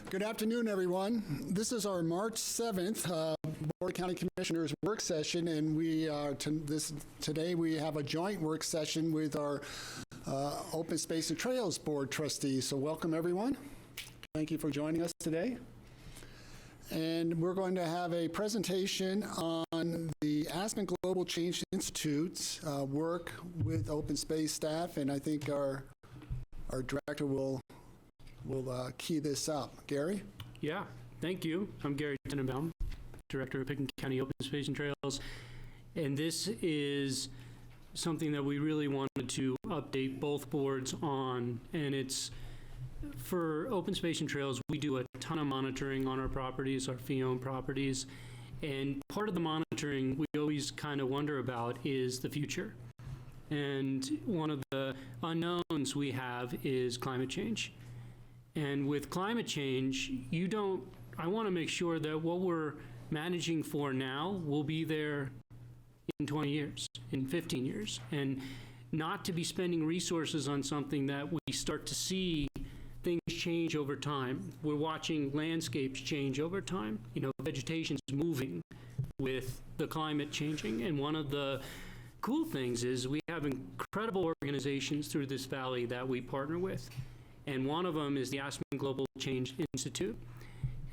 Good afternoon, everyone. This is our March 7th Board of County Commissioners work session, and today we have a joint work session with our Open Space and Trails Board trustees. So welcome, everyone. Thank you for joining us today. And we're going to have a presentation on the Aspen Global Change Institute's work with open space staff, and I think our director will key this up. Gary? Yeah, thank you. I'm Gary Tenenbaum, Director of Pickens County Open Space and Trails, and this is something that we really wanted to update both boards on, and it's for Open Space and Trails. We do a ton of monitoring on our properties, our fee-owned properties, and part of the monitoring we always kind of wonder about is the future. And one of the unknowns we have is climate change. And with climate change, I want to make sure that what we're managing for now will be there in 20 years, in 15 years, and not to be spending resources on something that we start to see things change over time. We're watching landscapes change over time. Vegetation's moving with the climate changing. And one of the cool things is we have incredible organizations through this valley that we partner with. And one of them is the Aspen Global Change Institute.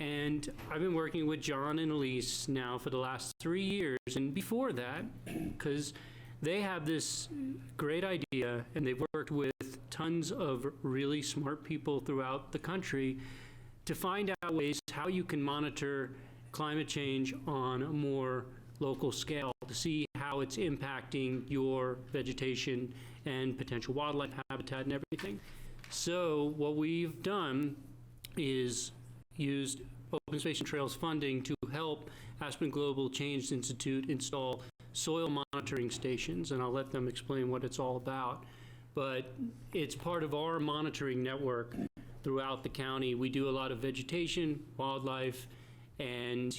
And I've been working with John and Elise now for the last 3 years. And before that, because they have this great idea, and they've worked with tons of really smart people throughout the country to find out ways how you can monitor climate change on a more local scale, to see how it's impacting your vegetation and potential wildlife habitat and everything. So what we've done is used Open Space and Trails funding to help Aspen Global Change Institute install soil monitoring stations, and I'll let them explain what it's all about. But it's part of our monitoring network throughout the county. We do a lot of vegetation, wildlife, and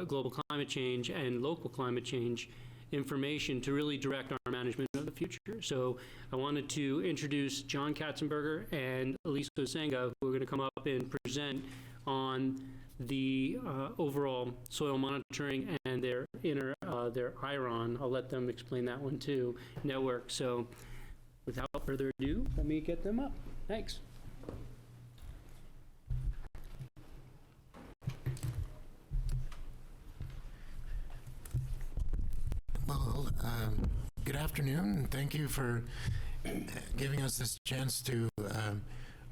global climate change and local climate change information to really direct our management of the future. So I wanted to introduce John Katzenberger and Elisa Senga, who are going to come up and present on the overall soil monitoring and their IRON. I'll let them explain that one too, network. So without further ado, let me get them up. Thanks. Well, good afternoon. Thank you for giving us this chance to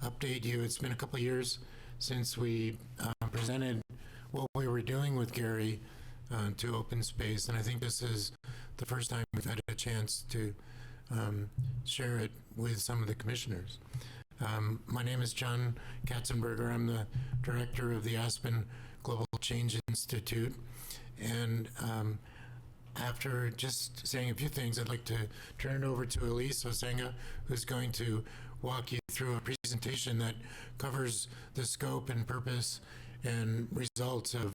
update you. It's been a couple of years since we presented what we were doing with Gary to Open Space, and I think this is the first time we've had a chance to share it with some of the commissioners. My name is John Katzenberger. I'm the director of the Aspen Global Change Institute, and after just saying a few things, I'd like to turn it over to Elise Osenga, who's going to walk you through a presentation that covers the scope and purpose and results of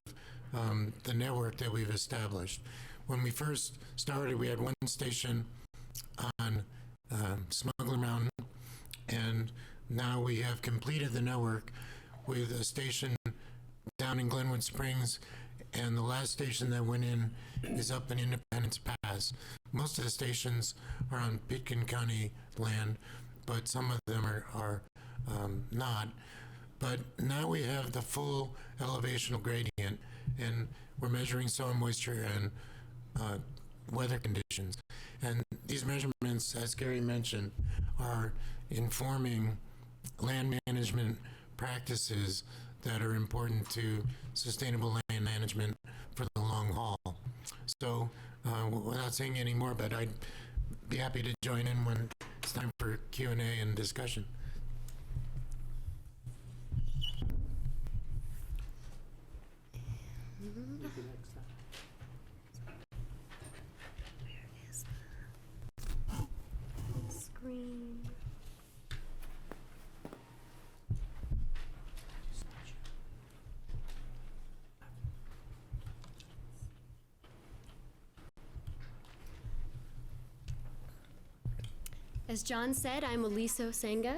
the network that we've established. When we first started, we had one station on Smuggler Mountain, and now we have completed the network with a station down in Glenwood Springs, and the last station that went in is up in Independence Pass. Most of the stations are on Pitkin County land, but some of them are not. But now we have the full elevational gradient, and we're measuring soil moisture and weather conditions. And these measurements, as Gary mentioned, are informing land management practices that are important to sustainable land management for the long haul. So without saying any more, but I'd be happy to join in when it's time for Q&A and discussion. Where is the screen? As John said, I'm Elisa Senga.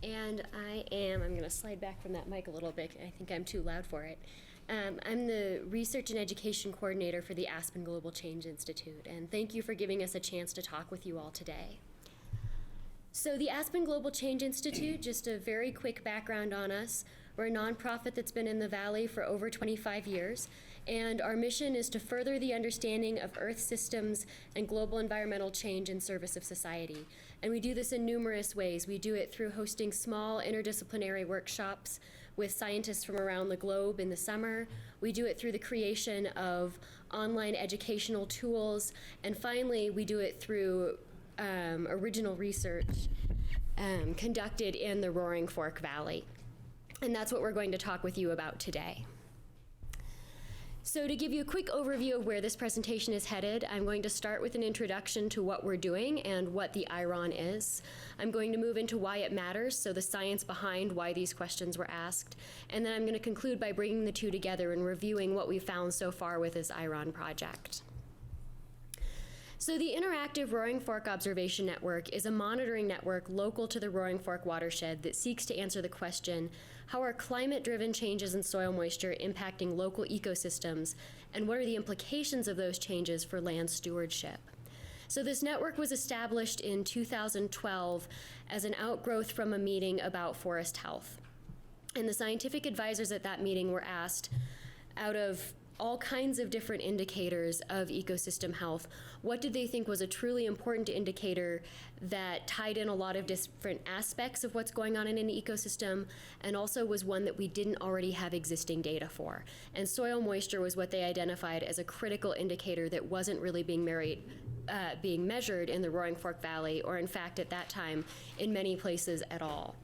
And I'm going to slide back from that mic a little bit. I think I'm too loud for it. I'm the Research and Education Coordinator for the Aspen Global Change Institute, and thank you for giving us a chance to talk with you all today. So the Aspen Global Change Institute, just a very quick background on us. We're a nonprofit that's been in the Valley for over 25 years, and our mission is to further the understanding of Earth systems and global environmental change in service of society. And we do this in numerous ways. We do it through hosting small interdisciplinary workshops with scientists from around the globe in the summer. We do it through the creation of online educational tools. And finally, we do it through original research conducted in the Roaring Fork Valley. And that's what we're going to talk with you about today. So to give you a quick overview of where this presentation is headed, I'm going to start with an introduction to what we're doing and what the IRON is. I'm going to move into why it matters, so the science behind why these questions were asked. And then I'm going to conclude by bringing the two together and reviewing what we've found so far with this IRON project. So the Interactive Roaring Fork Observation Network is a monitoring network local to the Roaring Fork watershed that seeks to answer the question, how are climate-driven changes in soil moisture impacting local ecosystems, and what are the implications of those changes for land stewardship? So this network was established in 2012 as an outgrowth from a meeting about forest health. And the scientific advisors at that meeting were asked, out of all kinds of different indicators of ecosystem health, what did they think was a truly important indicator that tied in a lot of different aspects of what's going on in an ecosystem, and also was one that we didn't already have existing data for. And soil moisture was what they identified as a critical indicator that wasn't really being measured in the Roaring Fork Valley, or in fact at that time in many places at all.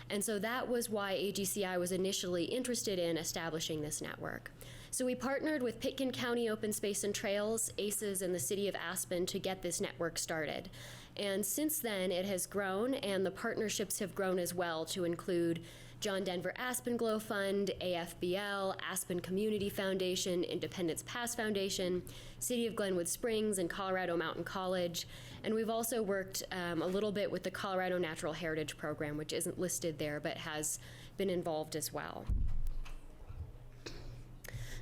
And so that was why AGCI was initially interested in establishing this network. So we partnered with Pitkin County Open Space and Trails, ACES, and the City of Aspen to get this network started. And since then, it has grown, and the partnerships have grown as well to include John Denver Aspen Glow Fund, AFBL, Aspen Community Foundation, Independence Pass Foundation, City of Glenwood Springs, and Colorado Mountain College. And we've also worked a little bit with the Colorado Natural Heritage Program, which isn't listed there, but has been involved as well.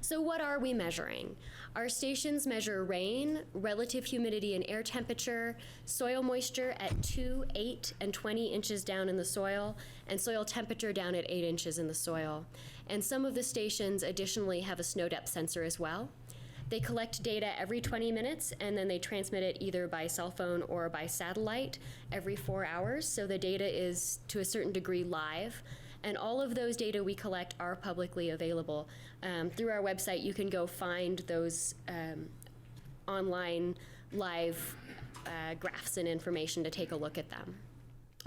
So what are we measuring? Our stations measure rain, relative humidity and air temperature, soil moisture at 2, 8, and 20 inches down in the soil, and soil temperature down at 8 inches in the soil. And some of the stations additionally have a snow depth sensor as well. They collect data every 20 minutes, and then they transmit it either by cell phone or by satellite every 4 hours, so the data is to a certain degree live. And all of those data we collect are publicly available. Through our website, you can go find those online live graphs and information to take a look at them.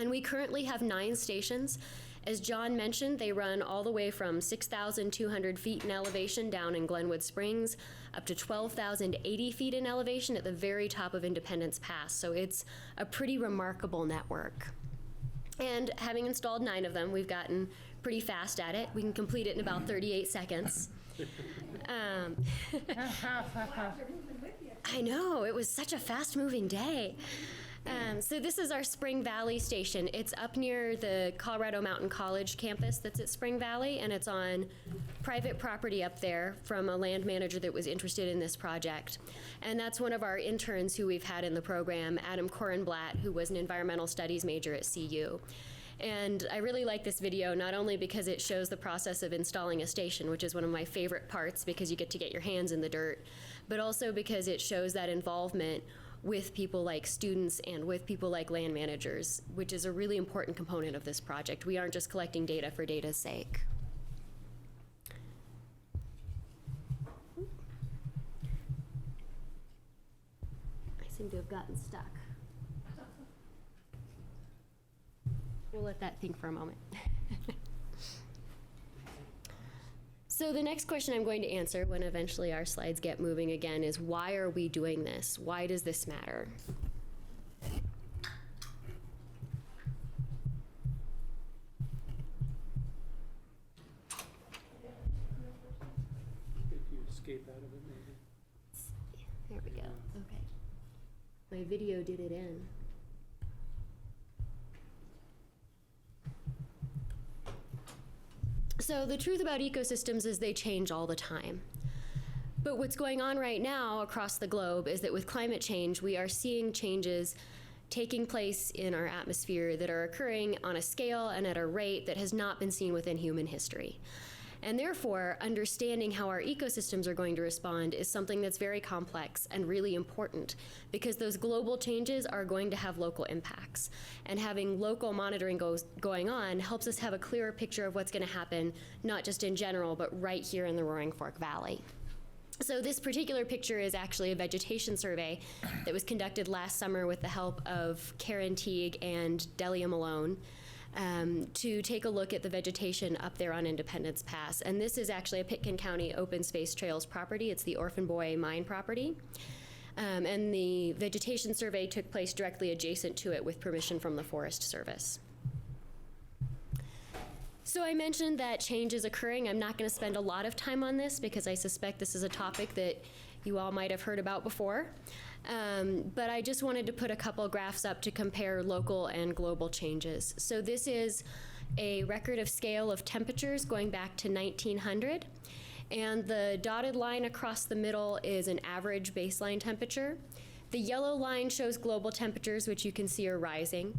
And we currently have 9 stations. As John mentioned, they run all the way from 6,200 feet in elevation down in Glenwood Springs up to 12,080 feet in elevation at the very top of Independence Pass. So it's a pretty remarkable network. And having installed 9 of them, we've gotten pretty fast at it. We can complete it in about 38 seconds. I know, it was such a fast-moving day. So this is our Spring Valley station. It's up near the Colorado Mountain College campus that's at Spring Valley, and it's on private property up there from a land manager that was interested in this project. And that's one of our interns who we've had in the program, Adam Korenblatt, who was an environmental studies major at CU. And I really like this video, not only because it shows the process of installing a station, which is one of my favorite parts because you get to get your hands in the dirt, but also because it shows that involvement with people like students and with people like land managers, which is a really important component of this project. We aren't just collecting data for data's sake. I seem to have gotten stuck. We'll let that think for a moment. So the next question I'm going to answer when eventually our slides get moving again is, why are we doing this? Why does this matter? If you escape out of it, maybe. There we go. Okay. My video did it in. So the truth about ecosystems is they change all the time. But what's going on right now across the globe is that with climate change, we are seeing changes taking place in our atmosphere that are occurring on a scale and at a rate that has not been seen within human history. And therefore, understanding how our ecosystems are going to respond is something that's very complex and really important, because those global changes are going to have local impacts. And having local monitoring going on helps us have a clearer picture of what's going to happen, not just in general, but right here in the Roaring Fork Valley. So this particular picture is actually a vegetation survey that was conducted last summer with the help of Karen Teague and Delia Malone to take a look at the vegetation up there on Independence Pass. And this is actually a Pitkin County Open Space Trails property. It's the Orphan Boy mine property. And the vegetation survey took place directly adjacent to it with permission from the Forest Service. So I mentioned that change is occurring. I'm not going to spend a lot of time on this because I suspect this is a topic that you all might have heard about before. But I just wanted to put a couple graphs up to compare local and global changes. So this is a record of scale of temperatures going back to 1900. And the dotted line across the middle is an average baseline temperature. The yellow line shows global temperatures, which you can see are rising.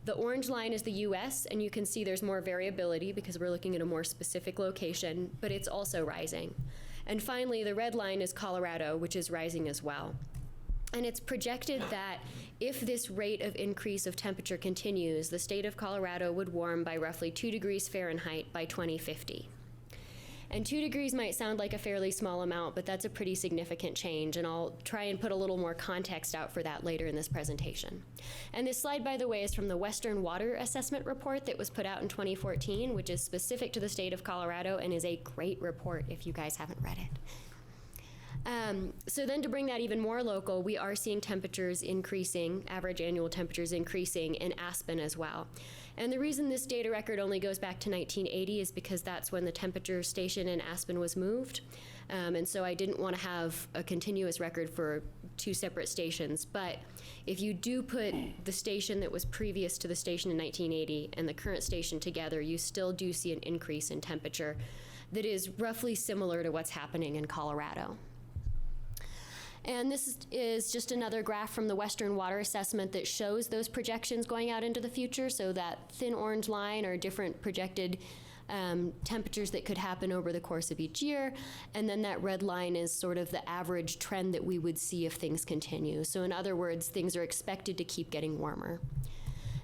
The orange line is the US, and you can see there's more variability because we're looking at a more specific location, but it's also rising. And finally, the red line is Colorado, which is rising as well. And it's projected that if this rate of increase of temperature continues, the state of Colorado would warm by roughly 2 degrees Fahrenheit by 2050. And 2 degrees might sound like a fairly small amount, but that's a pretty significant change, and I'll try and put a little more context out for that later in this presentation. And this slide, by the way, is from the Western Water Assessment Report that was put out in 2014, which is specific to the state of Colorado and is a great report if you guys haven't read it. So then to bring that even more local, we are seeing temperatures increasing, average annual temperatures increasing in Aspen as well. And the reason this data record only goes back to 1980 is because that's when the temperature station in Aspen was moved. And so I didn't want to have a continuous record for two separate stations. But if you do put the station that was previous to the station in 1980 and the current station together, you still do see an increase in temperature that is roughly similar to what's happening in Colorado. And this is just another graph from the Western Water Assessment that shows those projections going out into the future. So that thin orange line are different projected temperatures that could happen over the course of each year. And then that red line is sort of the average trend that we would see if things continue. So in other words, things are expected to keep getting warmer.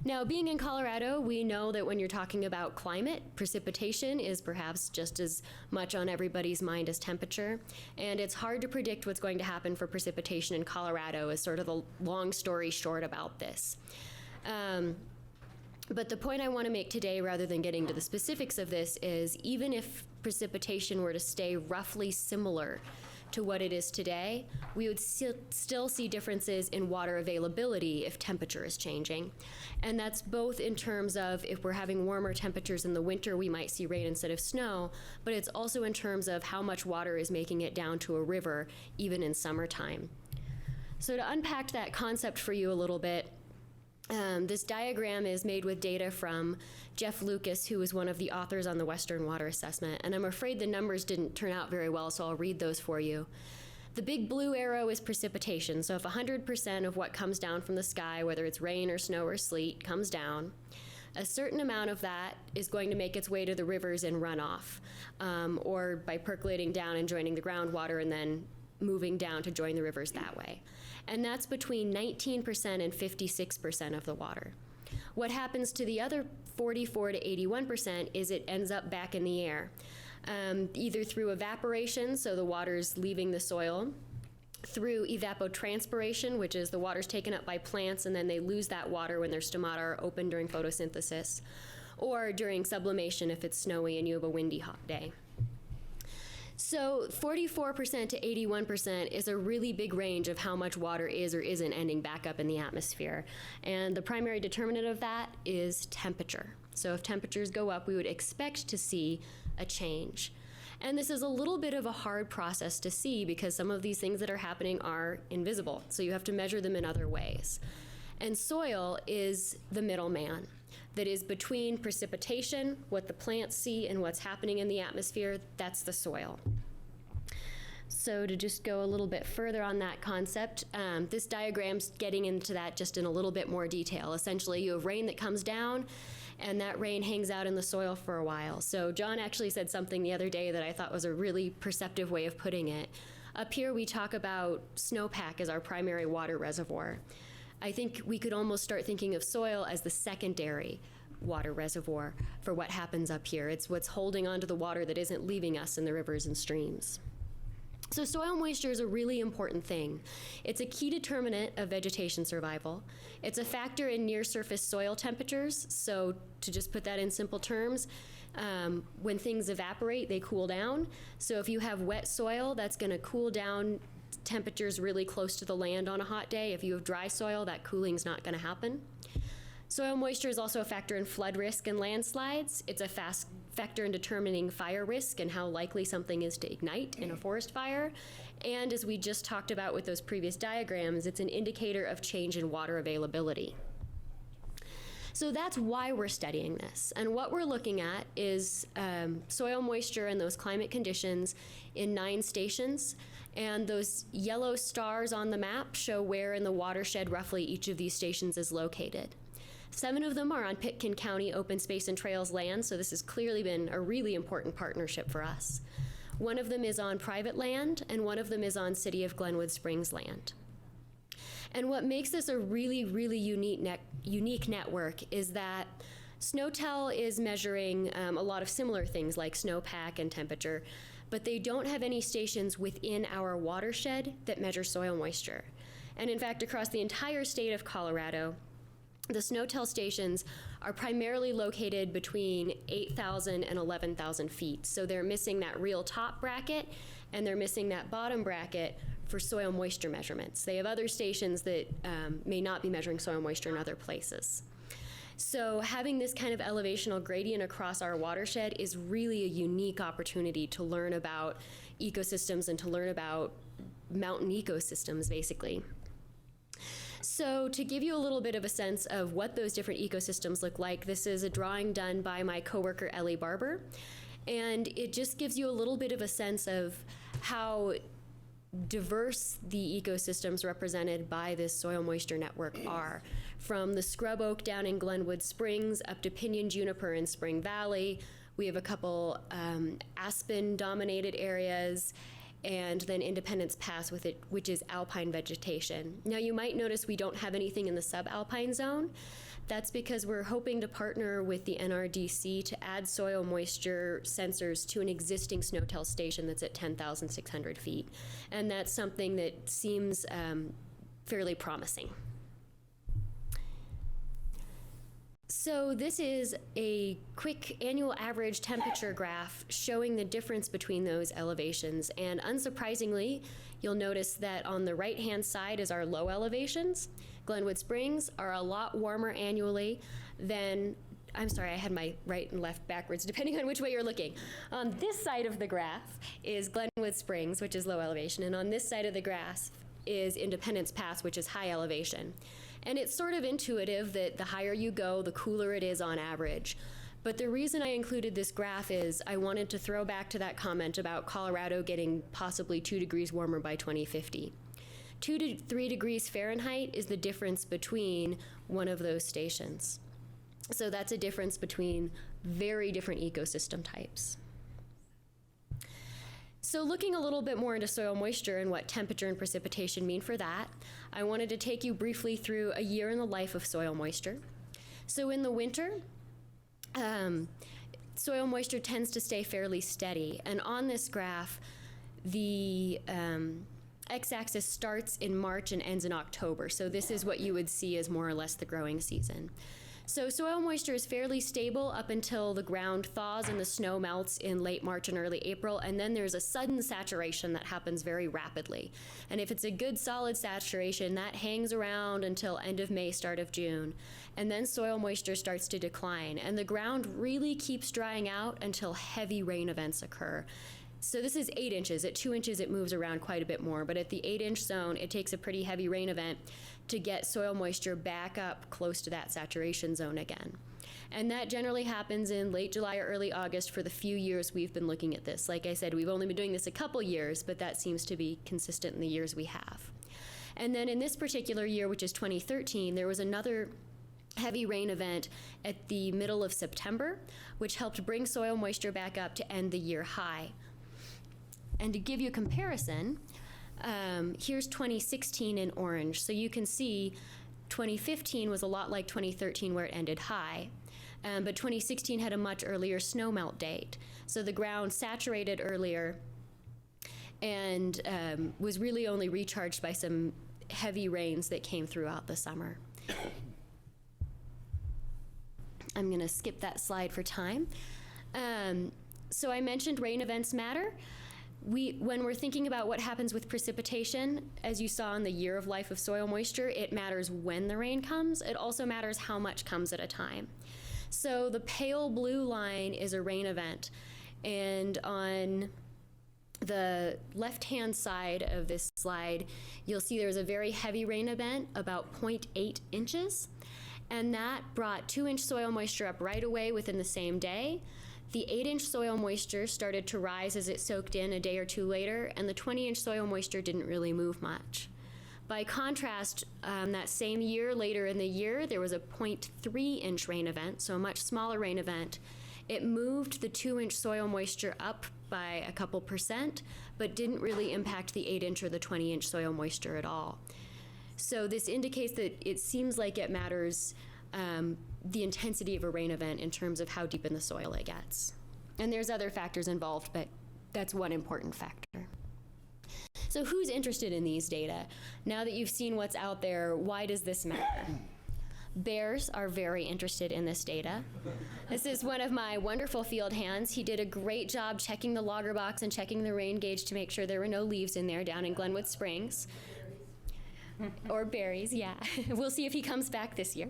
Now, being in Colorado, we know that when you're talking about climate, precipitation is perhaps just as much on everybody's mind as temperature. And it's hard to predict what's going to happen for precipitation in Colorado, is sort of the long story short about this. But the point I want to make today, rather than getting to the specifics of this, is even if precipitation were to stay roughly similar to what it is today, we would still see differences in water availability if temperature is changing. And that's both in terms of if we're having warmer temperatures in the winter, we might see rain instead of snow, but it's also in terms of how much water is making it down to a river, even in summertime. So to unpack that concept for you a little bit, this diagram is made with data from Jeff Lucas, who was one of the authors on the Western Water Assessment. And I'm afraid the numbers didn't turn out very well, so I'll read those for you. The big blue arrow is precipitation. So if 100% of what comes down from the sky, whether it's rain or snow or sleet, comes down, a certain amount of that is going to make its way to the rivers and run off, or by percolating down and joining the groundwater and then moving down to join the rivers that way. And that's between 19% and 56% of the water. What happens to the other 44 to 81% is it ends up back in the air, either through evaporation, so the water's leaving the soil, through evapotranspiration, which is the water's taken up by plants and then they lose that water when their stomata are open during photosynthesis, or during sublimation if it's snowy and you have a windy hot day. So 44% to 81% is a really big range of how much water is or isn't ending back up in the atmosphere. And the primary determinant of that is temperature. So if temperatures go up, we would expect to see a change. And this is a little bit of a hard process to see because some of these things that are happening are invisible. So you have to measure them in other ways. And soil is the middleman. that is between precipitation, what the plants see, and what's happening in the atmosphere. That's the soil. So to just go a little bit further on that concept, this diagram's getting into that just in a little bit more detail. Essentially, you have rain that comes down, and that rain hangs out in the soil for a while. So John actually said something the other day that I thought was a really perceptive way of putting it. Up here, we talk about snowpack as our primary water reservoir. I think we could almost start thinking of soil as the secondary water reservoir for what happens up here. It's what's holding onto the water that isn't leaving us in the rivers and streams. So soil moisture is a really important thing. It's a key determinant of vegetation survival. It's a factor in near-surface soil temperatures. So to just put that in simple terms, when things evaporate, they cool down. So if you have wet soil, that's going to cool down temperatures really close to the land on a hot day. If you have dry soil, that cooling's not going to happen. Soil moisture is also a factor in flood risk and landslides. It's a factor in determining fire risk and how likely something is to ignite in a forest fire. And as we just talked about with those previous diagrams, it's an indicator of change in water availability. So that's why we're studying this. And what we're looking at is soil moisture and those climate conditions in 9 stations. And those yellow stars on the map show where in the watershed roughly each of these stations is located. 7 of them are on Pitkin County open space and trails land, so this has clearly been a really important partnership for us. 1 of them is on private land, and 1 of them is on City of Glenwood Springs land. And what makes this a really, really unique network is that SNOTEL is measuring a lot of similar things like snowpack and temperature, but they don't have any stations within our watershed that measure soil moisture. And in fact, across the entire state of Colorado, the SNOTEL stations are primarily located between 8,000 and 11,000 feet. So they're missing that real top bracket, and they're missing that bottom bracket for soil moisture measurements. They have other stations that may not be measuring soil moisture in other places. So having this kind of elevational gradient across our watershed is really a unique opportunity to learn about ecosystems and to learn about mountain ecosystems, basically. So to give you a little bit of a sense of what those different ecosystems look like, this is a drawing done by my coworker Ellie Barber, and it just gives you a little bit of a sense of how diverse the ecosystems represented by this soil moisture network are. From the scrub oak down in Glenwood Springs up to pinyon juniper in Spring Valley. We have a couple aspen-dominated areas, and then Independence Pass with it, which is alpine vegetation. Now you might notice we don't have anything in the subalpine zone. That's because we're hoping to partner with the NRDC to add soil moisture sensors to an existing SNOTEL station that's at 10,600 feet. And that's something that seems fairly promising. So this is a quick annual average temperature graph showing the difference between those elevations. And unsurprisingly, you'll notice that on the right-hand side is our low elevations. Glenwood Springs are a lot warmer annually than, I'm sorry, I had my right and left backwards, depending on which way you're looking. On this side of the graph is Glenwood Springs, which is low elevation, and on this side of the graph is Independence Pass, which is high elevation. And it's sort of intuitive that the higher you go, the cooler it is on average. But the reason I included this graph is I wanted to throw back to that comment about Colorado getting possibly 2 degrees warmer by 2050. 2 to 3 degrees Fahrenheit is the difference between one of those stations. So that's a difference between very different ecosystem types. So looking a little bit more into soil moisture and what temperature and precipitation mean for that, I wanted to take you briefly through a year in the life of soil moisture. So in the winter, soil moisture tends to stay fairly steady. And on this graph, the x-axis starts in March and ends in October. So this is what you would see as more or less the growing season. So soil moisture is fairly stable up until the ground thaws and the snow melts in late March and early April, and then there's a sudden saturation that happens very rapidly. And if it's a good solid saturation, that hangs around until end of May, start of June. And then soil moisture starts to decline, and the ground really keeps drying out until heavy rain events occur. So this is 8 inches. At 2 inches, it moves around quite a bit more, but at the 8-inch zone, it takes a pretty heavy rain event to get soil moisture back up close to that saturation zone again. And that generally happens in late July or early August for the few years we've been looking at this. Like I said, we've only been doing this a couple years, but that seems to be consistent in the years we have. And then in this particular year, which is 2013, there was another heavy rain event at the middle of September, which helped bring soil moisture back up to end the year high. And to give you a comparison, here's 2016 in orange. So you can see 2015 was a lot like 2013 where it ended high. But 2016 had a much earlier snowmelt date. So the ground saturated earlier and was really only recharged by some heavy rains that came throughout the summer. I'm going to skip that slide for time. So I mentioned rain events matter. When we're thinking about what happens with precipitation, as you saw in the year of life of soil moisture, it matters when the rain comes. It also matters how much comes at a time. So the pale blue line is a rain event. And on the left-hand side of this slide, you'll see there's a very heavy rain event, about 0.8 inches. And that brought 2-inch soil moisture up right away within the same day. The 8-inch soil moisture started to rise as it soaked in a day or two later, and the 20-inch soil moisture didn't really move much. By contrast, that same year, later in the year, there was a 0.3-inch rain event, so a much smaller rain event. It moved the 2-inch soil moisture up by a couple percent, but didn't really impact the 8-inch or the 20-inch soil moisture at all. So this indicates that it seems like it matters the intensity of a rain event in terms of how deep in the soil it gets. And there's other factors involved, but that's one important factor. So who's interested in these data? Now that you've seen what's out there, why does this matter? Bears are very interested in this data. This is one of my wonderful field hands. He did a great job checking the logger box and checking the rain gauge to make sure there were no leaves in there down in Glenwood Springs. Or berries, yeah. We'll see if he comes back this year.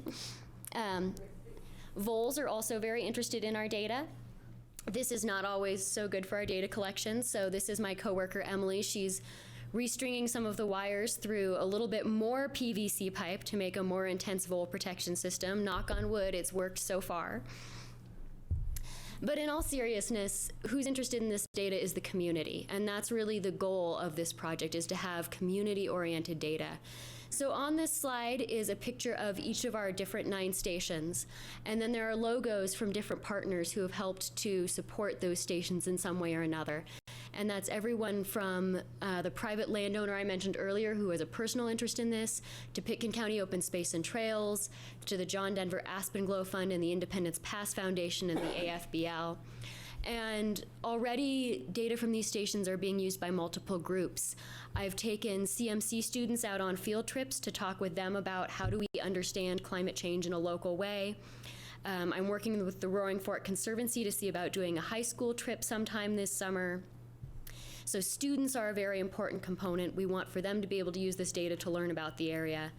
Voles are also very interested in our data. This is not always so good for our data collection, so this is my coworker Emily. She's restringing some of the wires through a little bit more PVC pipe to make a more intense vole protection system. Knock on wood, it's worked so far. But in all seriousness, who's interested in this data is the community, and that's really the goal of this project, is to have community-oriented data. So on this slide is a picture of each of our different 9 stations, and then there are logos from different partners who have helped to support those stations in some way or another. And that's everyone from the private landowner I mentioned earlier who has a personal interest in this, to Pitkin County Open Space and Trails, to the John Denver Aspen Glow Fund and the Independence Pass Foundation and the AFBL. And already data from these stations are being used by multiple groups. I've taken CMC students out on field trips to talk with them about how do we understand climate change in a local way. I'm working with the Roaring Fork Conservancy to see about doing a high school trip sometime this summer. So students are a very important component. We want for them to be able to use this data to learn about the area.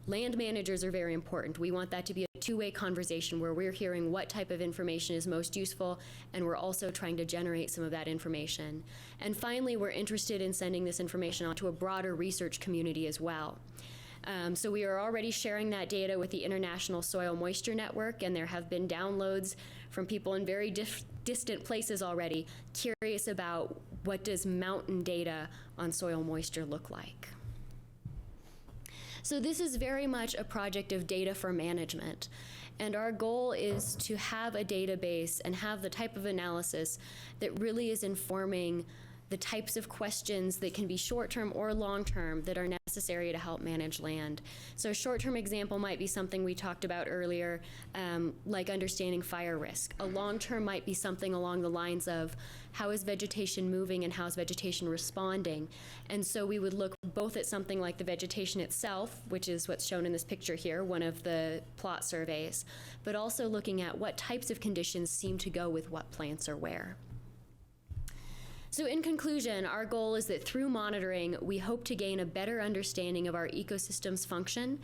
Land managers are very important. We want that to be a two-way conversation where we're hearing what type of information is most useful, and we're also trying to generate some of that information. And finally, we're interested in sending this information on to a broader research community as well. So we are already sharing that data with the International Soil Moisture Network, and there have been downloads from people in very distant places already, curious about what does mountain data on soil moisture look like. So this is very much a project of data for management. And our goal is to have a database and have the type of analysis that really is informing the types of questions that can be short-term or long-term that are necessary to help manage land. So a short-term example might be something we talked about earlier, like understanding fire risk. A long-term might be something along the lines of how is vegetation moving and how is vegetation responding. And so we would look both at something like the vegetation itself, which is what's shown in this picture here, one of the plot surveys, but also looking at what types of conditions seem to go with what plants or where. So in conclusion, our goal is that through monitoring, we hope to gain a better understanding of our ecosystem's function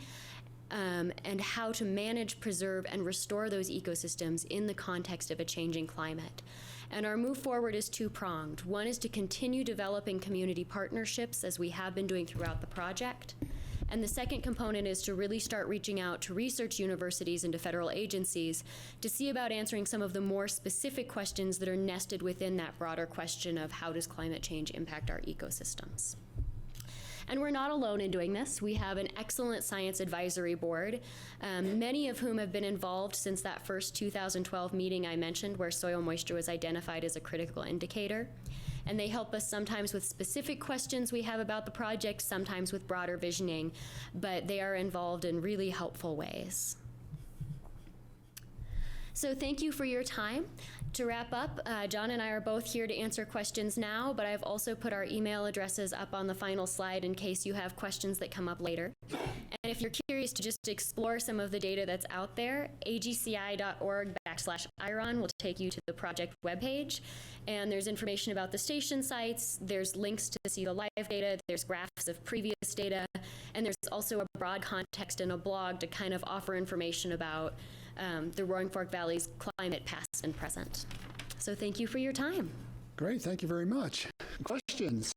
and how to manage, preserve, and restore those ecosystems in the context of a changing climate. And our move forward is two-pronged. One is to continue developing community partnerships as we have been doing throughout the project. And the second component is to really start reaching out to research universities and to federal agencies to see about answering some of the more specific questions that are nested within that broader question of how does climate change impact our ecosystems. And we're not alone in doing this. We have an excellent science advisory board, many of whom have been involved since that first 2012 meeting I mentioned where soil moisture was identified as a critical indicator. And they help us sometimes with specific questions we have about the project, sometimes with broader visioning, but they are involved in really helpful ways. So thank you for your time. To wrap up, John and I are both here to answer questions now, but I've also put our email addresses up on the final slide in case you have questions that come up later. And if you're curious to just explore some of the data that's out there, agci.org/IRON will take you to the project webpage. And there's information about the station sites, there's links to see the live data, there's graphs of previous data, and there's also a broad context and a blog to kind of offer information about the Roaring Fork Valley's climate past and present. So thank you for your time. Great, thank you very much. Questions?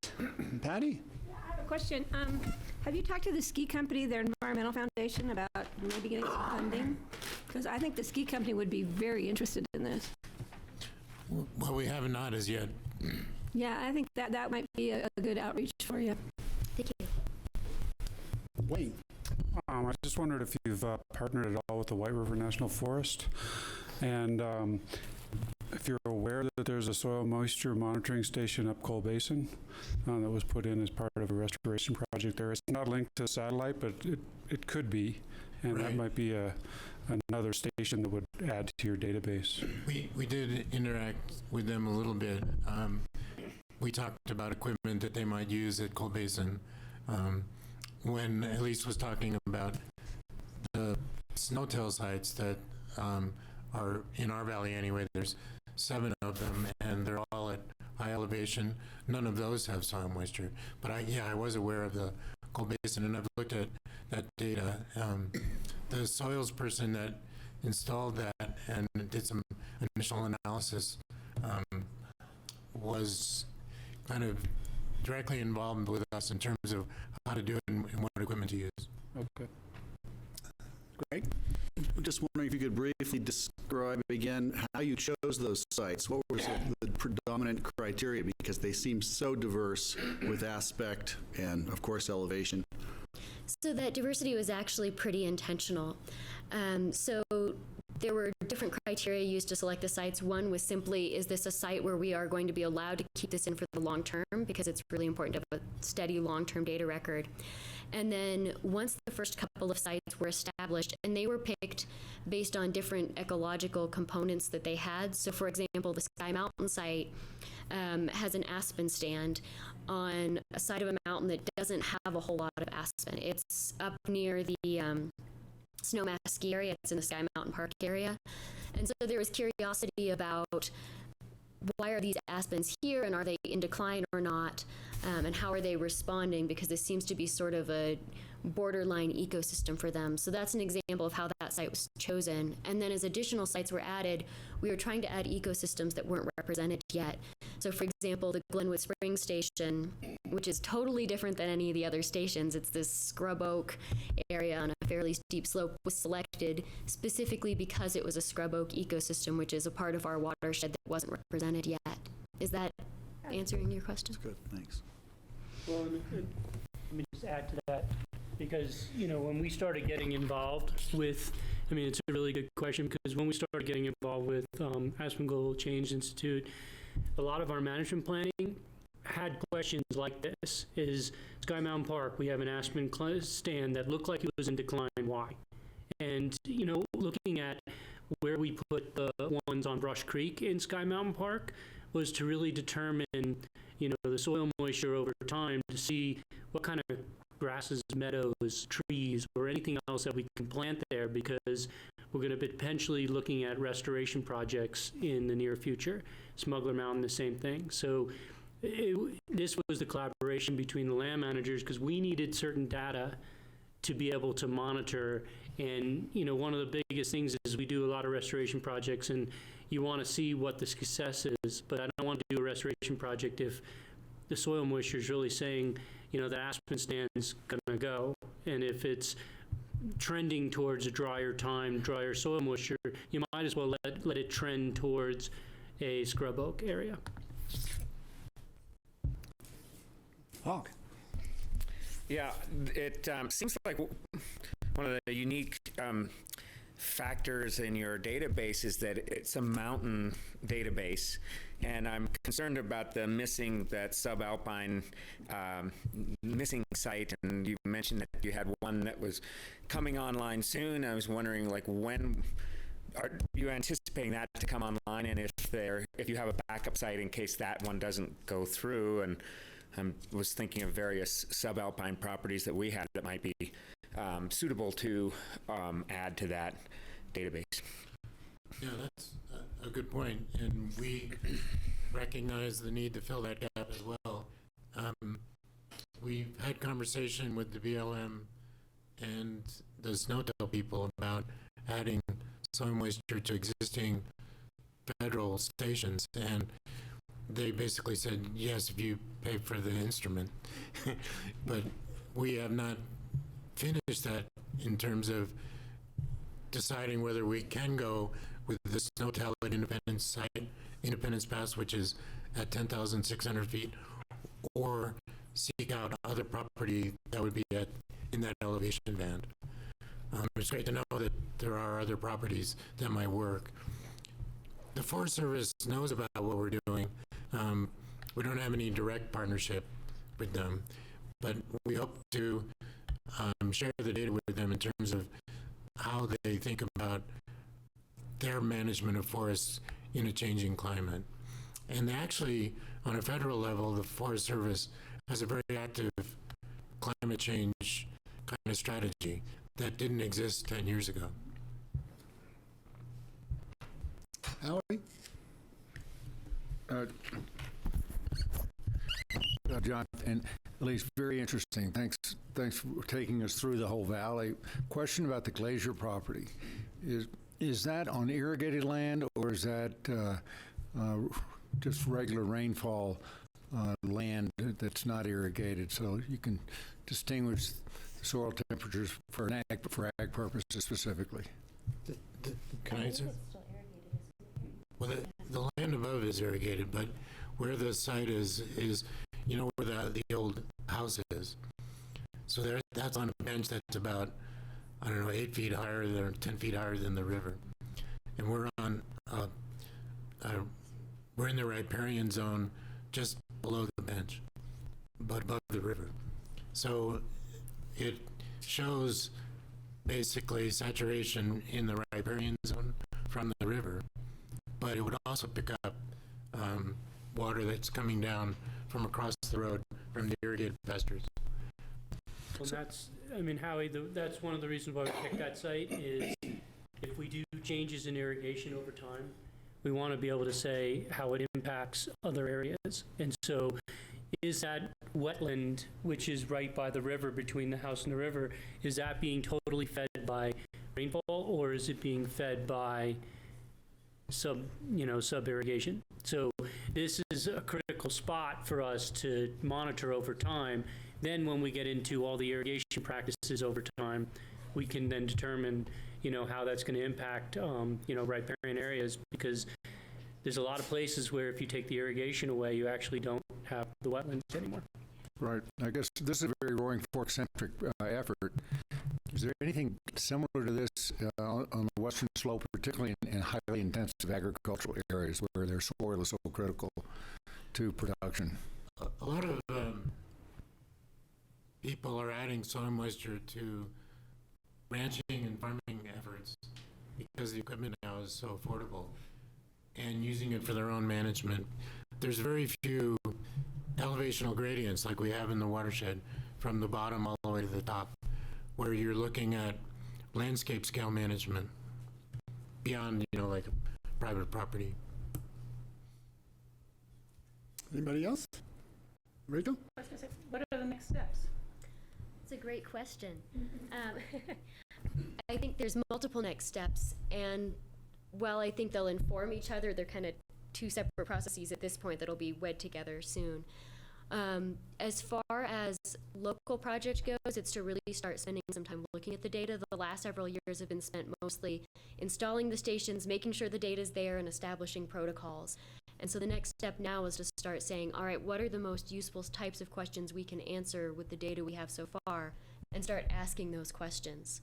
Patty? I have a question. Have you talked to the ski company, their environmental foundation, about maybe getting some funding? Because I think the ski company would be very interested in this. Well, we have not as yet. Yeah, I think that might be a good outreach for you. Thank you. Wayne? I just wondered if you've partnered at all with the White River National Forest, and if you're aware that there's a soil moisture monitoring station up Coal Basin that was put in as part of a restoration project there. It's not linked to satellite, but it could be, and Right. that might be another station that would add to your database. We did interact with them a little bit. We talked about equipment that they might use at Coal Basin. When Elise was talking about the snowtail sites that are in our valley anyway, there's 7 of them, and they're all at high elevation. None of those have soil moisture. But I was aware of the Coal Basin, and I've looked at that data. The soils person that installed that and did some initial analysis was kind of directly involved with us in terms of how to do it and what equipment to use. Okay. Great. Just wondering if you could briefly describe again how you chose those sites. What was the predominant criteria? Because they seem so diverse with aspect and, of course, elevation. So that diversity was actually pretty intentional. So there were different criteria used to select the sites. One was simply, is this a site where we are going to be allowed to keep this in for the long term? Because it's really important to have a steady long-term data record. And then once the first couple of sites were established, and they were picked based on different ecological components that they had. So for example, the Sky Mountain site has an aspen stand on a side of a mountain that doesn't have a whole lot of aspen. It's up near the Snowmass ski area. It's in the Sky Mountain Park area. And so there was curiosity about why are these aspens here, and are they in decline or not, and how are they responding, because this seems to be sort of a borderline ecosystem for them. So that's an example of how that site was chosen. And then as additional sites were added, we were trying to add ecosystems that weren't represented yet. So for example, the Glenwood Springs station, which is totally different than any of the other stations, it's this scrub oak area on a fairly steep slope, was selected specifically because it was a scrub oak ecosystem, which is a part of our watershed that wasn't represented yet. Is that answering your question? That's good, thanks. Well, let me just add to that, because, when we started getting involved with, it's a really good question, because when we started getting involved with Aspen Global Change Institute, a lot of our management planning had questions like this. Is Sky Mountain Park, we have an aspen stand that looked like it was in decline, why? And, looking at where we put the ones on Brush Creek in Sky Mountain Park was to really determine, the soil moisture over time to see what kind of grasses, meadows, trees, or anything else that we can plant there, because we're going to be potentially looking at restoration projects in the near future. Smuggler Mountain, the same thing. So this was the collaboration between the land managers, because we needed certain data to be able to monitor. And, one of the biggest things is we do a lot of restoration projects, and you want to see what the success is, but I don't want to do a restoration project if the soil moisture is really saying, the aspen stand's going to go. And if it's trending towards a drier time, drier soil moisture, you might as well let it trend towards a scrub oak area. Hawk. Yeah, it seems like one of the unique factors in your database is that it's a mountain database, and I'm concerned about the that subalpine missing site. And you mentioned that you had one that was coming online soon. I was wondering, like, when are you anticipating that to come online, and if you have a backup site in case that one doesn't go through? And I was thinking of various subalpine properties that we had that might be suitable to add to that database. Yeah, that's a good point, and we recognize the need to fill that gap as well. We've had conversation with the BLM and the Snowtail people about adding soil moisture to existing federal stations, and they basically said, yes, if you pay for the instrument. But we have not finished that in terms of deciding whether we can go with the Snowtail at Independence Pass, which is at 10,600 feet, or seek out other property that would be in that elevation band. It's great to know that there are other properties that might work. The Forest Service knows about what we're doing. We don't have any direct partnership with them, but we hope to share the data with them in terms of how they think about their management of forests in a changing climate. And actually, on a federal level, the Forest Service has a very active climate change kind of strategy that didn't exist 10 years ago. Howie? John, and at least very interesting. Thanks for taking us through the whole valley. Question about the glacier property. Is that on irrigated land, or is that just regular rainfall land that's not irrigated? So you can distinguish soil temperatures for ag purposes specifically. Can I answer? Well, the land above is irrigated, but where the site is where the old house is. So that's on a bench that's about, 8 feet higher than 10 feet higher than the river. And we're in the riparian zone just below the bench, but above the river. So it shows basically saturation in the riparian zone from the river, but it would also pick up water that's coming down from across the road from the irrigated pastures. Well, Howie, that's one of the reasons why we picked that site is if we do changes in irrigation over time, we want to be able to say how it impacts other areas. And so is that wetland, which is right by the river, between the house and the river, is that being totally fed by rainfall, or is it being fed by sub-irrigation? So this is a critical spot for us to monitor over time. Then when we get into all the irrigation practices over time, we can then determine, how that's going to impact, riparian areas, because there's a lot of places where if you take the irrigation away, you actually don't have the wetlands anymore. Right. I guess this is a very Roaring Fork-centric effort. Is there anything similar to this on the western slope, particularly in highly intensive agricultural areas where their soil is so critical to production? A lot of people are adding soil moisture to ranching and farming efforts because the equipment now is so affordable, and using it for their own management. There's very few elevational gradients like we have in the watershed from the bottom all the way to the top, where you're looking at landscape scale management beyond, like a private property. Anybody else? Rachel? I was going to say, what are the next steps? It's a great question. I think there's multiple next steps, and while I think they'll inform each other, they're kind of two separate processes at this point that'll be wed together soon. As far as local project goes, it's to really start spending some time looking at the data. The last several years have been spent mostly installing the stations, making sure the data's there, and establishing protocols. And so the next step now is to start saying, all right, what are the most useful types of questions we can answer with the data we have so far, and start asking those questions.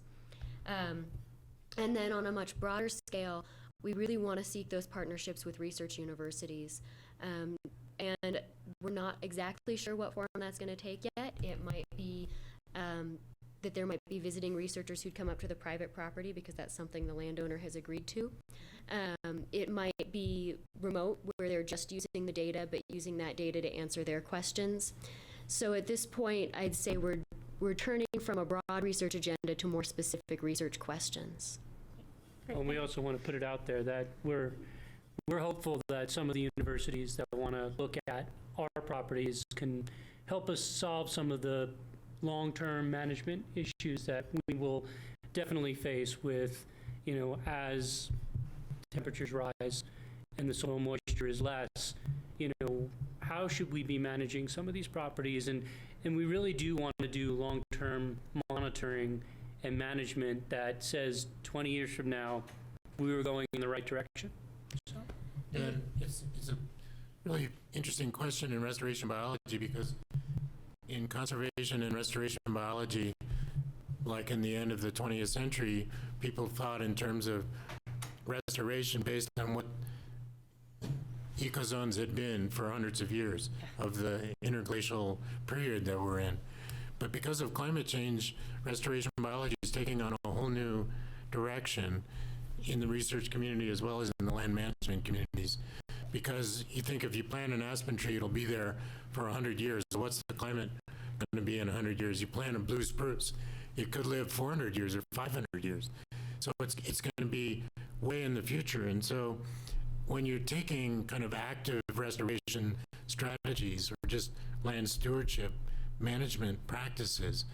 And then on a much broader scale, we really want to seek those partnerships with research universities. And we're not exactly sure what form that's going to take yet. It might be that there might be visiting researchers who'd come up to the private property because that's something the landowner has agreed to. It might be remote, where they're just using the data, but using that data to answer their questions. So at this point, I'd say we're turning from a broad research agenda to more specific research questions. And we also want to put it out there that we're hopeful that some of the universities that want to look at our properties can help us solve some of the long-term management issues that we will definitely face with, as temperatures rise and the soil moisture is less, how should we be managing some of these properties? And we really do want to do long-term monitoring and management that says 20 years from now, we were going in the right direction. So. And it's a really interesting question in restoration biology, because in conservation and restoration biology, like in the end of the 20th century, people thought in terms of restoration based on what ecozones had been for hundreds of years of the interglacial period that we're in. But because of climate change, restoration biology is taking on a whole new direction in the research community as well as in the land management communities. Because you think if you plant an aspen tree, it'll be there for 100 years. So what's the climate going to be in 100 years? You plant a blue spruce, it could live 400 years or 500 years. So it's going to be way in the future. And so when you're taking kind of active restoration strategies or just land stewardship management practices,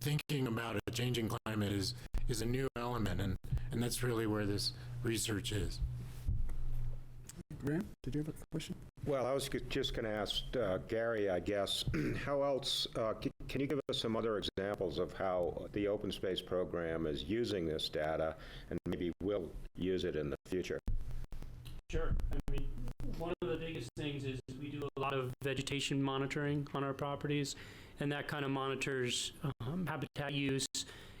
thinking about a changing climate is a new element, and that's really where this research is. Graham, did you have a question? Well, I was just going to ask Gary, I guess, how else, can you give us some other examples of how the open space program is using this data and maybe will use it in the future? Sure. I mean, one of the biggest things is we do a lot of vegetation monitoring on our properties, and that kind of monitors habitat use,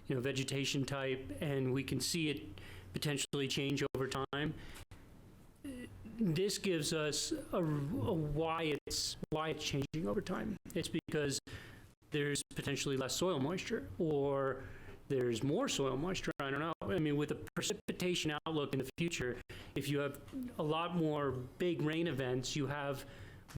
vegetation type, and we can see it potentially change over time. This gives us a why it's changing over time. It's because there's potentially less soil moisture, or there's more soil moisture. I don't know. I mean, with a precipitation outlook in the future, if you have a lot more big rain events, you have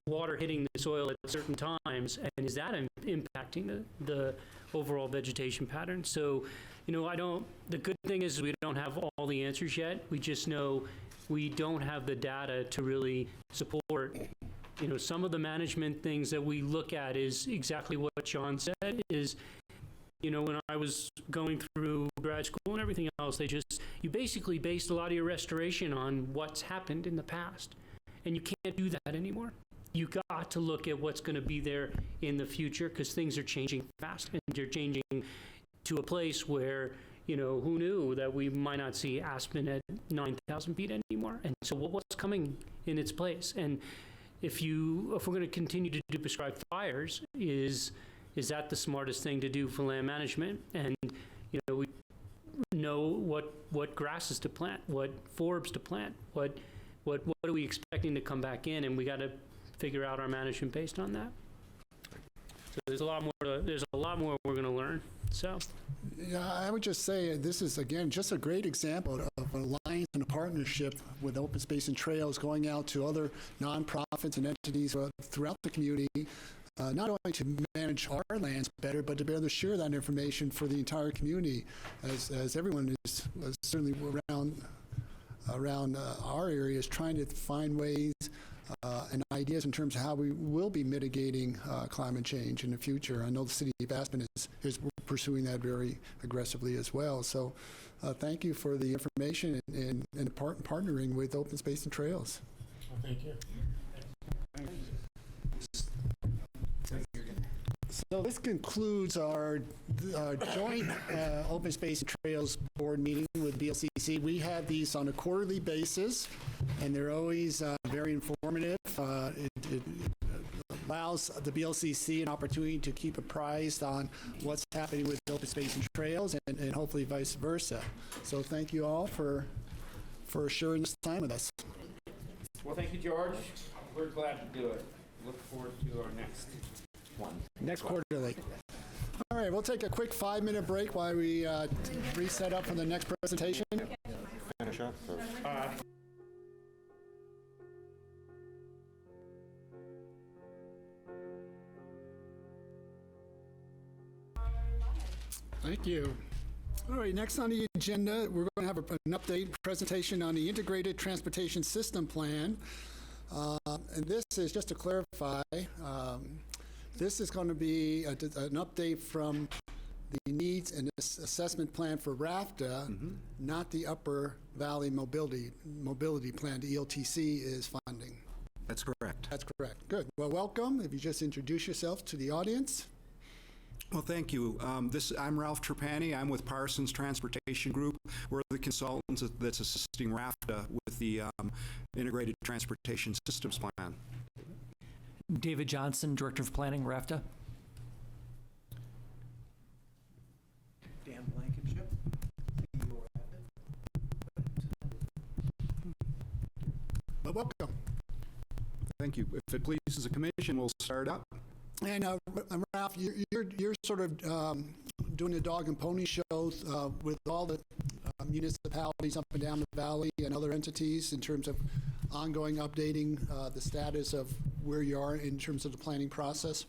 water hitting the soil at certain times, and is that impacting the overall vegetation pattern? So, the good thing is we don't have all the answers yet. We just know we don't have the data to really support, some of the management things that we look at is exactly what John said is, when I was going through grad school and everything else, you basically based a lot of your restoration on what's happened in the past. And you can't do that anymore. You got to look at what's going to be there in the future, because things are changing fast, and they're changing to a place where, who knew that we might not see aspen at 9,000 feet anymore? And so what's coming in its place? And if we're going to continue to do prescribed fires, is that the smartest thing to do for land management? And, we know what grasses to plant, what forbs to plant, what are we expecting to come back in, and we got to figure out our management based on that. So there's a lot more we're going to learn. So, yeah, I would just say this is, again, just a great example of an alliance and a partnership with Open Space and Trails going out to other nonprofits and entities throughout the community, not only to manage our lands better, but to be able to share that information for the entire community, as everyone is certainly around our areas trying to find ways and ideas in terms of how we will be mitigating climate change in the future. I know the city of Aspen is pursuing that very aggressively as well. So thank you for the information and partnering with Open Space and Trails. Well, thank you. So this concludes our joint Open Space and Trails Board meeting with BOCC. We have these on a quarterly basis, and they're always very informative. It allows the BLCC an opportunity to keep apprised on what's happening with open space and trails, and hopefully vice versa. So thank you all for sharing this time with us. Well, thank you, George. We're glad to do it. Look forward to our next one. Next quarterly. All right, we'll take a quick 5-minute break while we reset up for the next presentation. Finish up first. Thank you. All right, next on the agenda, we're going to have an update presentation on the Integrated Transportation System Plan. And this is, just to clarify, this is going to be an update from the Needs and Assessment Plan for RAFTA, not the Upper Valley Mobility Plan the ELTC is funding. That's correct. That's correct. Good. Well, welcome. If you just introduce yourself to the audience. Well, thank you. I'm Ralph Trapani. I'm with Parsons Transportation Group. We're the consultants that's assisting RAFTA with the Integrated Transportation Systems Plan. David Johnson, Director of Planning, RAFTA. Dan Blankenship, CEO Well, welcome. Thank you. If it pleases the commission, we'll start up. And Ralph, you're sort of doing the dog and pony shows with all the municipalities up and down the valley and other entities in terms of ongoing updating the status of where you are in terms of the planning process?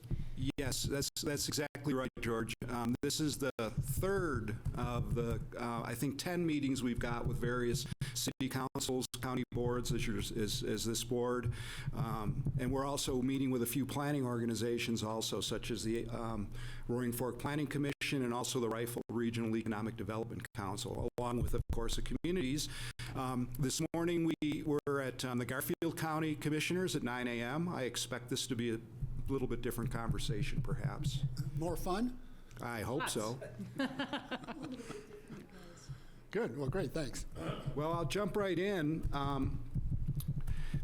Yes, that's exactly right, George. This is the third of the, I think, 10 meetings we've got with various city councils, county boards, as this board. And we're also meeting with a few planning organizations also, such as the Roaring Fork Planning Commission and also the Rifle Regional Economic Development Council, along with, of course, the communities. This morning we were at the Garfield County Commissioners at 9 a.m. I expect this to be a little bit different conversation, perhaps. More fun? I hope so. Good. Well, great. Thanks. Well, I'll jump right in.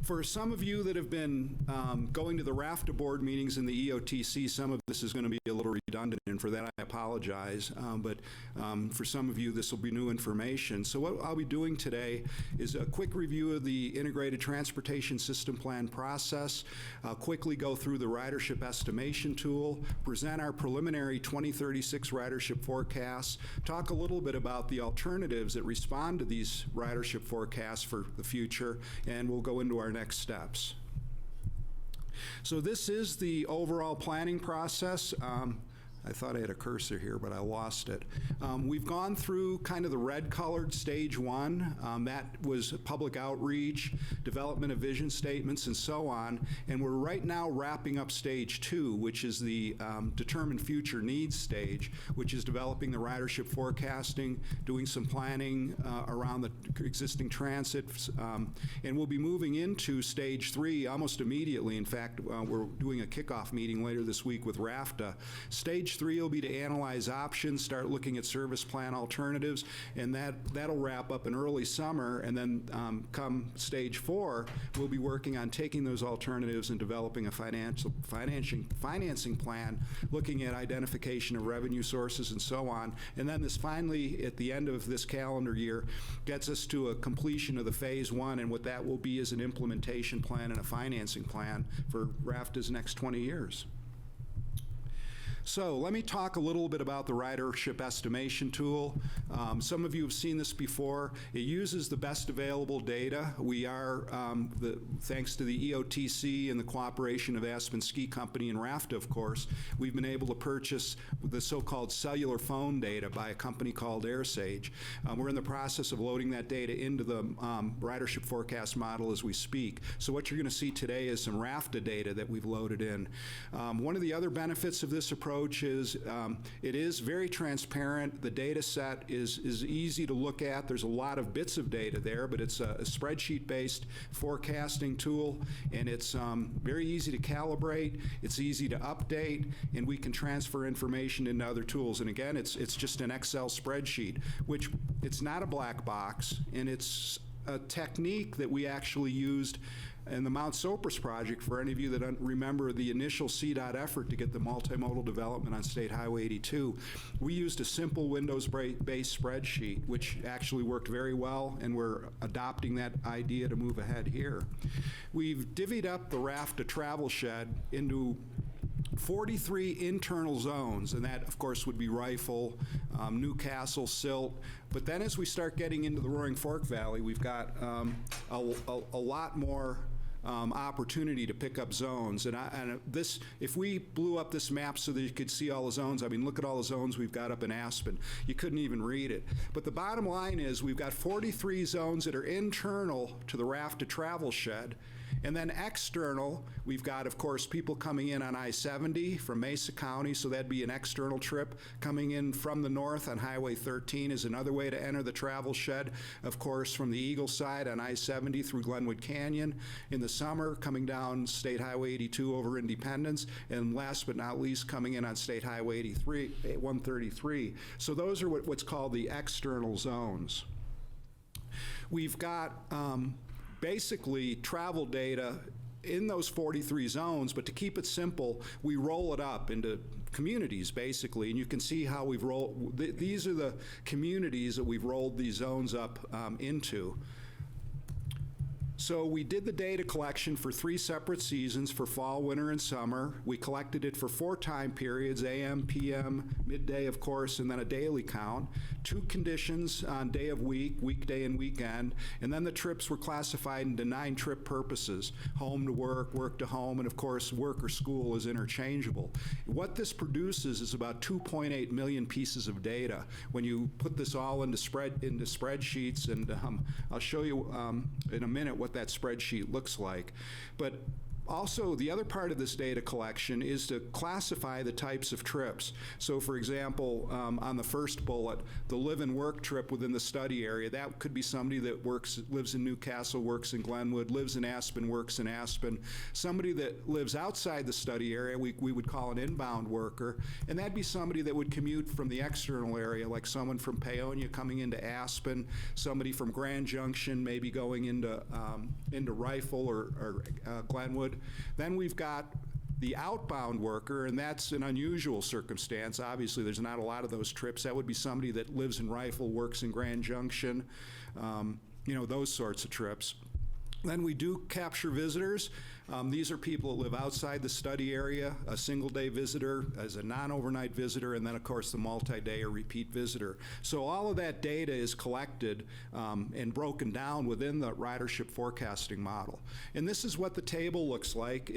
For some of you that have been going to the RAFTA board meetings in the EOTC, some of this is going to be a little redundant, and for that I apologize. But for some of you, this will be new information. So what I'll be doing today is a quick review of the Integrated Transportation System Plan process. I'll quickly go through the ridership estimation tool, present our preliminary 2036 ridership forecasts, talk a little bit about the alternatives that respond to these ridership forecasts for the future, and we'll go into our next steps. So this is the overall planning process. I thought I had a cursor here, but I lost it. We've gone through kind of the red-colored stage one. That was public outreach, development of vision statements, and so on. And we're right now wrapping up stage two, which is the determine future needs stage, which is developing the ridership forecasting, doing some planning around the existing transit. And we'll be moving into stage three almost immediately. In fact, we're doing a kickoff meeting later this week with RAFTA. Stage three will be to analyze options, start looking at service plan alternatives, and that'll wrap up in early summer. And then come stage four, we'll be working on taking those alternatives and developing a financing plan, looking at identification of revenue sources and so on. And then this finally, at the end of this calendar year, gets us to a completion of the phase one, and what that will be is an implementation plan and a financing plan for RAFTA's next 20 years. So let me talk a little bit about the ridership estimation tool. Some of you have seen this before. It uses the best available data. We are, thanks to the EOTC and the cooperation of Aspen Ski Company and RAFTA, of course, we've been able to purchase the so-called cellular phone data by a company called AirSage. We're in the process of loading that data into the ridership forecast model as we speak. So what you're going to see today is some RAFTA data that we've loaded in. One of the other benefits of this approach approaches. It is very transparent. The data set is easy to look at. There's a lot of bits of data there, but it's a spreadsheet-based forecasting tool, and it's very easy to calibrate. It's easy to update, and we can transfer information into other tools. And again, it's just an Excel spreadsheet, which it's not a black box, and it's a technique that we actually used in the Mount Sopris project, for any of you that don't remember the initial CDOT effort to get the multimodal development on State Highway 82. We used a simple Windows-based spreadsheet, which actually worked very well, and we're adopting that idea to move ahead here. We've divvied up the raft to travel shed into 43 internal zones, and that, of course, would be Rifle, Newcastle, Silt. But then as we start getting into the Roaring Fork Valley, we've got a lot more opportunity to pick up zones. And if we blew up this map so that you could see all the zones, I mean, look at all the zones we've got up in Aspen. You couldn't even read it. But the bottom line is we've got 43 zones that are internal to the raft to travel shed. And then external, we've got, of course, people coming in on I-70 from Mesa County, so that'd be an external trip. Coming in from the north on Highway 13 is another way to enter the travel shed. Of course, from the Eagle side on I-70 through Glenwood Canyon. In the summer, coming down State Highway 82 over Independence. And last but not least, coming in on State Highway 133. So those are what's called the external zones. We've got basically travel data in those 43 zones, but to keep it simple, we roll it up into communities, basically, and you can see how we've rolled, these are the communities that we've rolled these zones up into. So we did the data collection for 3 separate seasons, for fall, winter, and summer. We collected it for 4 time periods, AM, PM, midday, of course, and then a daily count. 2 conditions on day of week, weekday and weekend, and then the trips were classified into 9 trip purposes: home to work, work to home, and of course work or school is interchangeable. What this produces is about 2.8 million pieces of data. When you put this all into spreadsheets, and I'll show you in a minute what that spreadsheet looks like. But also, the other part of this data collection is to classify the types of trips. So, for example, on the first bullet, the live and work trip within the study area, that could be somebody that lives in Newcastle, works in Glenwood, lives in Aspen, works in Aspen. Somebody that lives outside the study area, we would call an inbound worker, and that'd be somebody that would commute from the external area, like someone from Paonia coming into Aspen, somebody from Grand Junction maybe going into Rifle or Glenwood. Then we've got the outbound worker, and that's an unusual circumstance. Obviously, there's not a lot of those trips. That would be somebody that lives in Rifle, works in Grand Junction, those sorts of trips. Then we do capture visitors. These are people that live outside the study area, a single-day visitor, as a non-overnight visitor, and then, of course, the multi-day or repeat visitor. So all of that data is collected and broken down within the ridership forecasting model. And this is what the table looks like.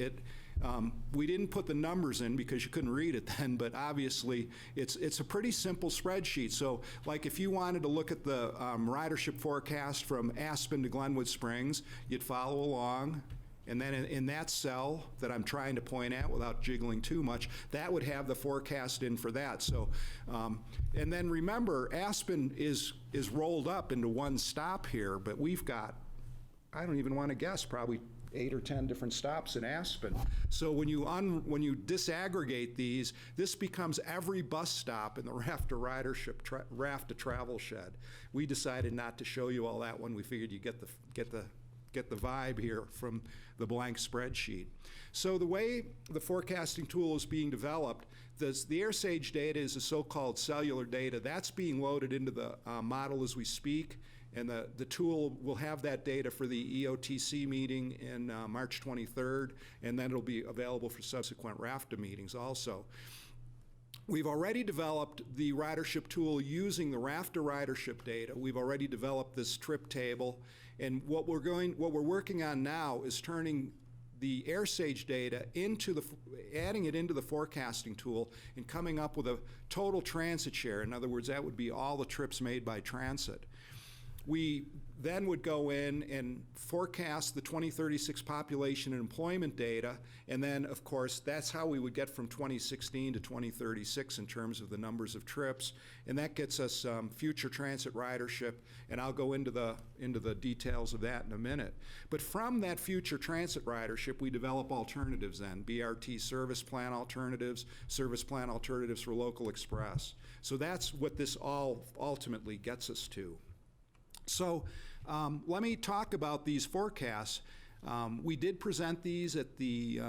We didn't put the numbers in because you couldn't read it then, but obviously it's a pretty simple spreadsheet. So like if you wanted to look at the ridership forecast from Aspen to Glenwood Springs, you'd follow along. And then in that cell that I'm trying to point at without jiggling too much, that would have the forecast in for that. So, and then remember, Aspen is rolled up into one stop here, but we've got, I don't even want to guess, probably 8 or 10 different stops in Aspen. So when you disaggregate these, this becomes every bus stop in the raft to travel shed. We decided not to show you all that one. We figured you get the vibe here from the blank spreadsheet. So the way the forecasting tool is being developed, the AirSage data is the so-called cellular data. That's being loaded into the model as we speak, and the tool will have that data for the EOTC meeting in March 23rd, and then it'll be available for subsequent RAFTA meetings also. We've already developed the ridership tool using the RAFTA ridership data. We've already developed this trip table, and what we're working on now is turning the AirSage data adding it into the forecasting tool and coming up with a total transit share. In other words, that would be all the trips made by transit. We then would go in and forecast the 2036 population and employment data, and then, of course, that's how we would get from 2016 to 2036 in terms of the numbers of trips, and that gets us future transit ridership, and I'll go into the details of that in a minute. But from that future transit ridership, we develop alternatives then, BRT service plan alternatives for local express. So that's what this all ultimately gets us to. So let me talk about these forecasts. We did present these at the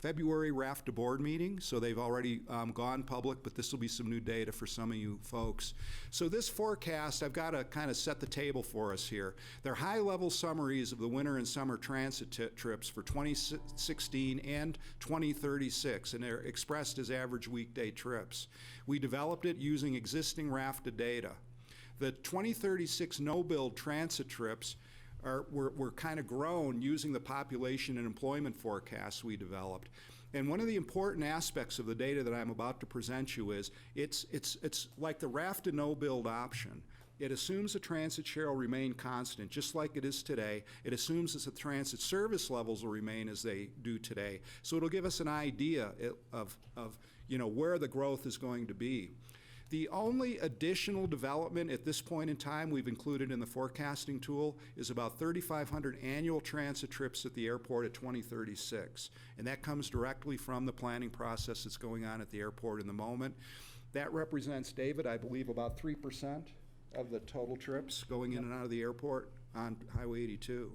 February RAFTA board meeting, so they've already gone public, but this will be some new data for some of you folks. So this forecast, I've got to kind of set the table for us here. They're high-level summaries of the winter and summer transit trips for 2016 and 2036, and they're expressed as average weekday trips. We developed it using existing RAFTA data. The 2036 no-build transit trips were kind of grown using the population and employment forecasts we developed. And one of the important aspects of the data that I'm about to present you is it's like the RAFTA no-build option. It assumes the transit share will remain constant, just like it is today. It assumes that the transit service levels will remain as they do today. So it'll give us an idea of where the growth is going to be. The only additional development at this point in time we've included in the forecasting tool is about 3,500 annual transit trips at the airport at 2036. And that comes directly from the planning process that's going on at the airport in the moment. That represents, David, I believe about 3% of the total trips going in and out of the airport on Highway 82.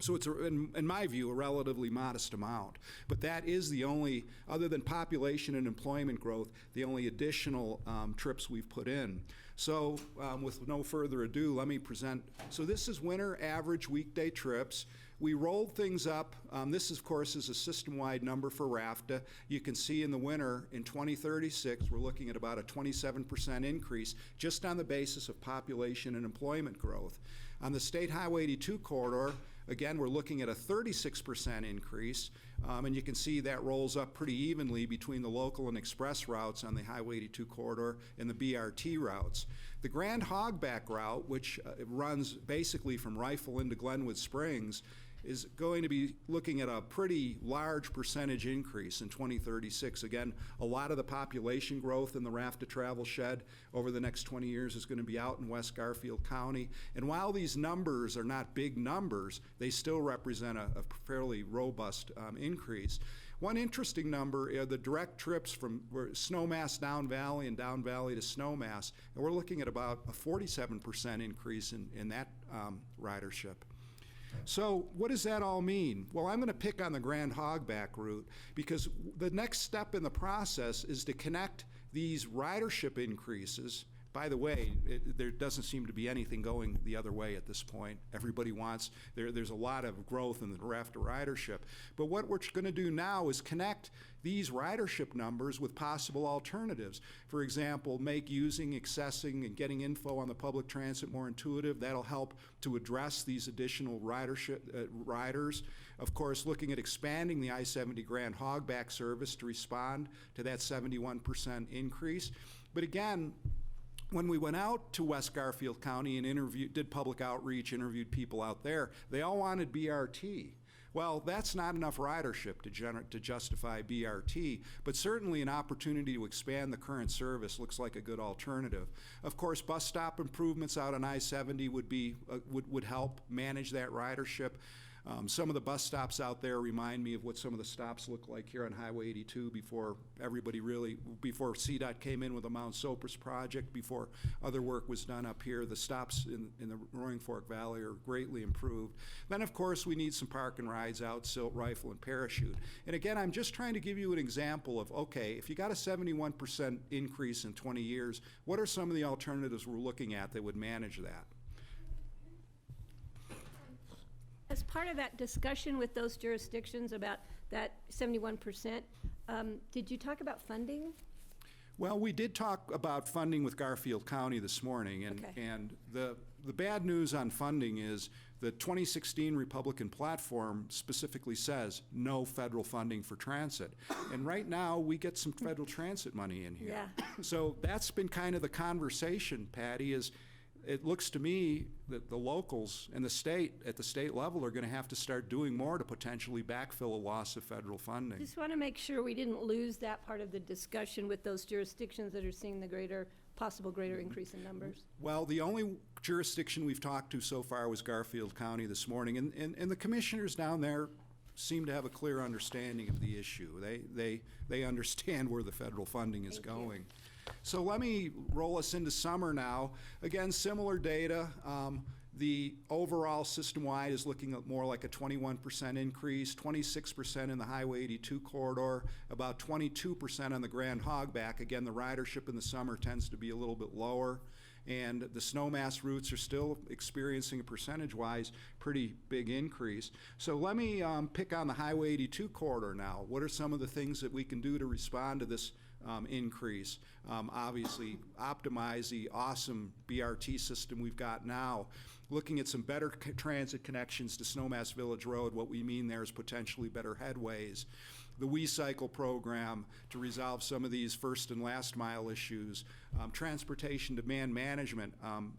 So it's, in my view, a relatively modest amount. But that is the only, other than population and employment growth, the only additional trips we've put in. So with no further ado, let me present. So this is winter average weekday trips. We rolled things up. This, of course, is a system-wide number for RAFTA. You can see in the winter, in 2036, we're looking at about a 27% increase just on the basis of population and employment growth. On the State Highway 82 corridor, again, we're looking at a 36% increase, and you can see that rolls up pretty evenly between the local and express routes on the Highway 82 corridor and the BRT routes. The Grand Hogback route, which runs basically from Rifle into Glenwood Springs, is going to be looking at a pretty large percentage increase in 2036. Again, a lot of the population growth in the RAFTA travel shed over the next 20 years is going to be out in West Garfield County. And while these numbers are not big numbers, they still represent a fairly robust increase. One interesting number are the direct trips from Snowmass down Valley and down Valley to Snowmass, and we're looking at about a 47% increase in that ridership. So what does that all mean? Well, I'm going to pick on the Grand Hogback route because the next step in the process is to connect these ridership increases. By the way, there doesn't seem to be anything going the other way at this point. Everybody wants, there's a lot of growth in the RAFTA ridership. But what we're going to do now is connect these ridership numbers with possible alternatives. For example, make using, accessing, and getting info on the public transit more intuitive. That'll help to address these additional riders. Of course, looking at expanding the I-70 Grand Hogback service to respond to that 71% increase. But again, when we went out to West Garfield County and did public outreach, interviewed people out there, they all wanted BRT. Well, that's not enough ridership to justify BRT, but certainly an opportunity to expand the current service looks like a good alternative. Of course, bus stop improvements out on I-70 would help manage that ridership. Some of the bus stops out there remind me of what some of the stops look like here on Highway 82 before before CDOT came in with the Mount Sopris project, before other work was done up here. The stops in the Roaring Fork Valley are greatly improved. Then, of course, we need some park and rides out, Silt Rifle and Parachute. And again, I'm just trying to give you an example of, okay, if you got a 71% increase in 20 years, what are some of the alternatives we're looking at that would manage that? As part of that discussion with those jurisdictions about that 71%, did you talk about funding? Well, we did talk about funding with Garfield County this morning, and the bad news on funding is the 2016 Republican platform specifically says no federal funding for transit. And right now, we get some federal transit money in here. Yeah. So that's been kind of the conversation, Patty, is it looks to me that the locals and the state, at the state level, are going to have to start doing more to potentially backfill a loss of federal funding. Just want to make sure we didn't lose that part of the discussion with those jurisdictions that are seeing the possible greater increase in numbers. Well, the only jurisdiction we've talked to so far was Garfield County this morning, and the commissioners down there seem to have a clear understanding of the issue. They understand where the federal funding is going. So let me roll us into summer now. Again, similar data. The overall system-wide is looking at more like a 21% increase, 26% in the Highway 82 corridor, about 22% on the Grand Hogback. Again, the ridership in the summer tends to be a little bit lower. And the snowmass routes are still experiencing a percentage-wise pretty big increase. So let me pick on the Highway 82 corridor now. What are some of the things that we can do to respond to this increase? Obviously, optimize the awesome BRT system we've got now. Looking at some better transit connections to Snowmass Village Road. What we mean there is potentially better headways. The WeCycle program to resolve some of these first and last mile issues. Transportation demand management.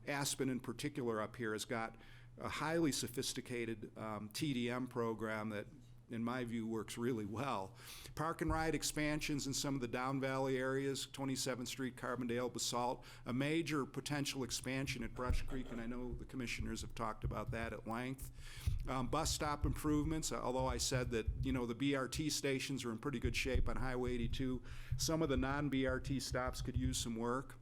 Aspen in particular up here has got a highly sophisticated TDM program that, in my view, works really well. Park and ride expansions in some of the down valley areas, 27th Street, Carbondale, Basalt, a major potential expansion at Brush Creek, and I know the commissioners have talked about that at length. Bus stop improvements, although I said that, you know, the BRT stations are in pretty good shape on Highway 82. Some of the non-BRT stops could use some work.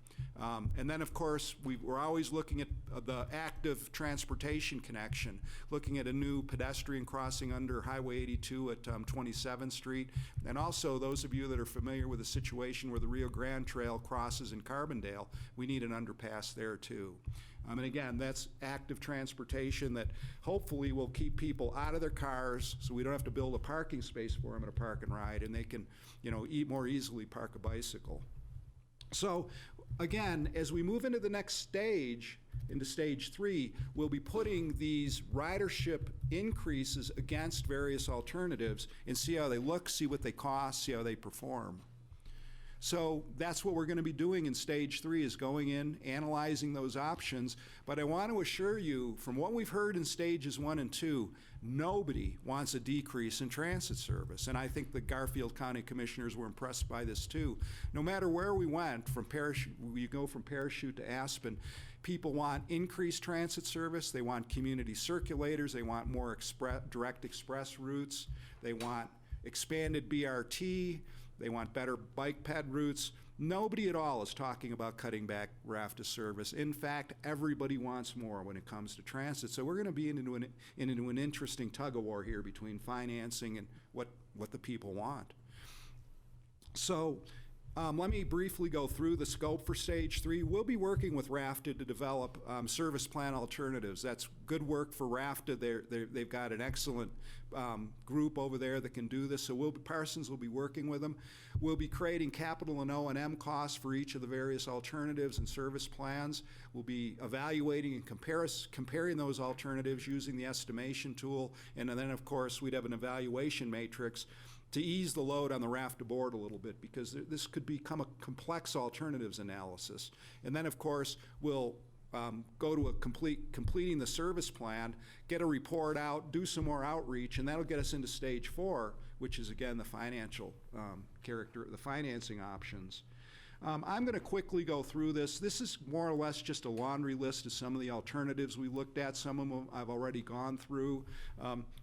And then, of course, we're always looking at the active transportation connection, looking at a new pedestrian crossing under Highway 82 at 27th Street. And also, those of you that are familiar with the situation where the Rio Grande Trail crosses in Carbondale, we need an underpass there, too. And again, that's active transportation that hopefully will keep people out of their cars so we don't have to build a parking space for them at a park and ride, and they can, you know, more easily park a bicycle. So, again, as we move into the next stage, into stage 3, we'll be putting these ridership increases against various alternatives and see how they look, see what they cost, see how they perform. So that's what we're going to be doing in stage 3, is going in, analyzing those options. But I want to assure you, from what we've heard in stages 1 and 2, nobody wants a decrease in transit service. And I think the Garfield County Commissioners were impressed by this too. No matter where we went, we go from Parachute to Aspen, people want increased transit service, they want community circulators, they want more direct express routes, they want expanded BRT, they want better bike ped routes. Nobody at all is talking about cutting back RAFTA service. In fact, everybody wants more when it comes to transit. So we're going to be into an interesting tug-of-war here between financing and what the people want. So let me briefly go through the scope for stage 3. We'll be working with RAFTA to develop service plan alternatives. That's good work for RAFTA. They've got an excellent group over there that can do this. So Parsons will be working with them. We'll be creating capital and O&M costs for each of the various alternatives and service plans. We'll be evaluating and comparing those alternatives using the estimation tool. And then, of course, we'd have an evaluation matrix to ease the load on the RAFTA board a little bit, because this could become a complex alternatives analysis. And then, of course, we'll go to completing the service plan, get a report out, do some more outreach, and that'll get us into stage 4, which is, again, the financial the financing options. I'm going to quickly go through this. This is more or less just a laundry list of some of the alternatives we looked at. Some of them I've already gone through.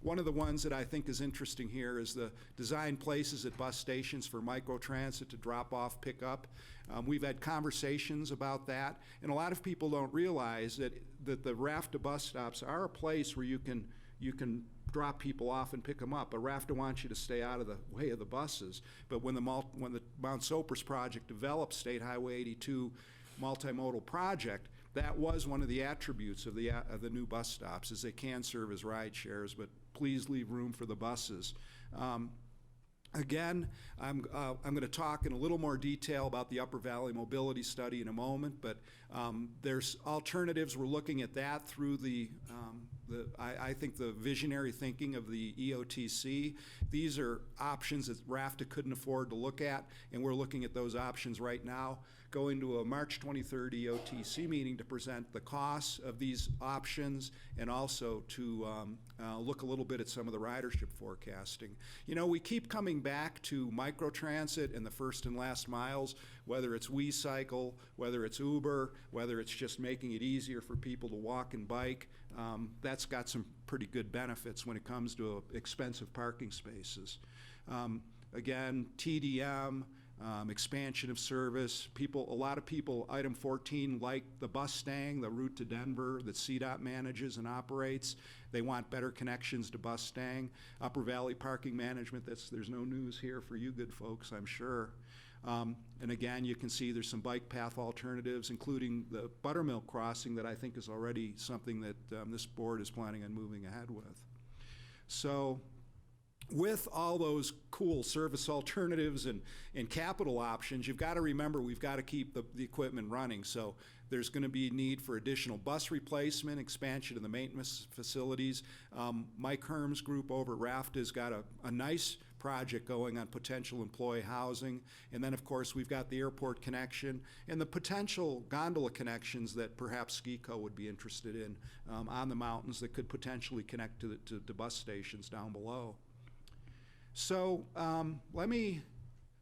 One of the ones that I think is interesting here is the design places at bus stations for microtransit to drop off, pick up. We've had conversations about that, and a lot of people don't realize that the RAFTA bus stops are a place where you can drop people off and pick them up. But RAFTA wants you to stay out of the way of the buses. But when the Mount Sopers project developed State Highway 82 multimodal project, that was one of the attributes of the new bus stops, is they can serve as ride shares, but please leave room for the buses. Again, I'm going to talk in a little more detail about the Upper Valley Mobility Study in a moment, but there's alternatives. We're looking at that through I think the visionary thinking of the EOTC. These are options that RAFTA couldn't afford to look at, and we're looking at those options right now. going to a March 23rd EOTC meeting to present the costs of these options and also to look a little bit at some of the ridership forecasting. You know, we keep coming back to microtransit and the first and last miles, whether it's WeCycle, whether it's Uber, whether it's just making it easier for people to walk and bike. That's got some pretty good benefits when it comes to expensive parking spaces. Again, TDM, expansion of service. A lot of people, item 14, like the Bustang, the route to Denver that CDOT manages and operates. They want better connections to Bustang. Upper Valley Parking Management, there's no news here for you good folks, I'm sure. And again, you can see there's some bike path alternatives, including the Buttermilk Crossing that I think is already something that this board is planning on moving ahead with. So, with all those cool service alternatives and capital options, you've got to remember we've got to keep the equipment running. So there's going to be a need for additional bus replacement, expansion of the maintenance facilities. Mike Herm's group over at RAFTA has got a nice project going on potential employee housing. And then, of course, we've got the airport connection and the potential gondola connections that perhaps SkiCo would be interested in on the mountains that could potentially connect to bus stations down below. So let me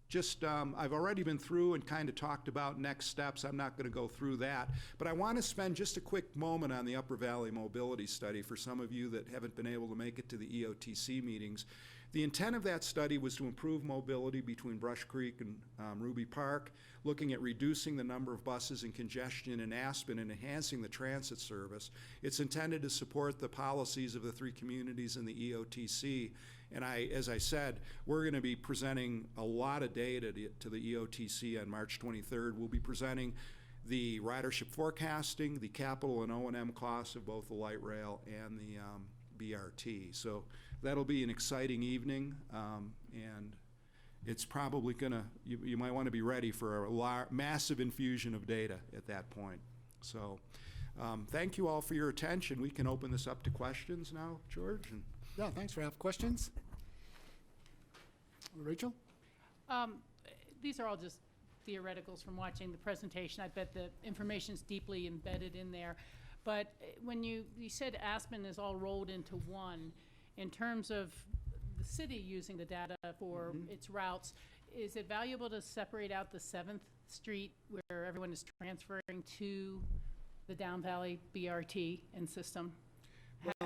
just, I've already been through and kind of talked about next steps. I'm not going to go through that. But I want to spend just a quick moment on the Upper Valley Mobility Study for some of you that haven't been able to make it to the EOTC meetings. The intent of that study was to improve mobility between Brush Creek and Ruby Park, looking at reducing the number of buses and congestion in Aspen and enhancing the transit service. It's intended to support the policies of the three communities in the EOTC. And as I said, we're going to be presenting a lot of data to the EOTC on March 23rd. We'll be presenting the ridership forecasting, the capital and O&M costs of both the light rail and the BRT. So that'll be an exciting evening, and it's probably going to, you might want to be ready for a massive infusion of data at that point. So thank you all for your attention. We can open this up to questions now, George. Yeah, thanks, Ralph. Questions? Rachel? These are all just theoreticals from watching the presentation. I bet the information's deeply embedded in there. But when you said Aspen is all rolled into one, in terms of the city using the data for its routes, is it valuable to separate out the 7th Street where everyone is transferring to the Down Valley BRT and system?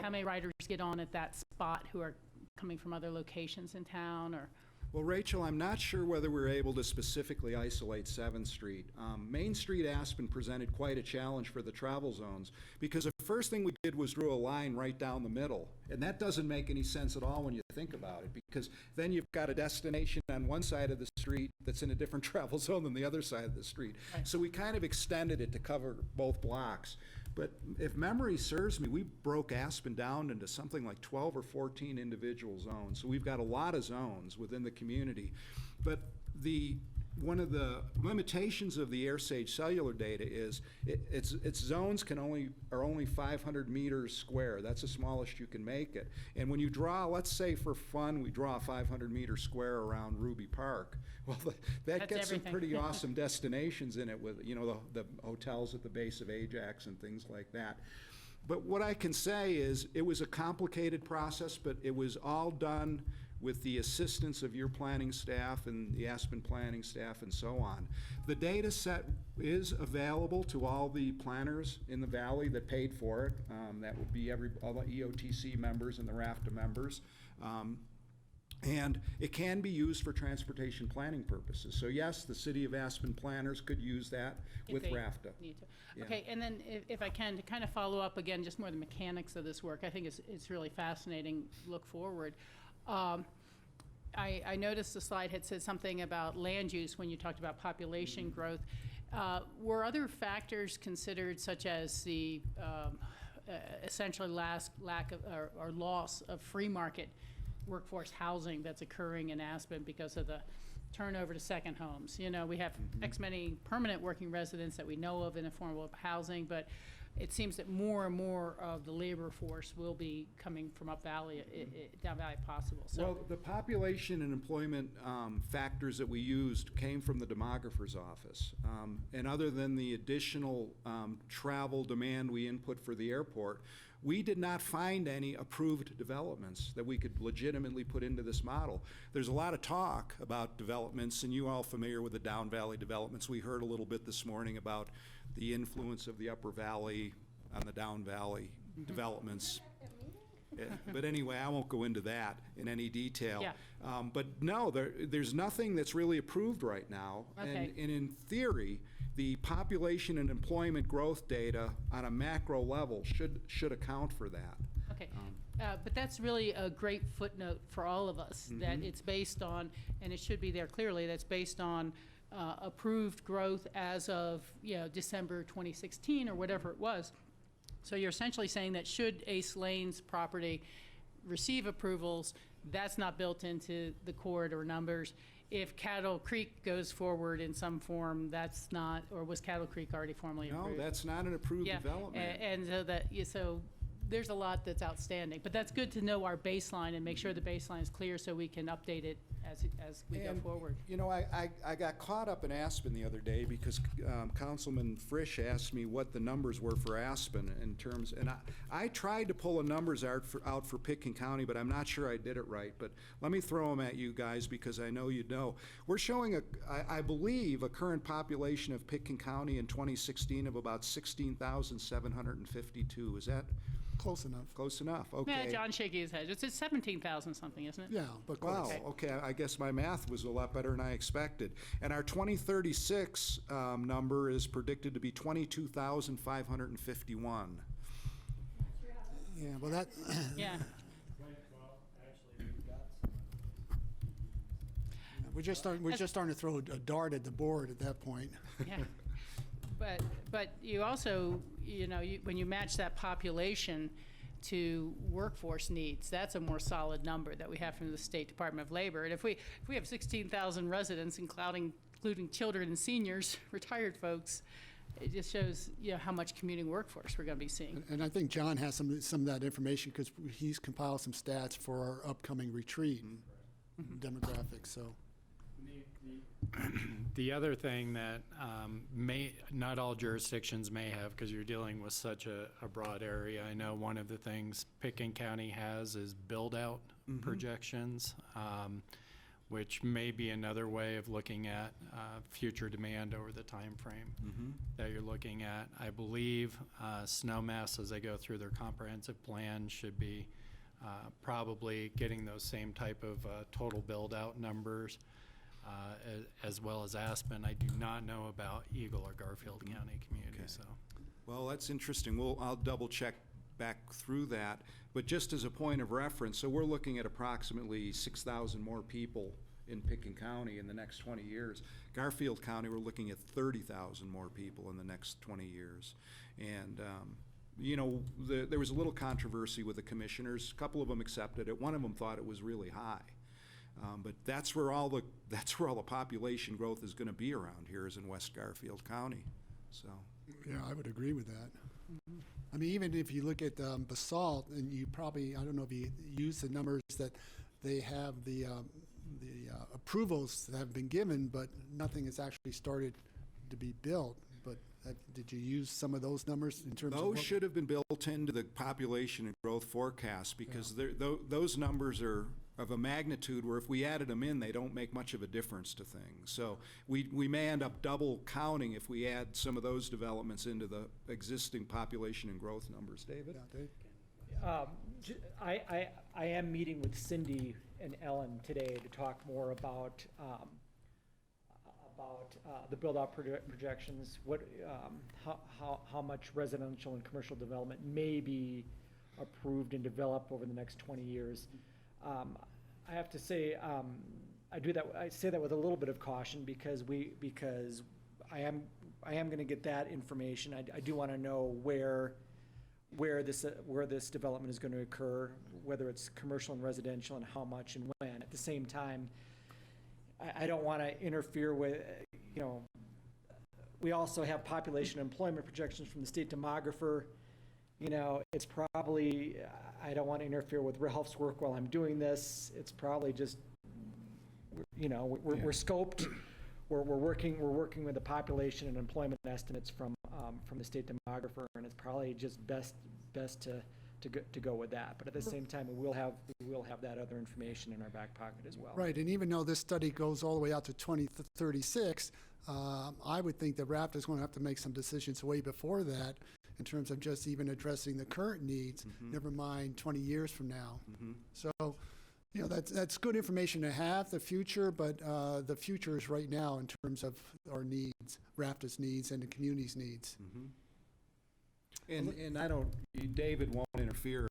How many riders get on at that spot who are coming from other locations in town? Or well, Rachel, I'm not sure whether we're able to specifically isolate 7th Street. Main Street Aspen presented quite a challenge for the travel zones because the first thing we did was drew a line right down the middle. And that doesn't make any sense at all when you think about it, because then you've got a destination on one side of the street that's in a different travel zone than the other side of the street. Right. So we kind of extended it to cover both blocks. But if memory serves me, we broke Aspen down into something like 12 or 14 individual zones. So we've got a lot of zones within the community. But one of the limitations of the AirSage cellular data is its zones are only 500 meters square. That's the smallest you can make it. And when you draw, let's say for fun, we draw a 500-meter square around Ruby Park. Well, that gets some pretty awesome destinations in it with, you know, the hotels at the base of Ajax and things like that. But what I can say is it was a complicated process, but it was all done with the assistance of your planning staff and the Aspen planning staff and so on. The data set is available to all the planners in the valley that paid for it. That would be all the EOTC members and the RAFTA members. And it can be used for transportation planning purposes. So yes, the City of Aspen planners could use that with RAFTA. Need to. Yeah. Okay, and then if I can, to kind of follow up again, just more the mechanics of this work, I think it's really fascinating. Look forward. I noticed the slide had said something about land use when you talked about population growth. Were other factors considered, such as the essentially lack of or loss of free market workforce housing that's occurring in Aspen because of the turnover to second homes? You know, we have X many permanent working residents that we know of in affordable housing, but it seems that more and more of the labor force will be coming from up valley, down valley if possible. So Well, the population and employment factors that we used came from the demographer's office. And other than the additional travel demand we input for the airport, we did not find any approved developments that we could legitimately put into this model. There's a lot of talk about developments, and you all familiar with the down valley developments. We heard a little bit this morning about the influence of the upper valley on the down valley developments. But anyway, I won't go into that in any detail. Yeah. But no, there's nothing that's really approved right now. Okay. And in theory, the population and employment growth data on a macro level should account for that. Okay, but that's really a great footnote for all of us, that it's based on, and it should be there clearly, that's based on approved growth as of, December 2016 or whatever it was. So you're essentially saying that should Ace Lane's property receive approvals, that's not built into the corridor numbers. If Cattle Creek goes forward in some form, that's not, or was Cattle Creek already formally approved? No, that's not an approved development. And so there's a lot that's outstanding. But that's good to know our baseline and make sure the baseline is clear so we can update it as we go forward. I got caught up in Aspen the other day because Councilman Frisch asked me what the numbers were for Aspen in terms, and I tried to pull the numbers out for Pitkin County, but I'm not sure I did it right. But let me throw them at you guys because I know you know. We're showing, I believe, a current population of Pitkin County in 2016 of about 16,752. Is that? Close enough. Close enough, okay. Yeah, John shaking his head. It's 17,000 something, isn't it? Yeah, but close. Wow, okay, I guess my math was a lot better than I expected. And our 2036 number is predicted to be 22,551. Yeah, well, that, Yeah. we're just starting to throw a dart at the board at that point. Yeah. But you also, when you match that population to workforce needs, that's a more solid number that we have from the State Department of Labor. And if we have 16,000 residents, including children and seniors, retired folks, it just shows, how much commuting workforce we're going to be seeing. And I think John has some of that information because he's compiled some stats for our upcoming retreat demographics, so. The other thing that not all jurisdictions may have, because you're dealing with such a broad area, I know one of the things Pitkin County has is build-out projections, which may be another way of looking at future demand over the time frame that you're looking at. I believe Snowmass, as they go through their comprehensive plan, should be probably getting those same type of total build-out numbers. As well as Aspen. I do not know about Eagle or Garfield County communities. So, well, that's interesting. I'll double check back through that. But just as a point of reference, so we're looking at approximately 6,000 more people in Pitkin County in the next 20 years. Garfield County, we're looking at 30,000 more people in the next 20 years. And there was a little controversy with the commissioners. A couple of them accepted it. One of them thought it was really high. But that's where all the population growth is going to be around here, is in West Garfield County. So. Yeah, I would agree with that. I mean, even if you look at BOCC, and you probably, I don't know if you use the numbers that they have the approvals that have been given, but nothing has actually started to be built. But did you use some of those numbers in terms of those should have been built into the population and growth forecast because those numbers are of a magnitude where if we added them in, they don't make much of a difference to things. So we may end up double counting if we add some of those developments into the existing population and growth numbers. David? Yeah, Dave? I am meeting with Cindy and Ellen today to talk more about the build-out projections, how much residential and commercial development may be approved and developed over the next 20 years. I have to say, I say that with a little bit of caution because I am going to get that information. I do want to know where this development is going to occur, whether it's commercial and residential, and how much and when. At the same time, I don't want to interfere with We also have population employment projections from the state demographer. You know, it's probably, I don't want to interfere with Ralph's work while I'm doing this. It's probably just, you know, we're scoped. We're working with the population and employment estimates from the state demographer, and it's probably just best to go with that. But at the same time, we will have that other information in our back pocket as well. Right, and even though this study goes all the way out to 2036, I would think that RAFT is going to have to make some decisions way before that in terms of just even addressing the current needs, never mind 20 years from now. So, you know, that's good information to have, the future, but the future is right now in terms of our needs, RAFT's needs and the community's needs. And I don't, David won't interfere.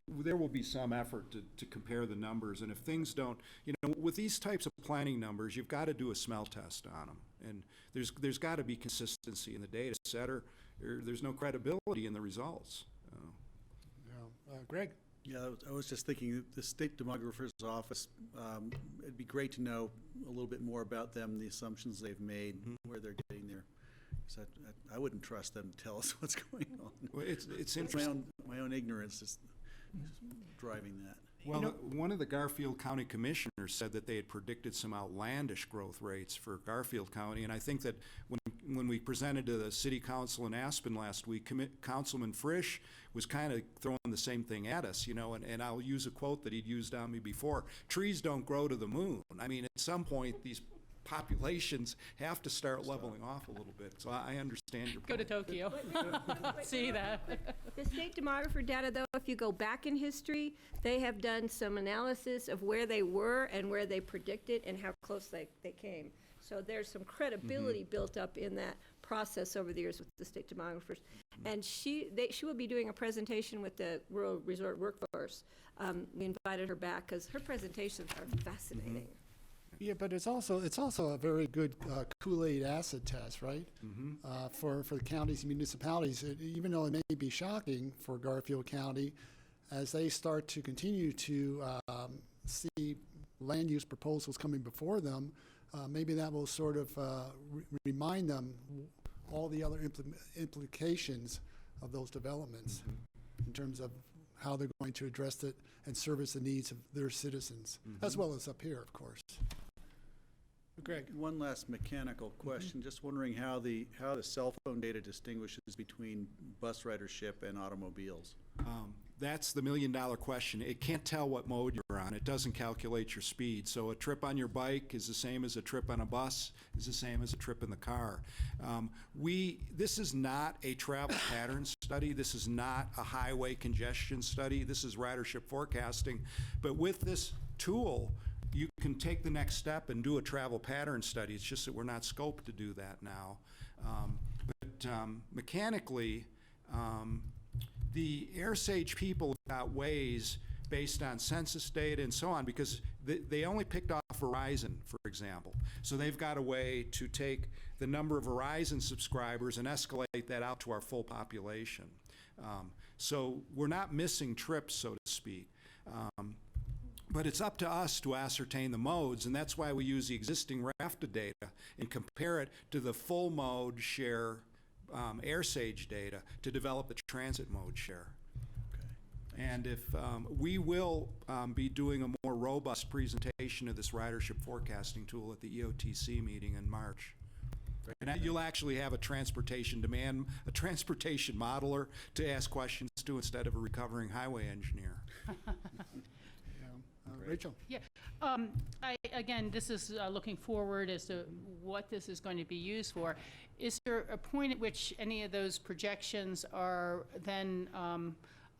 There will be some effort to compare the numbers, and if things don't, you know, with these types of planning numbers, you've got to do a smell test on them, and there's got to be consistency in the data set, or there's no credibility in the results. Greg? Yeah, I was just thinking, the state demographer's office, it'd be great to know a little bit more about them, the assumptions they've made, where they're getting there. So I wouldn't trust them to tell us what's going on. Well, it's interesting. My own ignorance is driving that. Well, one of the Garfield County commissioners said that they had predicted some outlandish growth rates for Garfield County, and I think that when we presented to the city council in Aspen last week, Councilman Frisch was kind of throwing the same thing at us, you know, and I'll use a quote that he'd used on me before: trees don't grow to the moon. I mean, at some point, these populations have to start leveling off a little bit. So I understand your point. Go to Tokyo. See that. The state demographer data, though, if you go back in history, they have done some analysis of where they were and where they predicted and how close they came. So there's some credibility built up in that process over the years with the state demographers. And she will be doing a presentation with the rural resort workforce. We invited her back because her presentations are fascinating. Yeah, but it's also a very good Kool-Aid acid test, right? For the counties and municipalities, even though it may be shocking for Garfield County, as they start to continue to see land use proposals coming before them, maybe that will sort of remind them all the other implications of those developments in terms of how they're going to address it and service the needs of their citizens, as well as up here, of course. Greg? One last mechanical question. Just wondering how the cell phone data distinguishes between bus ridership and automobiles. That's the million-dollar question. It can't tell what mode you're on. It doesn't calculate your speed. So a trip on your bike is the same as a trip on a bus, is the same as a trip in the car. This is not a travel pattern study. This is not a highway congestion study. This is ridership forecasting. But with this tool, you can take the next step and do a travel pattern study. It's just that we're not scoped to do that now. Mechanically, the AirSage people got ways based on census data and so on, because they only picked off Verizon, for example. So they've got a way to take the number of Verizon subscribers and escalate that out to our full population. So we're not missing trips, so to speak. But it's up to us to ascertain the modes, and that's why we use the existing RAFTA data and compare it to the full mode share AirSage data to develop the transit mode share. Okay. And if we will be doing a more robust presentation of this ridership forecasting tool at the EOTC meeting in March. And you'll actually have a transportation modeler to ask questions to instead of a recovering highway engineer. Rachel? Yeah. Again, this is looking forward as to what this is going to be used for. Is there a point at which any of those projections are then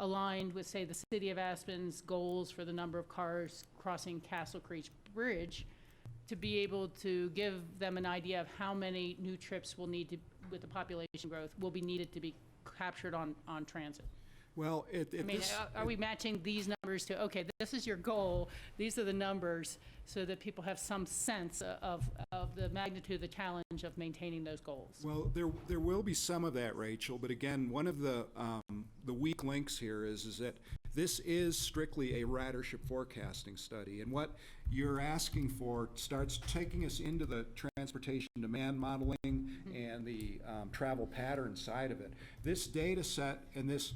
aligned with, say, the City of Aspen's goals for the number of cars crossing Castle Creek Bridge, to be able to give them an idea of how many new trips will need to, with the population growth, will be needed to be captured on transit? Well, are we matching these numbers to, okay, this is your goal, these are the numbers, so that people have some sense of the magnitude of the challenge of maintaining those goals? Well, there will be some of that, Rachel, but again, one of the weak links here is that This is strictly a ridership forecasting study, and what you're asking for starts taking us into the transportation demand modeling and the travel pattern side of it. This data set and this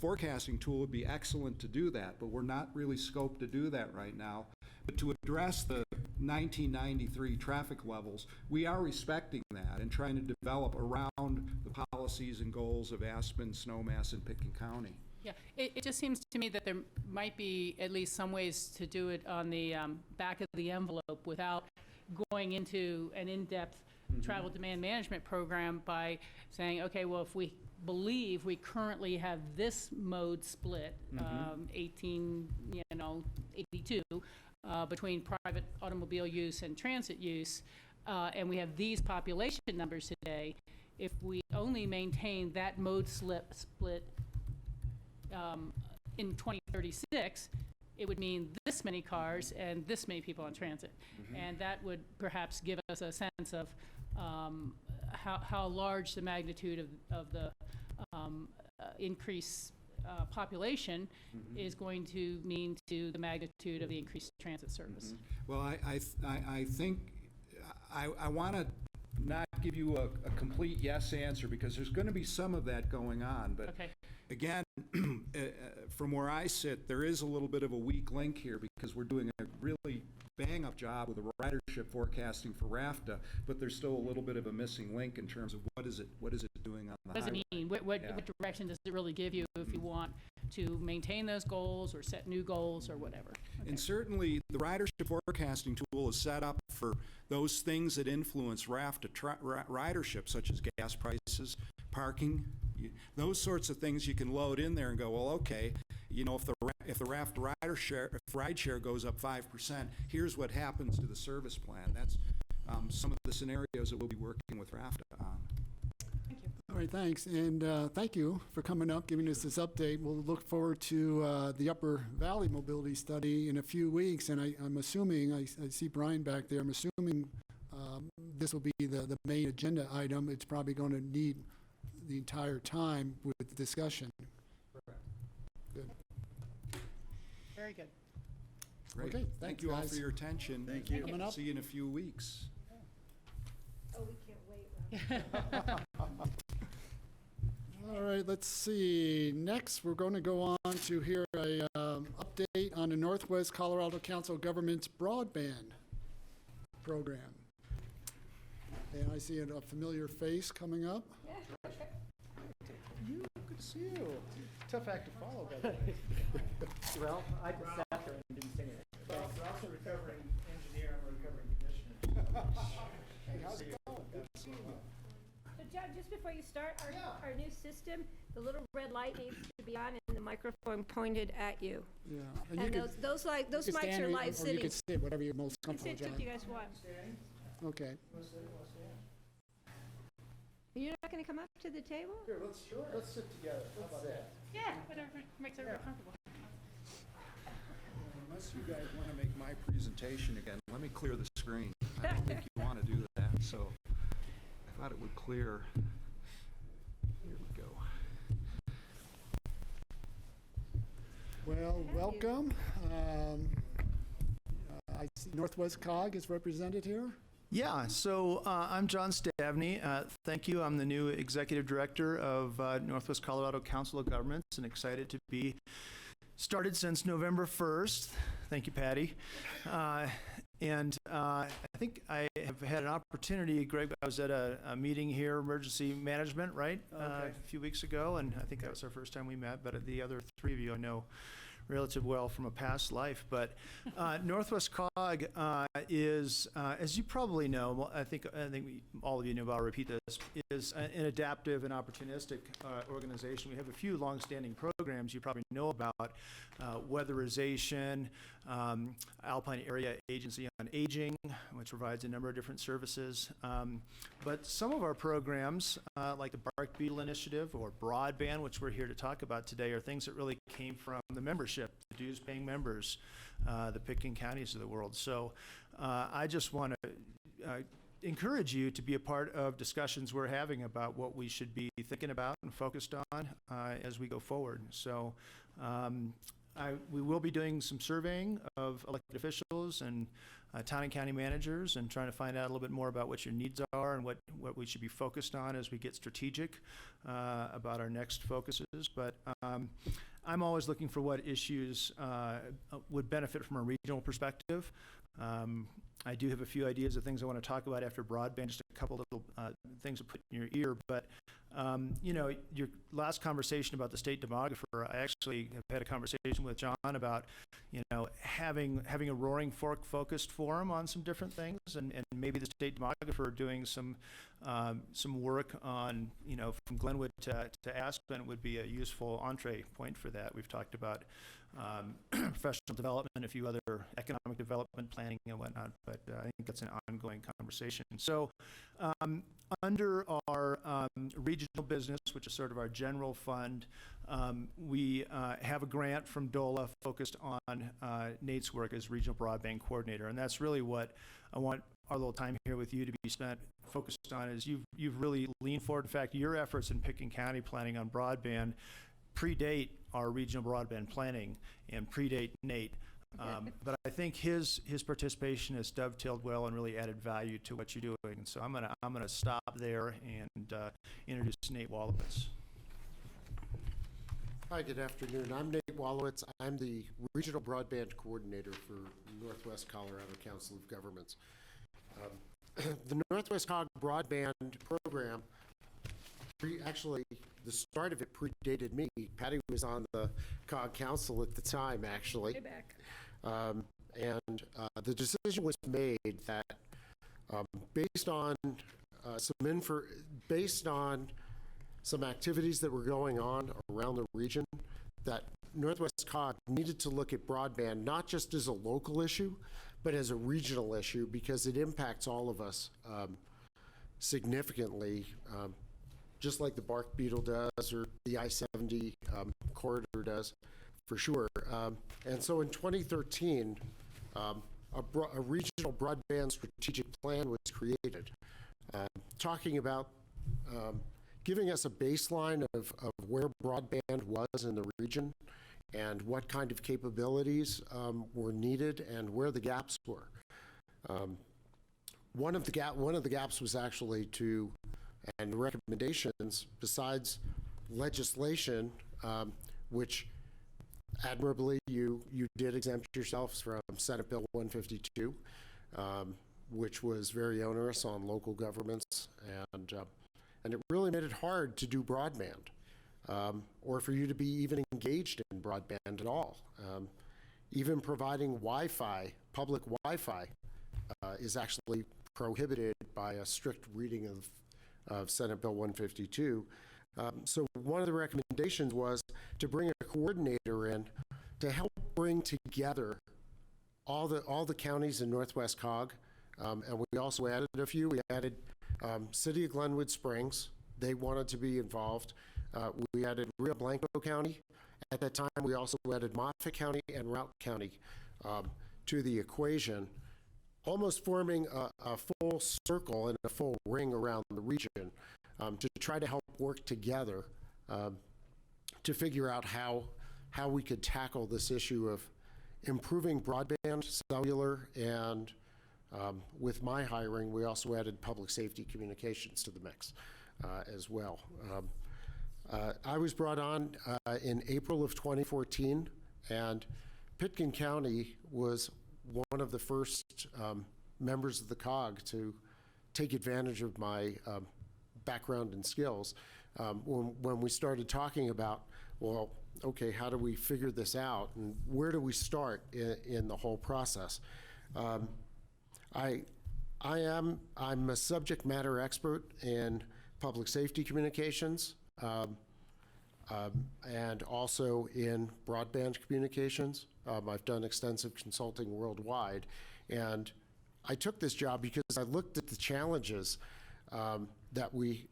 forecasting tool would be excellent to do that, but we're not really scoped to do that right now. But to address the 1993 traffic levels, we are respecting that and trying to develop around the policies and goals of Aspen, Snowmass, and Pitkin County. Yeah, it just seems to me that there might be at least some ways to do it on the back of the envelope without going into an in-depth travel demand management program by saying, okay, well, if we believe we currently have this mode split, 82, between private automobile use and transit use, and we have these population numbers today, if we only maintain that mode split in 2036, it would mean this many cars and this many people on transit. And that would perhaps give us a sense of how large the magnitude of the increased population is going to mean to the magnitude of the increased transit service. Well, I think I want to not give you a complete yes answer because there's going to be some of that going on. But again, from where I sit, there is a little bit of a weak link here because we're doing a really bang-up job with the ridership forecasting for RAFTA, but there's still a little bit of a missing link in terms of what is it doing on the What does it mean? What direction does it really give you if you want to maintain those goals or set new goals or whatever? And certainly the ridership forecasting tool is set up for those things that influence RAFTA ridership, such as gas prices, parking, those sorts of things you can load in there and go, well, okay, you know, if the RAFTA ride share goes up 5%, here's what happens to the service plan. That's some of the scenarios that we'll be working with RAFTA on. Thank you. All right, thanks. And thank you for coming up, giving us this update. We'll look forward to the Upper Valley Mobility Study in a few weeks. And I'm assuming, I see Brian back there, I'm assuming this will be the main agenda item. It's probably going to need the entire time with discussion. Correct. Good. Very good. Great. Okay, Thank thanks, you all guys. for your attention. Thank you. Coming up. See you in a few weeks. Oh, we can't wait. All right, let's see. Next, we're going to go on to hear a update on the Northwest Colorado Council of Governments broadband program. And I see a familiar face coming up. Good to see you. Tough act to follow, by the way. Well, I just sat there and didn't say anything. Well, I'm also a recovering engineer, I'm a recovering commissioner. Hey, how's it going? Good to see you. So John, just before you start, our new system, the little red light needs to be on and the microphone pointed at you. Yeah. And you could- those you mics could stand are or- live Or you sitting. could sit, whatever you're most You can comfortable, sit, it's up to you John. guys want. Okay. You're not gonna come up to the table? Here, let's sit together. How about that? Yeah, whatever makes everybody comfortable. Unless you guys want to make my presentation again, let me clear the screen. I don't think you want to do that, so I thought it would clear. Here we go. Well, welcome. I see Northwest COG is represented here. Yeah, so I'm John Stavney. Thank you. I'm the new Executive Director of Northwest Colorado Council of Governments and excited to be started since November 1st. Thank you, Patty. And I think I have had an opportunity, Greg, I was at a meeting here, emergency management, right? A few weeks ago, and I think that was our first time we met, but the other three of you I know relatively well from a past life. But Northwest COG is, as you probably know, I think all of you know, but I'll repeat this, is an adaptive and opportunistic organization. We have a few longstanding programs you probably know about, weatherization, Alpine Area Agency on Aging, which provides a number of different services. But some of our programs, like the Bark Beetle Initiative or broadband, which we're here to talk about today, are things that really came from the membership, the dues-paying members, the Pitkin counties of the world. So I just want to encourage you to be a part of discussions we're having about what we should be thinking about and focused on as we go forward. So we will be doing some surveying of elected officials and town and county managers and trying to find out a little bit more about what your needs are and what we should be focused on as we get strategic about our next focuses. But I'm always looking for what issues would benefit from a regional perspective. I do have a few ideas of things I want to talk about after broadband, just a couple little things to put in your ear. But, you know, your last conversation about the state demographer, I actually have had a conversation with John about, you know, having a Roaring Fork focused forum on some different things, and maybe the state demographer doing some work on, you know, from Glenwood to Aspen would be a useful entree point for that. We've talked about professional development, a few other economic development planning and whatnot, but I think that's an ongoing conversation. So under our regional business, which is sort of our general fund, we have a grant from DOLA focused on Nate's work as regional broadband coordinator, and that's really what I want our little time here with you to be spent focused on. Is you've really leaned forward. In fact, your efforts in Pickens County planning on broadband predate our regional broadband planning and predate Nate. But I think his participation has dovetailed well and really added value to what you're doing. So I'm gonna stop there and introduce Nate Wallowitz. Hi, good afternoon. I'm Nate Wallowitz. I'm the Regional Broadband Coordinator for Northwest Colorado Council of Governments. The Northwest COG Broadband Program, actually, the start of it predated me. Patty was on the COG Council at the time, actually. Way back. The decision was made that based on some activities that were going on around the region, that Northwest COG needed to look at broadband not just as a local issue, but as a regional issue, because it impacts all of us significantly, just like the bark beetle does or the I-70 corridor does, for sure. And so in 2013, a regional broadband strategic plan was created, talking about giving us a baseline of where broadband was in the region and what kind of capabilities were needed and where the gaps were. One of the gaps was actually and recommendations, besides legislation, which admirably you did exempt yourselves from Senate Bill 152, which was very onerous on local governments, and it really made it hard to do broadband, or for you to be even engaged in broadband at all. Even providing Wi-Fi, public Wi-Fi, is actually prohibited by a strict reading of Senate Bill 152. So one of the recommendations was to bring a coordinator in to help bring together all the counties in Northwest COG, and we also added a few. We added City of Glenwood Springs. They wanted to be involved. We added Rio Blanco County. At that time, we also added Moffett County and Routt County to the equation, almost forming a full circle and a full ring around the region to try to help work together to figure out how we could tackle this issue of improving broadband, cellular, and with my hiring, we also added public safety communications to the mix as well. I was brought on in April of 2014, and Pitkin County was one of the first members of the COG to take advantage of my background and skills when we started talking about, well, okay, how do we figure this out and where do we start in the whole process? I'm a subject matter expert in public safety communications and also in broadband communications. I've done extensive consulting worldwide, and I took this job because I looked at the challenges that we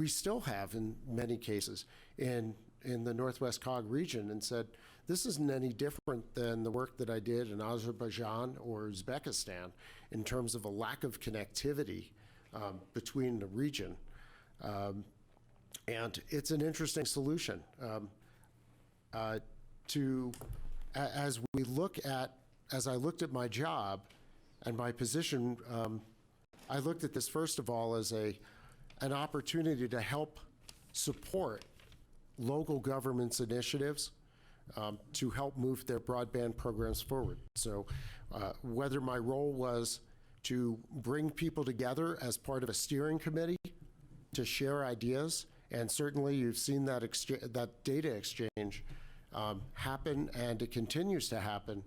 still have in many cases in in the Northwest COG region and said, this isn't any different than the work that I did in Azerbaijan or Uzbekistan in terms of a lack of connectivity between the region. And it's an interesting solution. As I looked at my job and my position, I looked at this first of all as an opportunity to help support local governments' initiatives to help move their broadband programs forward. So whether my role was to bring people together as part of a steering committee to share ideas, and certainly you've seen that data exchange happen, and it continues to happen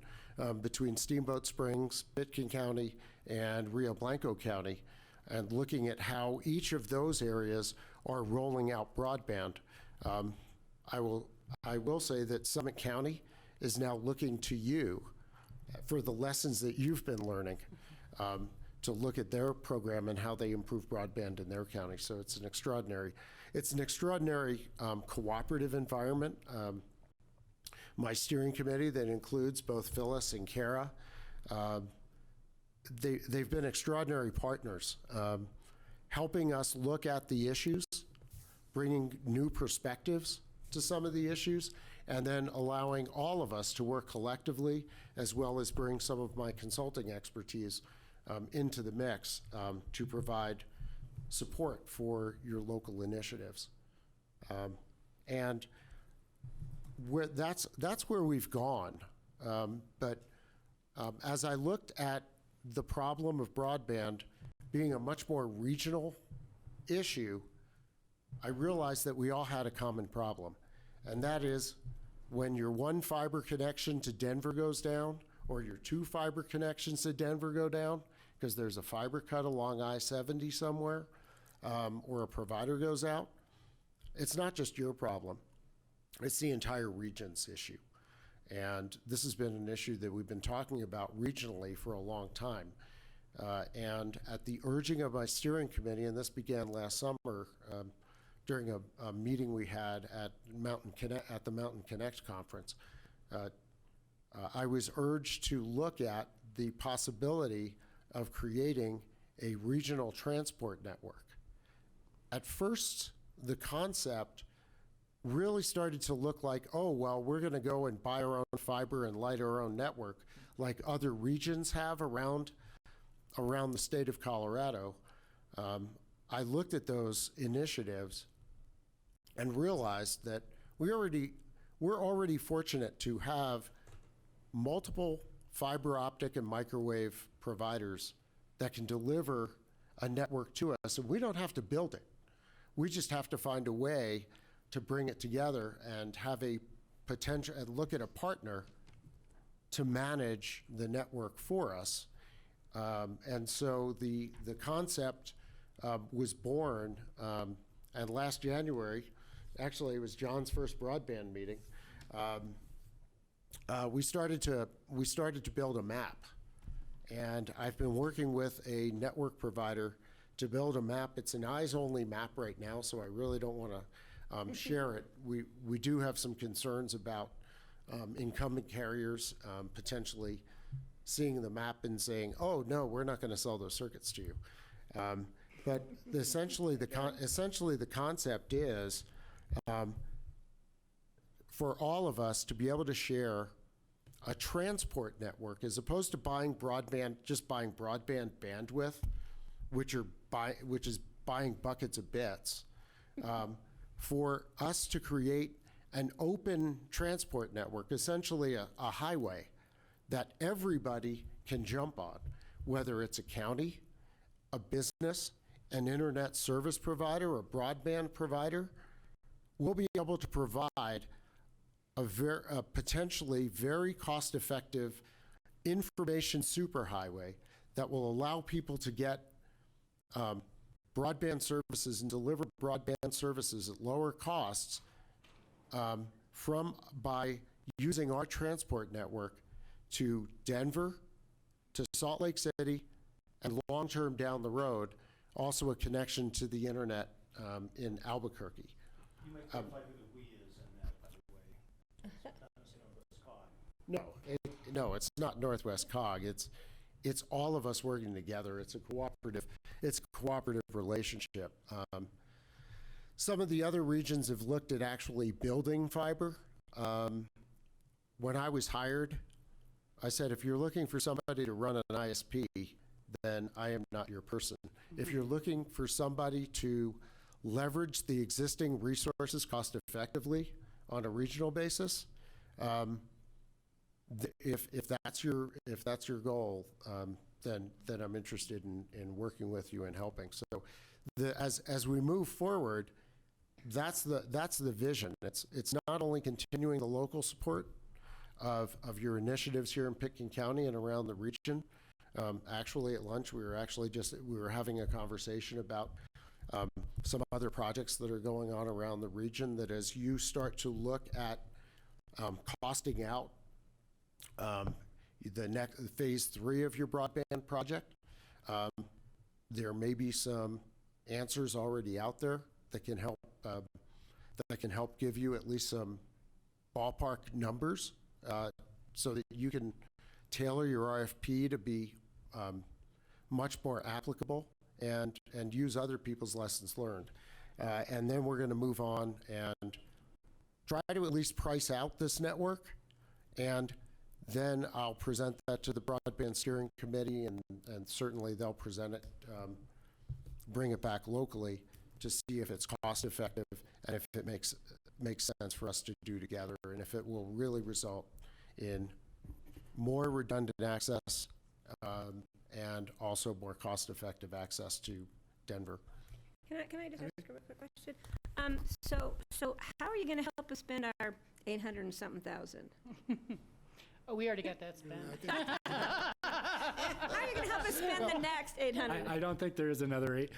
between Steamboat Springs, Pitkin County, and Rio Blanco County, and looking at how each of those areas are rolling out broadband. I will say that Summit County is now looking to you for the lessons that you've been learning to look at their program and how they improve broadband in their county. So it's an extraordinary cooperative environment. My steering committee that includes both Phyllis and Kara, they've been extraordinary partners, helping us look at the issues, bringing new perspectives to some of the issues, and then allowing all of us to work collectively, as well as bring some of my consulting expertise into the mix to provide support for your local initiatives. And that's where we've gone. But as I looked at the problem of broadband being a much more regional issue, I realized that we all had a common problem. And that is when your one fiber connection to Denver goes down, or your two fiber connections to Denver go down, because there's a fiber cut along I-70 somewhere, or a provider goes out, it's not just your problem. It's the entire region's issue. And this has been an issue that we've been talking about regionally for a long time. And at the urging of my steering committee, and this began last summer during a meeting we had at the Mountain Connect conference, I was urged to look at the possibility of creating a regional transport network. At first, the concept really started to look like, oh, well, we're going to go and buy our own fiber and light our own network like other regions have around the state of Colorado. I looked at those initiatives and realized that we're already fortunate to have multiple fiber optic and microwave providers that can deliver a network to us, and we don't have to build it. We just have to find a way to bring it together and have a potential, and look at a partner to manage the network for us. And so the concept was born, and last January, actually it was John's first broadband meeting, we started to build a map. And I've been working with a network provider to build a map. It's an eyes-only map right now, so I really don't want to share it. We do have some concerns about incumbent carriers potentially seeing the map and saying, oh, no, we're not going to sell those circuits to you. But essentially the concept is for all of us to be able to share a transport network, as opposed to just buying broadband bandwidth, which is buying buckets of bits, for us to create an open transport network, essentially a highway that everybody can jump on, whether it's a county, a business, an internet service provider, a broadband provider. We'll be able to provide a potentially very cost-effective information superhighway that will allow people to get broadband services and deliver broadband services at lower costs by using our transport network to Denver, to Salt Lake City, and long-term down the road, also a connection to the internet in Albuquerque. You might clarify who the we is in that No, it's not Northwest COG. It's all of us working together. It's a cooperative relationship. Some of the other regions have looked at actually building fiber. When I was hired, I said, if you're looking for somebody to run an ISP, then I am not your person. If you're looking for somebody to leverage the existing resources cost effectively on a regional basis, if that's your goal, then I'm interested in working with you and helping. So as we move forward, that's the vision. It's not only continuing the local support of your initiatives here in Pitkin County and around the region. Actually, at lunch, we were having a conversation about some other projects that are going on around the region, that as you start to look at costing out the next phase 3 of your broadband project, there may be some answers already out there that can help give you at least some ballpark numbers, so that you can tailor your RFP to be much more applicable and use other people's lessons learned. And then we're going to move on and try to at least price out this network, and then I'll present that to the Broadband Steering Committee, and certainly they'll present it, bring it back locally to see if it's cost effective and if it makes sense for us to do together, and if it will really result in more redundant access and also more cost-effective access to Denver. Can I just ask a quick question? So how are you going to help us spend our 800 and something thousand? Oh, we already got that spent. How are you going to help us spend the next 800? I don't think there is another 8.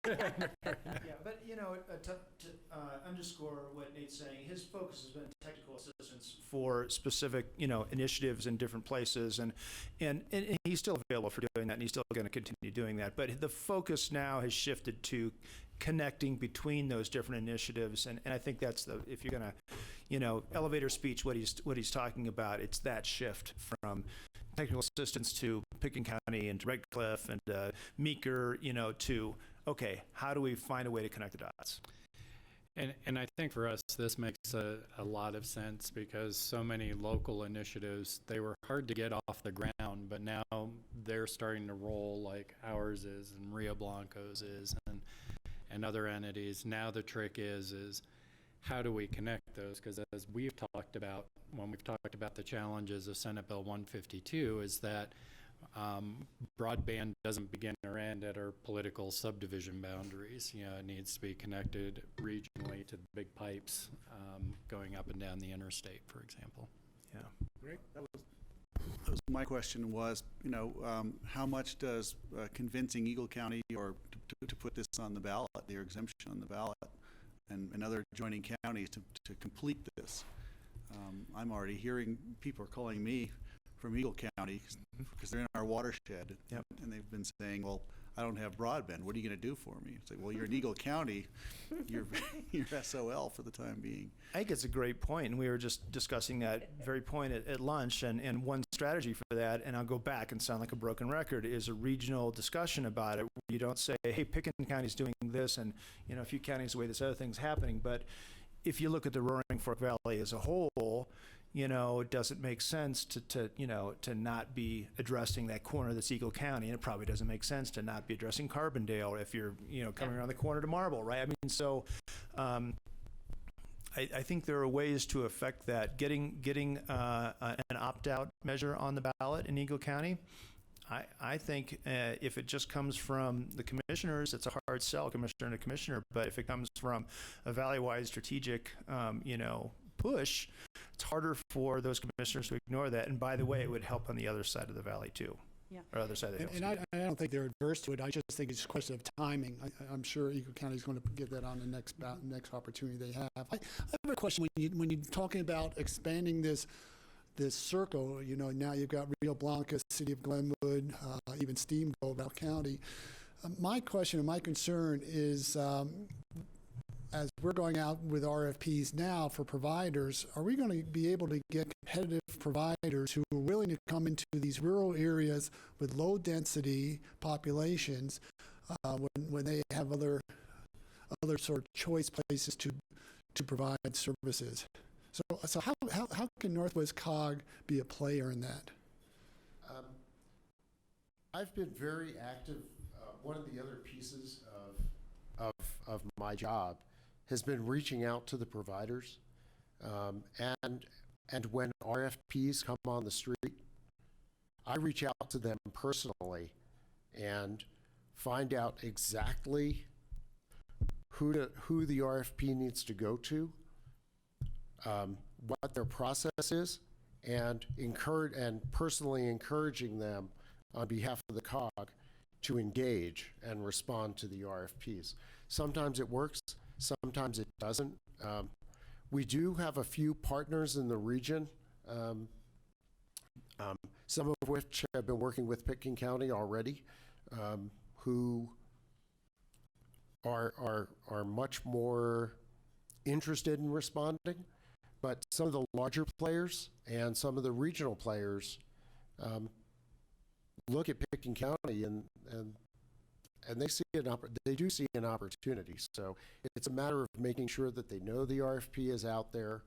Yeah, but to underscore what Nate's saying, his focus has been technical assistance for specific initiatives in different places, and he's still available for doing that, and he's still going to continue doing that. But the focus now has shifted to connecting between those different initiatives, and I think that's if you're going to elevator speech, what he's talking about, it's that shift from technical assistance to Pitkin County and to Red Cliff and Meeker, to, okay, how do we find a way to connect the dots? And I think for us, this makes a lot of sense, because so many local initiatives, they were hard to get off the ground, but now they're starting to roll, like ours is and Rio Blanco's is and other entities. Now the trick is how do we connect those? Because as we've talked about, when we've talked about the challenges of Senate Bill 152, is that broadband doesn't begin or end at our political subdivision boundaries. It needs to be connected regionally to the big pipes going up and down the interstate, for example. Yeah. Great. That was my question was, how much does convincing Eagle County or to put this on the ballot, their exemption on the ballot, and other adjoining counties to complete this? I'm already hearing people are calling me from Eagle County because they're in our watershed, yep. And they've been saying, well, I don't have broadband. What are you going to do for me? It's like, well, you're in Eagle County. You're SOL for the time being. I think it's a great point, and we were just discussing that very point at lunch, and one strategy for that, and I'll go back and sound like a broken record, is a regional discussion about it. You don't say, hey, Pitkin County's doing this, and a few counties the way this other thing's happening, but if you look at the Roaring Fork Valley as a whole, it doesn't make sense to not be addressing that corner that's Eagle County, and it probably doesn't make sense to not be addressing Carbondale if you're, coming around the corner to Marble, right? I mean, so I think there are ways to affect that. Getting an opt-out measure on the ballot in Eagle County, I think if it just comes from the commissioners, it's a hard sell, commissioner to commissioner. But if it comes from a valley-wide strategic, push, it's harder for those commissioners to ignore that. And by the way, it would help on the other side of the valley too. Yeah. Or other side of the hill. And I don't think they're adverse to it. I just think it's a question of timing. I'm sure Eagle County is going to get that on the next opportunity they have. I have a question. When you're talking about expanding this circle, now you've got Rio Blanco, City of Glenwood, even Steamboat, Bell County. My question and my concern is as we're going out with RFPs now for providers, are we going to be able to get competitive providers who are willing to come into these rural areas with low-density populations when they have other sort of choice places to provide services? So how can Northwest COG be a player in that? I've been very active. One of the other pieces of my job has been reaching out to the providers, and when RFPs come on the street, I reach out to them personally and find out exactly who the RFP needs to go to, what their process is, and personally encouraging them on behalf of the COG to engage and respond to the RFPs. Sometimes it works, sometimes it doesn't. We do have a few partners in the region, some of which have been working with Pitkin County already, who are much more interested in responding. But some of the larger players and some of the regional players look at Pitkin County and they do see an opportunity. So it's a matter of making sure that they know the RFP is out there.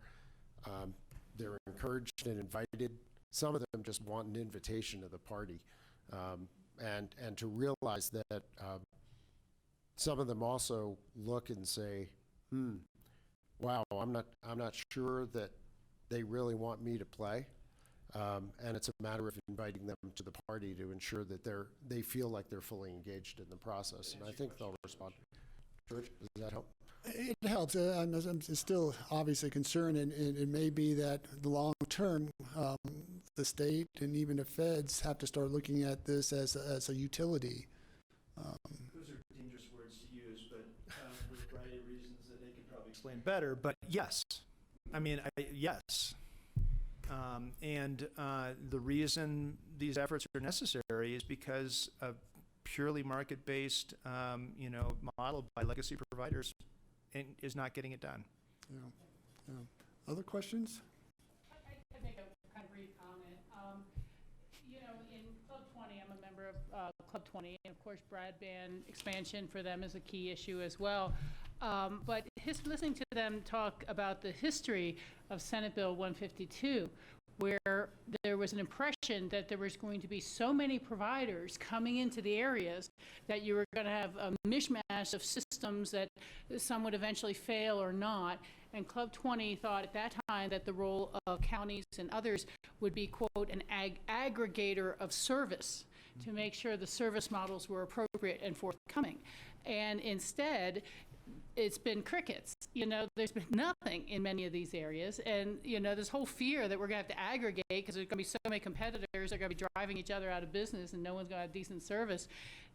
They're encouraged and invited. Some of them just want an invitation to the party, and to realize that some of them also look and say, wow, I'm not sure that they really want me to play. And it's a matter of inviting them to the party to ensure that they feel like they're fully engaged in the process. And I think they'll respond. George, does that help? It helps. I'm still obviously concerned, and it may be that the long term, the state and even the feds have to start looking at this as a utility. Those are dangerous words to use, but for a variety of reasons that they can probably explain better. But yes, yes. The reason these efforts are necessary is because a purely market-based, model by legacy providers is not getting it done. Yeah. Other questions? I make a kind of brief comment. In Club 20, I'm a member of Club 20, and of course broadband expansion for them is a key issue as well. But listening to them talk about the history of Senate Bill 152, where there was an impression that there was going to be so many providers coming into the areas that you were going to have a mishmash of systems that some would eventually fail or not. And Club 20 thought at that time that the role of counties and others would be, quote, an aggregator of service to make sure the service models were appropriate and forthcoming. And instead, it's been crickets. There's been nothing in many of these areas. And, this whole fear that we're going to have to aggregate because there's going to be so many competitors that are going to be driving each other out of business and no one's going to have decent service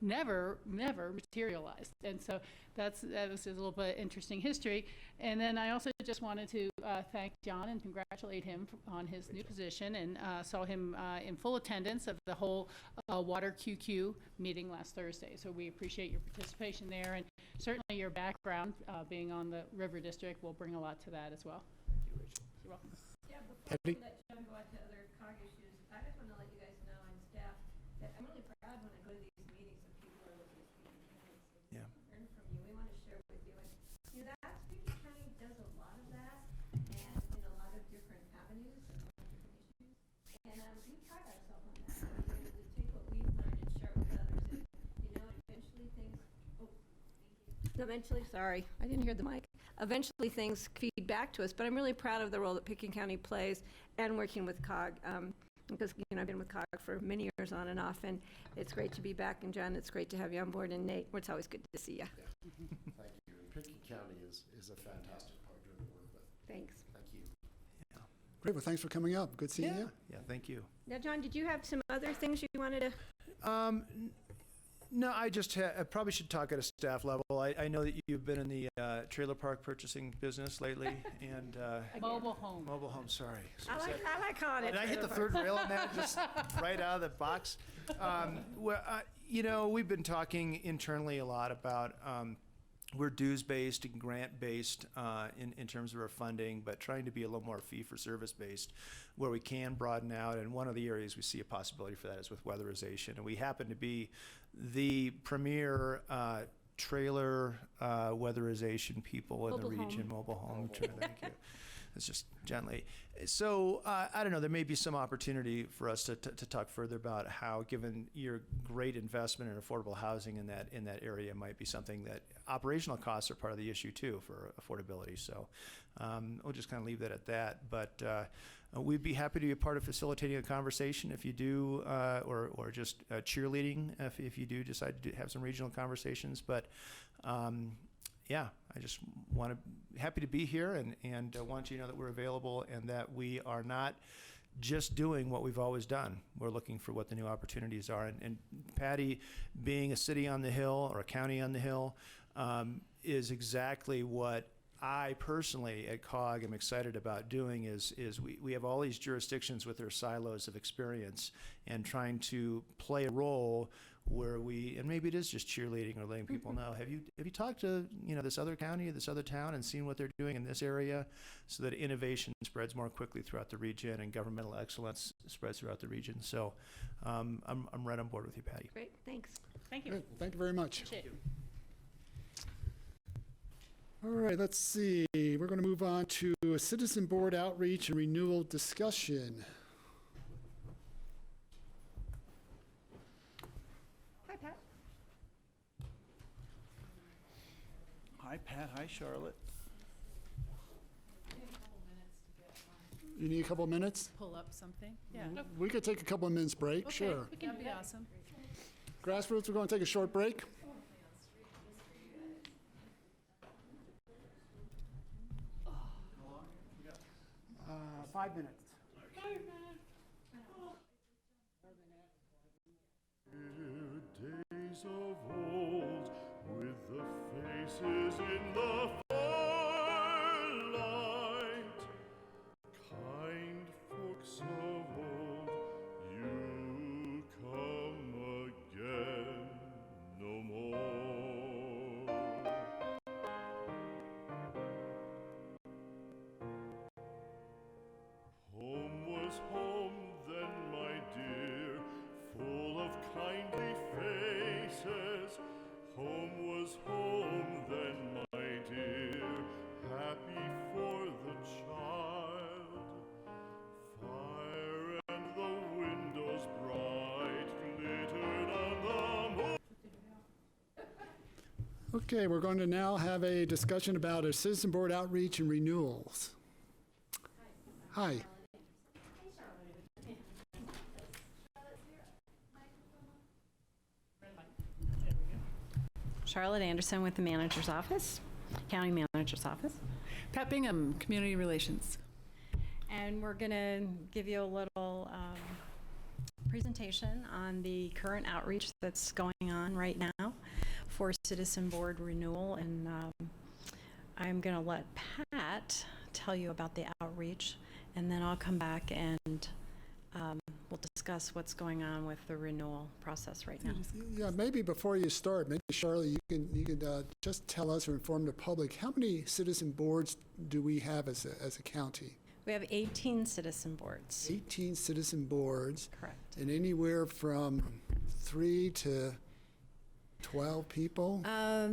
never materialized. And so that was a little bit of interesting history. And then I also just wanted to thank John and congratulate him on his new position, and saw him in full attendance of the whole Water QQ meeting last Thursday. So we appreciate your participation there, and certainly your background being on the River District will bring a lot to that as well. You're welcome. Yeah, before we let John go on to other COG issues, I just want to let you guys know and staff that I'm really proud when I go to these meetings and people are looking at Pitkin County. So learn from you. We want to share with you. And Pitkin County does a lot of that, and in a lot of different avenues and a lot of different issues. And we pride ourselves on that. We're able to take what we've learned and share it with others. And eventually things. Eventually, sorry, I didn't hear the mic. Eventually things feed back to us, but I'm really proud of the role that Pitkin County plays and working with COG, because I've been with COG for many years on and off, and it's great to be back. And John, it's great to have you on board, and Nate, it's always good to see you. Yeah. Thank you. And Pitkin County is a fantastic partner to work with. Thanks. Thank you. Yeah. Great. Well, thanks for coming up. Good seeing you. Yeah, thank you. Now, John, did you have some other things you wanted to? No, I just I probably should talk at a staff level. I know that you've been in the trailer park purchasing business lately, and Mobile home. Mobile home. Sorry. I like calling it. Did I hit the third rail on that just right out of the box? We've been talking internally a lot about we're dues-based and grant-based in terms of our funding, but trying to be a little more fee-for-service based where we can broaden out. And one of the areas we see a possibility for that is with weatherization. And we happen to be the premier trailer weatherization people in the region. Mobile home. Thank you. It's just gently. So I don't know, there may be some opportunity for us to talk further about how, given your great investment in affordable housing in that area, might be something that operational costs are part of the issue too for affordability. So we'll just kind of leave that at that. But we'd be happy to be a part of facilitating a conversation if you do, or just cheerleading if you do decide to have some regional conversations. But yeah, I just happy to be here and want you to know that we're available and that we are not just doing what we've always done. We're looking for what the new opportunities are. And Patty, being a city on the Hill or a county on the Hill, is exactly what I personally at COG am excited about doing is we have all these jurisdictions with their silos of experience and trying to play a role where and maybe it is just cheerleading or letting people know, have you talked to this other county, this other town, and seen what they're doing in this area, so that innovation spreads more quickly throughout the region and governmental excellence spreads throughout the region. So I'm right on board with you, Patty. Great, thanks. Thank you. Great. Thank you very much. Appreciate it. All right, let's see. We're going to move on to a citizen board outreach and renewal discussion. Hi, Pat. Hi, Pat. Hi, Charlotte. You need a couple of minutes? Pull up something? Yeah. We could take a couple of minutes break, Okay, sure. that'd be awesome. Grassroots, we're going to take a short break. 5 minutes. Days of old, with the faces in the firelight, kind folks of old, you come again no more. Home was home then, my dear, full of kindly faces. Home was home then, my dear, happy for the child. Fire and the windows bright glittered on the moon. Okay, we're going to now have a discussion about a citizen board outreach and renewals. Hi. Charlotte Anderson with the manager's office, county manager's office. Pat Bingham, Community Relations. And we're going to give you a little presentation on the current outreach that's going on right now for citizen board renewal. And I'm going to let Pat tell you about the outreach, and then I'll come back and we'll discuss what's going on with the renewal process right now. Yeah, maybe before you start, maybe Charlotte, you can just tell us or inform the public, how many citizen boards do we have as a county? We have 18 citizen boards. 18 citizen boards. Correct. And anywhere from 3 to 12 people?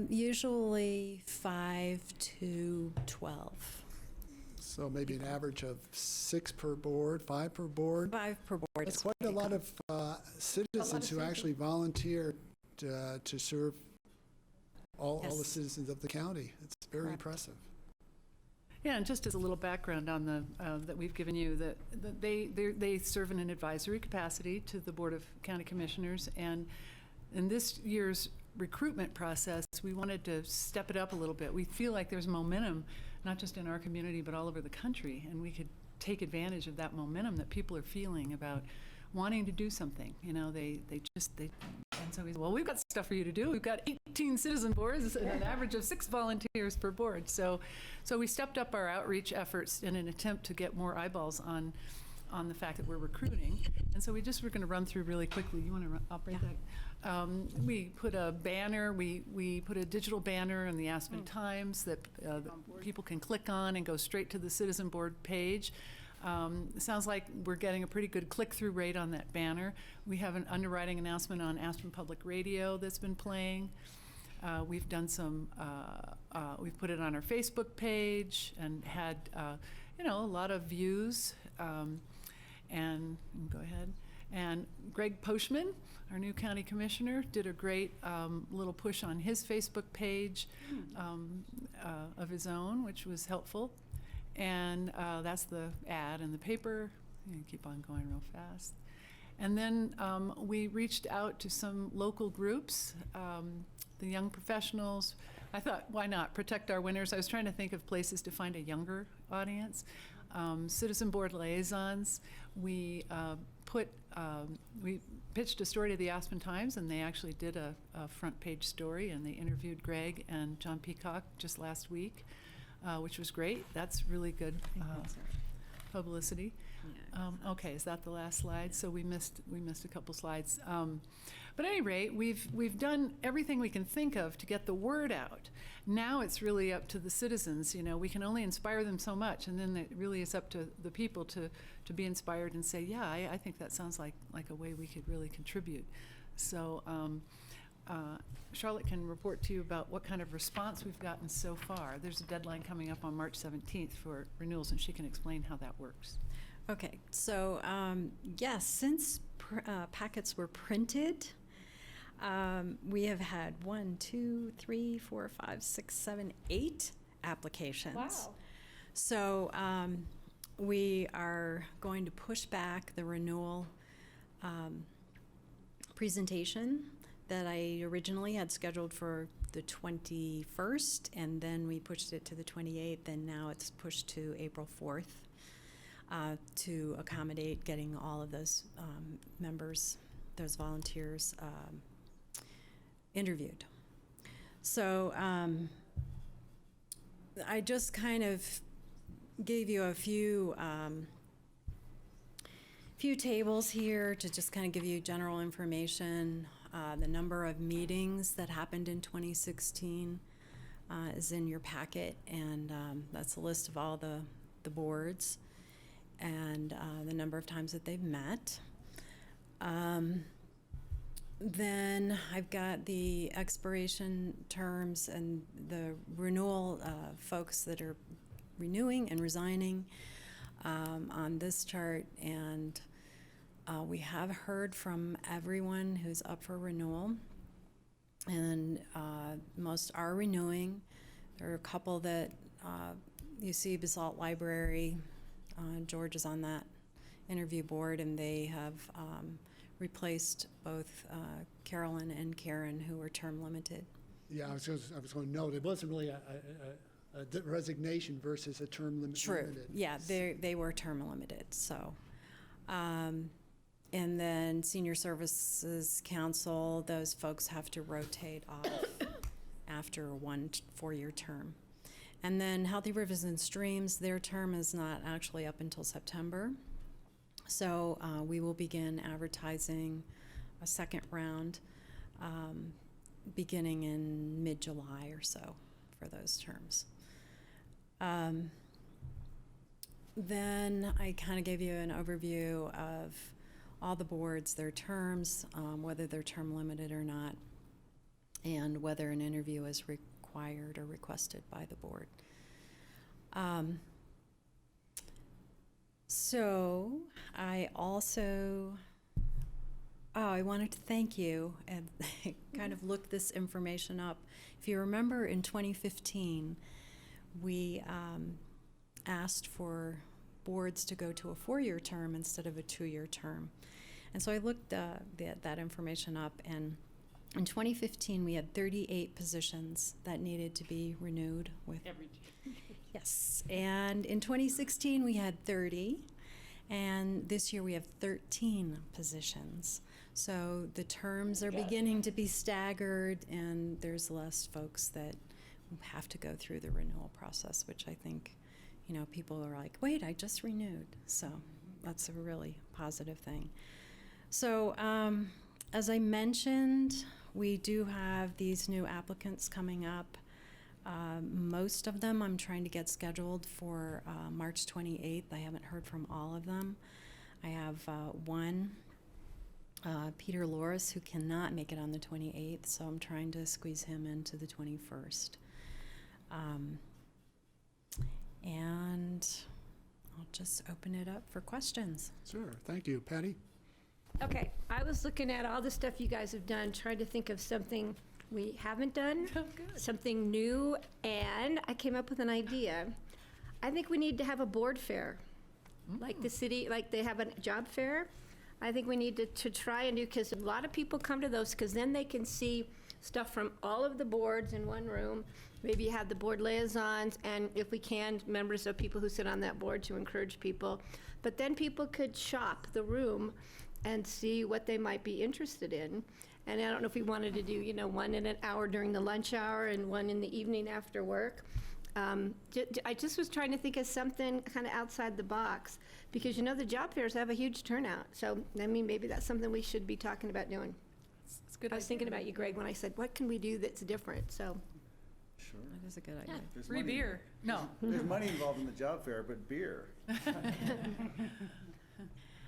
Usually 5 to 12. So maybe an average of 6 per board, 5 per board? 5 per board. That's quite a lot of citizens who actually volunteer to serve all the citizens of the county. It's very impressive. Yeah, and just as a little background on the that we've given you, that they serve in an advisory capacity to the Board of County Commissioners, and in this year's recruitment process, we wanted to step it up a little bit. We feel like there's momentum, not just in our community, but all over the country, and we could take advantage of that momentum that people are feeling about wanting to do something. You know, and so we said, well, we've got stuff for you to do. We've got 18 citizen boards and an average of 6 volunteers per board. So we stepped up our outreach efforts in an attempt to get more eyeballs on on the fact that we're recruiting. And so we're going to run through really quickly. You want to operate that? We put a banner, we put a digital banner in the Aspen Times that people can click on and go straight to the Citizen Board page. It sounds like we're getting a pretty good click-through rate on that banner. We have an underwriting announcement on Aspen Public Radio that's been playing. We've done some, we've put it on our Facebook page and had, a lot of views. And go ahead. And Greg Poshman, our new county commissioner, did a great little push on his Facebook page of his own, which was helpful. And that's the ad in the paper. Keep on going real fast. And then we reached out to some local groups, the young professionals. I thought, why not protect our winners? I was trying to think of places to find a younger audience. Citizen Board liaisons. We pitched a story to the Aspen Times, and they actually did a front page story, and they interviewed Greg and John Peacock just last week, which was great. That's really good publicity. Okay, is that the last slide? So we missed a couple slides. But at any rate, we've done everything we can think of to get the word out. Now it's really up to the citizens. We can only inspire them so much, and then it really is up to the people to be inspired and say, yeah, I think that sounds like a way we could really contribute. So Charlotte can report to you about what kind of response we've gotten so far. There's a deadline coming up on March 17th for renewals, and she can explain how that works. Okay, so yes, since packets were printed, we have had 8 applications. Wow. So we are going to push back the renewal presentation that I originally had scheduled for the 21st, and then we pushed it to the 28th, and now it's pushed to April 4th. To accommodate getting all of those members, those volunteers interviewed. So I just kind of gave you a few tables here to just kind of give you general information. The number of meetings that happened in 2016 is in your packet, and that's a list of all the boards and the number of times that they've met. Then I've got the expiration terms and the renewal folks that are renewing and resigning on this chart, and we have heard from everyone who's up for renewal, and most are renewing. There are a couple that you see, Basalt Library, George is on that interview board, and they have replaced both Carolyn and Karen, who were term limited. Yeah, I was going to note, it wasn't really a resignation versus a term limit. True. Limited. Yeah, they were term limited. So, and then Senior Services Council, those folks have to rotate off after one 4-year term. And then Healthy Rivers and Streams, their term is not actually up until September. So we will begin advertising a second round beginning in mid-July or so for those terms. Then I kind of gave you an overview of all the boards, their terms, whether they're term limited or not, and whether an interview is required or requested by the board. So I also, I wanted to thank you and kind of look this information up. If you remember, in 2015, we asked for boards to go to a 4-year term instead of a 2-year term. And so I looked that information up, and in 2015, we had 38 positions that needed to be renewed with. Every year. Yes, and in 2016, we had 30, and this year we have 13 positions. So the terms are beginning to be staggered, and there's less folks that have to go through the renewal process, which I think, people are like, wait, I just renewed. So that's a really positive thing. So, as I mentioned, we do have these new applicants coming up. Most of them I'm trying to get scheduled for March 28th. I haven't heard from all of them. I have one, Peter Loris, who cannot make it on the 28th, so I'm trying to squeeze him into the 21st. And I'll just open it up for questions. Sure, thank you. Patty? Okay, I was looking at all the stuff you guys have done, trying to think of something we haven't done, something new, and I came up with an idea. I think we need to have a board fair, like the city, like they have a job fair. I think we need to try and do, because a lot of people come to those, because then they can see stuff from all of the boards in one room. Maybe you have the board liaisons, and if we can, members of people who sit on that board to encourage people. But then people could shop the room and see what they might be interested in. And I don't know if we wanted to do, you know, one in an hour during the lunch hour and one in the evening after work. I just was trying to think of something kind of outside the box, because, you know, the job fairs have a huge turnout. So, I mean, maybe that's something we should be talking about doing. It's good. I was thinking about you, Greg, when I said, what can we do that's different? So, Sure. That is a good idea. Yeah, free beer. No. There's money involved in the job fair, but beer.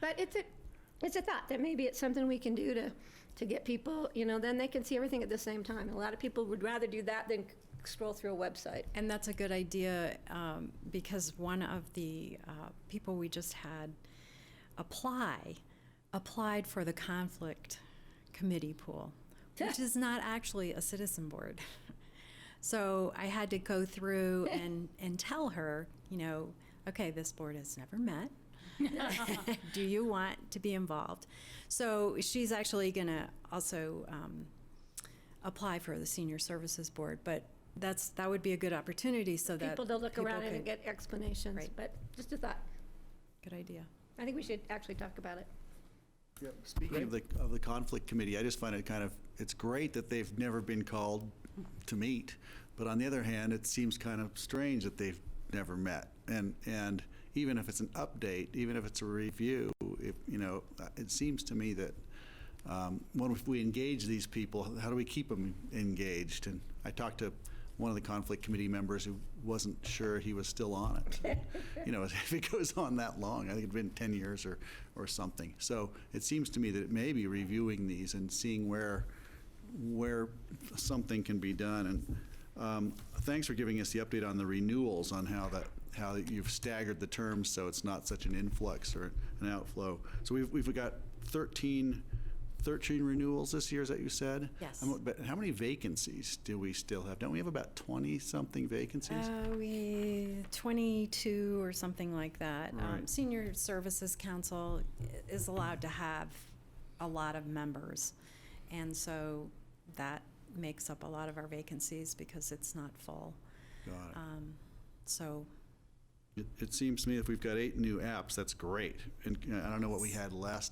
but it's a thought that maybe it's something we can do to get people, you know, then they can see everything at the same time. A lot of people would rather do that than scroll through a website. And that's a good idea, because one of the people we just had applied for the conflict committee pool, which is not actually a citizen board. So I had to go through and tell her, you know, okay, this board has never met. Do you want to be involved? So she's actually going to also apply for the Senior Services Board, but that would be a good opportunity so that people to look people around could, and get explanations. Right. But just a thought. Good idea. I think we should actually talk about it. Yeah, speaking of the conflict committee, I just find it it's great that they've never been called to meet, but on the other hand, it seems kind of strange that they've never met. And even if it's an update, even if it's a review, it seems to me that if we engage these people, how do we keep them engaged? And I talked to one of the conflict committee members who wasn't sure he was still on it. If it goes on that long, I think it'd been 10 years or something. So it seems to me that it may be reviewing these and seeing where something can be done. And thanks for giving us the update on the renewals, on how you've staggered the terms so it's not such an influx or an outflow. So we've got 13 renewals this year, is that you said? Yes. But how many vacancies do we still have? Don't we have about 20-something vacancies? 22 or something like that. Right. Senior Services Council is allowed to have a lot of members, and so that makes up a lot of our vacancies because it's not full. Got it. So It seems to me if we've got 8 new apps, that's great. And I don't know what we had last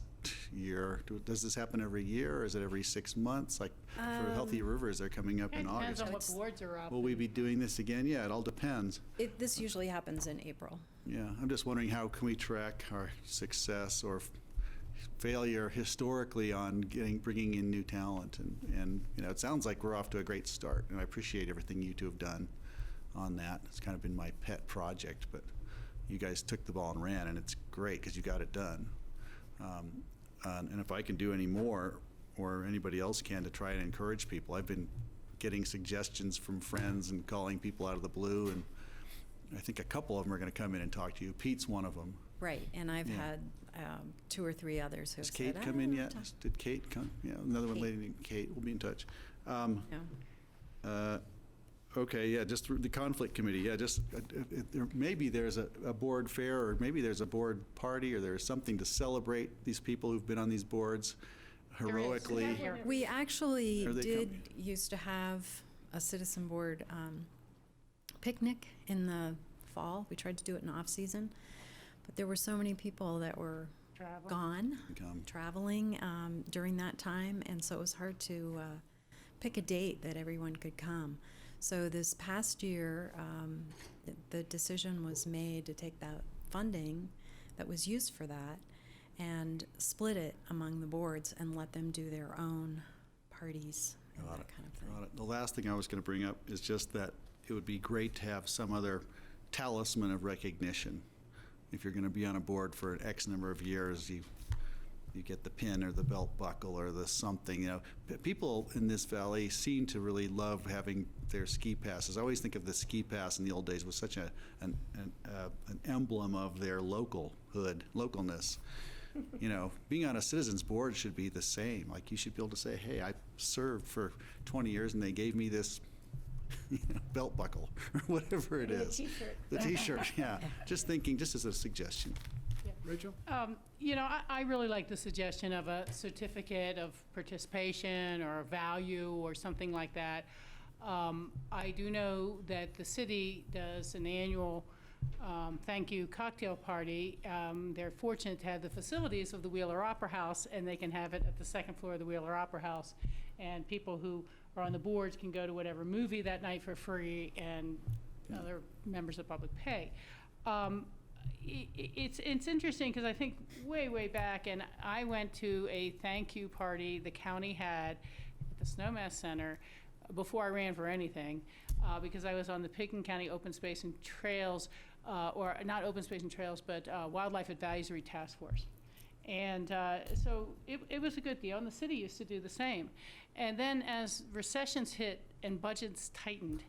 year. Does this happen every year, or is it every 6 months? Like for Healthy Rivers, they're coming up in Depends August. on what boards are up. Will we be doing this again? Yeah, it all depends. this usually happens in April. Yeah, I'm just wondering how can we track our success or failure historically on bringing in new talent. And it sounds like we're off to a great start, and I appreciate everything you two have done on that. It's kind of been my pet project, but you guys took the ball and ran, and it's great because you got it done. And if I can do any more, or anybody else can, to try and encourage people. I've been getting suggestions from friends and calling people out of the blue, and I think a couple of them are going to come in and talk to you. Pete's one of them. Right, and I've had 2 or 3 others who have Has Kate said, come in yet? Did Kate come? Yeah, another one lady named Kate. We'll be in touch. Okay, yeah, just through the conflict committee. Yeah, just maybe there's a board fair, or maybe there's a board party, or there's something to celebrate these people who've been on these boards heroically. We actually Are they did used to have a citizen board picnic in the fall. We tried to do it in off-season, but there were so many people that were traveling during that time, and so it was hard to pick a date that everyone could come. So this past year, the decision was made to take that funding that was used for that and split it among the boards and let them do their own parties and that kind of thing. Got it. The last thing I was going to bring up is just that it would be great to have some other talisman of recognition. If you're going to be on a board for an X number of years, you get the pin or the belt buckle or the something. You know, people in this valley seem to really love having their ski passes. I always think of the ski pass in the old days was such an emblem of their localness. You know, being on a citizens board should be the same. Like, you should be able to say, hey, I served for 20 years and they gave me this belt buckle or whatever it is. The T-shirt. The T-shirt, yeah. Just thinking, just as a suggestion. Rachel? You know, I really like the suggestion of a certificate of participation or a value or something like that. I do know that the city does an annual thank you cocktail party. They're fortunate to have the facilities of the Wheeler Opera House, and they can have it at the second floor of the Wheeler Opera House. And people who are on the boards can go to whatever movie that night for free, and other members of the public pay. It's interesting because I think way back, and I went to a thank you party the county had at the Snowmass Center before I ran for anything, because I was on the Pickens County Open Space and Trails, or not Open Space and Trails, but Wildlife Advisory Task Force. And so it was a good deal, and the city used to do the same. And then as recessions hit and budgets tightened,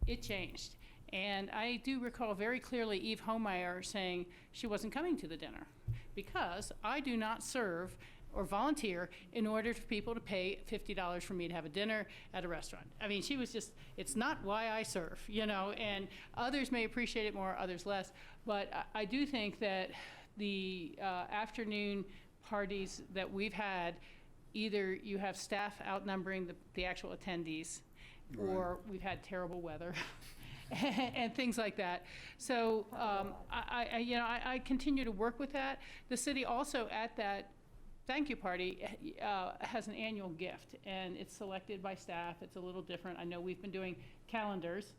it changed. And I do recall very clearly Eve Homeyer saying she wasn't coming to the dinner because I do not serve or volunteer in order for people to pay $50 for me to have a dinner at a restaurant. I mean, she was just, it's not why I serve, you know, and others may appreciate it more, others less. But I do think that the afternoon parties that we've had, either you have staff outnumbering the actual attendees, or we've had terrible weather. And things like that. So I continue to work with that. The city also at that thank you party has an annual gift, and it's selected by staff. It's a little different. I know we've been doing calendars,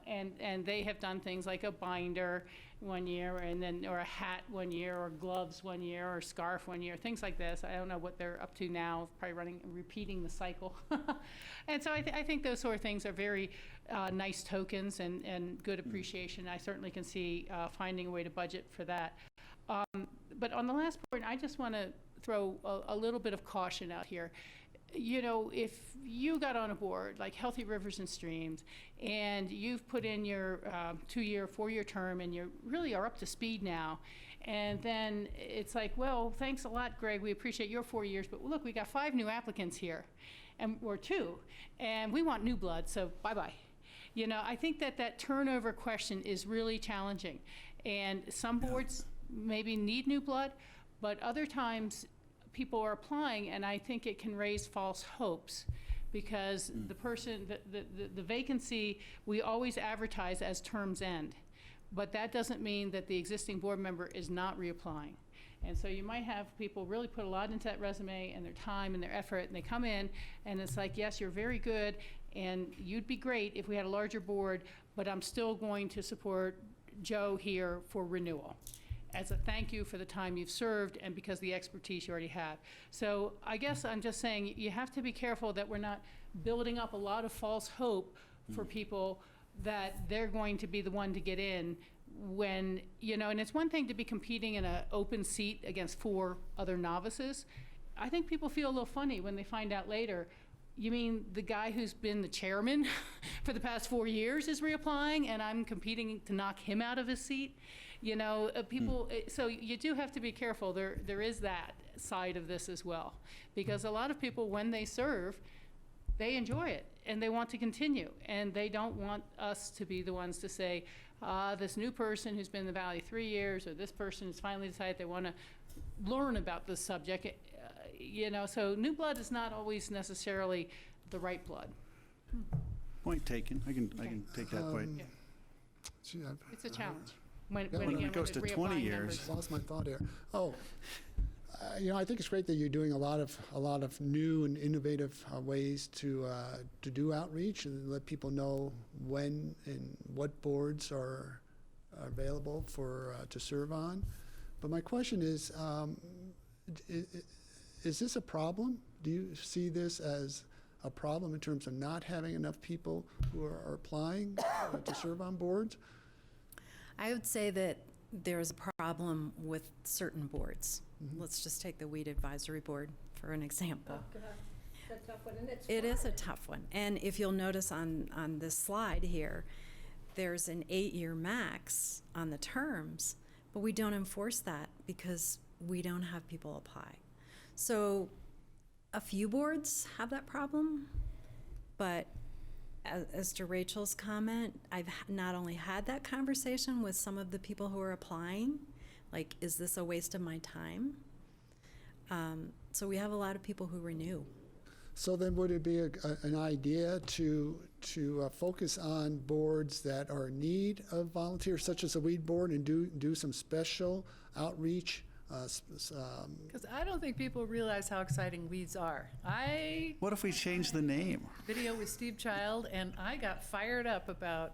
and they have done things like a binder one year, and then or a hat one year, or gloves one year, or scarf one year, things like this. I don't know what they're up to now, probably repeating the cycle. And so I think those sort of things are very nice tokens and good appreciation. I certainly can see finding a way to budget for that. But on the last point, I just want to throw a little bit of caution out here. You know, if you got on a board like Healthy Rivers and Streams, and you've put in your 2-year, 4-year term, and you really are up to speed now, and then it's like, well, thanks a lot, Greg, we appreciate your 4 years, but look, we got 5 new applicants here, or 2, and we want new blood, so bye-bye. You know, I think that turnover question is really challenging, and some boards maybe need new blood, but other times people are applying, and I think it can raise false hopes because the person, the vacancy, we always advertise as terms end, but that doesn't mean that the existing board member is not reapplying. And so you might have people really put a lot into that resume and their time and their effort, and they come in and it's like, yes, you're very good and you'd be great if we had a larger board, but I'm still going to support Joe here for renewal as a thank you for the time you've served and because the expertise you already have. So I guess I'm just saying you have to be careful that we're not building up a lot of false hope for people that they're going to be the one to get in when, you know, and it's one thing to be competing in an open seat against 4 other novices. I think people feel a little funny when they find out later, you mean the guy who's been the chairman for the past 4 years is reapplying and I'm competing to knock him out of his seat? You know, people, so you do have to be careful. There is that side of this as well. Because a lot of people, when they serve, they enjoy it and they want to continue. And they don't want us to be the ones to say, this new person who's been in the Valley 3 years, or this person has finally decided they want to learn about this subject. You know, so new blood is not always necessarily the right blood. Point taken. I can take that point. Yeah. It's a challenge. When it goes to 20 years. I lost my thought here. You know, I think it's great that you're doing a lot of new and innovative ways to do outreach and let people know when and what boards are available for to serve on. But my question is this a problem? Do you see this as a problem in terms of not having enough people who are applying to serve on boards? I would say that there's a problem with certain boards. Let's just take the Weed Advisory Board for an example. That's a tough one, and It is a tough one. And if you'll notice on this slide here, there's an 8-year max on the terms, but we don't enforce that because we don't have people apply. So a few boards have that problem, but as to Rachel's comment, I've not only had that conversation with some of the people who are applying, like, is this a waste of my time? So we have a lot of people who renew. So then would it be an idea to focus on boards that are in need of volunteers, such as a weed board, and do some special outreach? Because I don't think people realize how exciting weeds are. What if we change the name? Video with Steve Child, and I got fired up about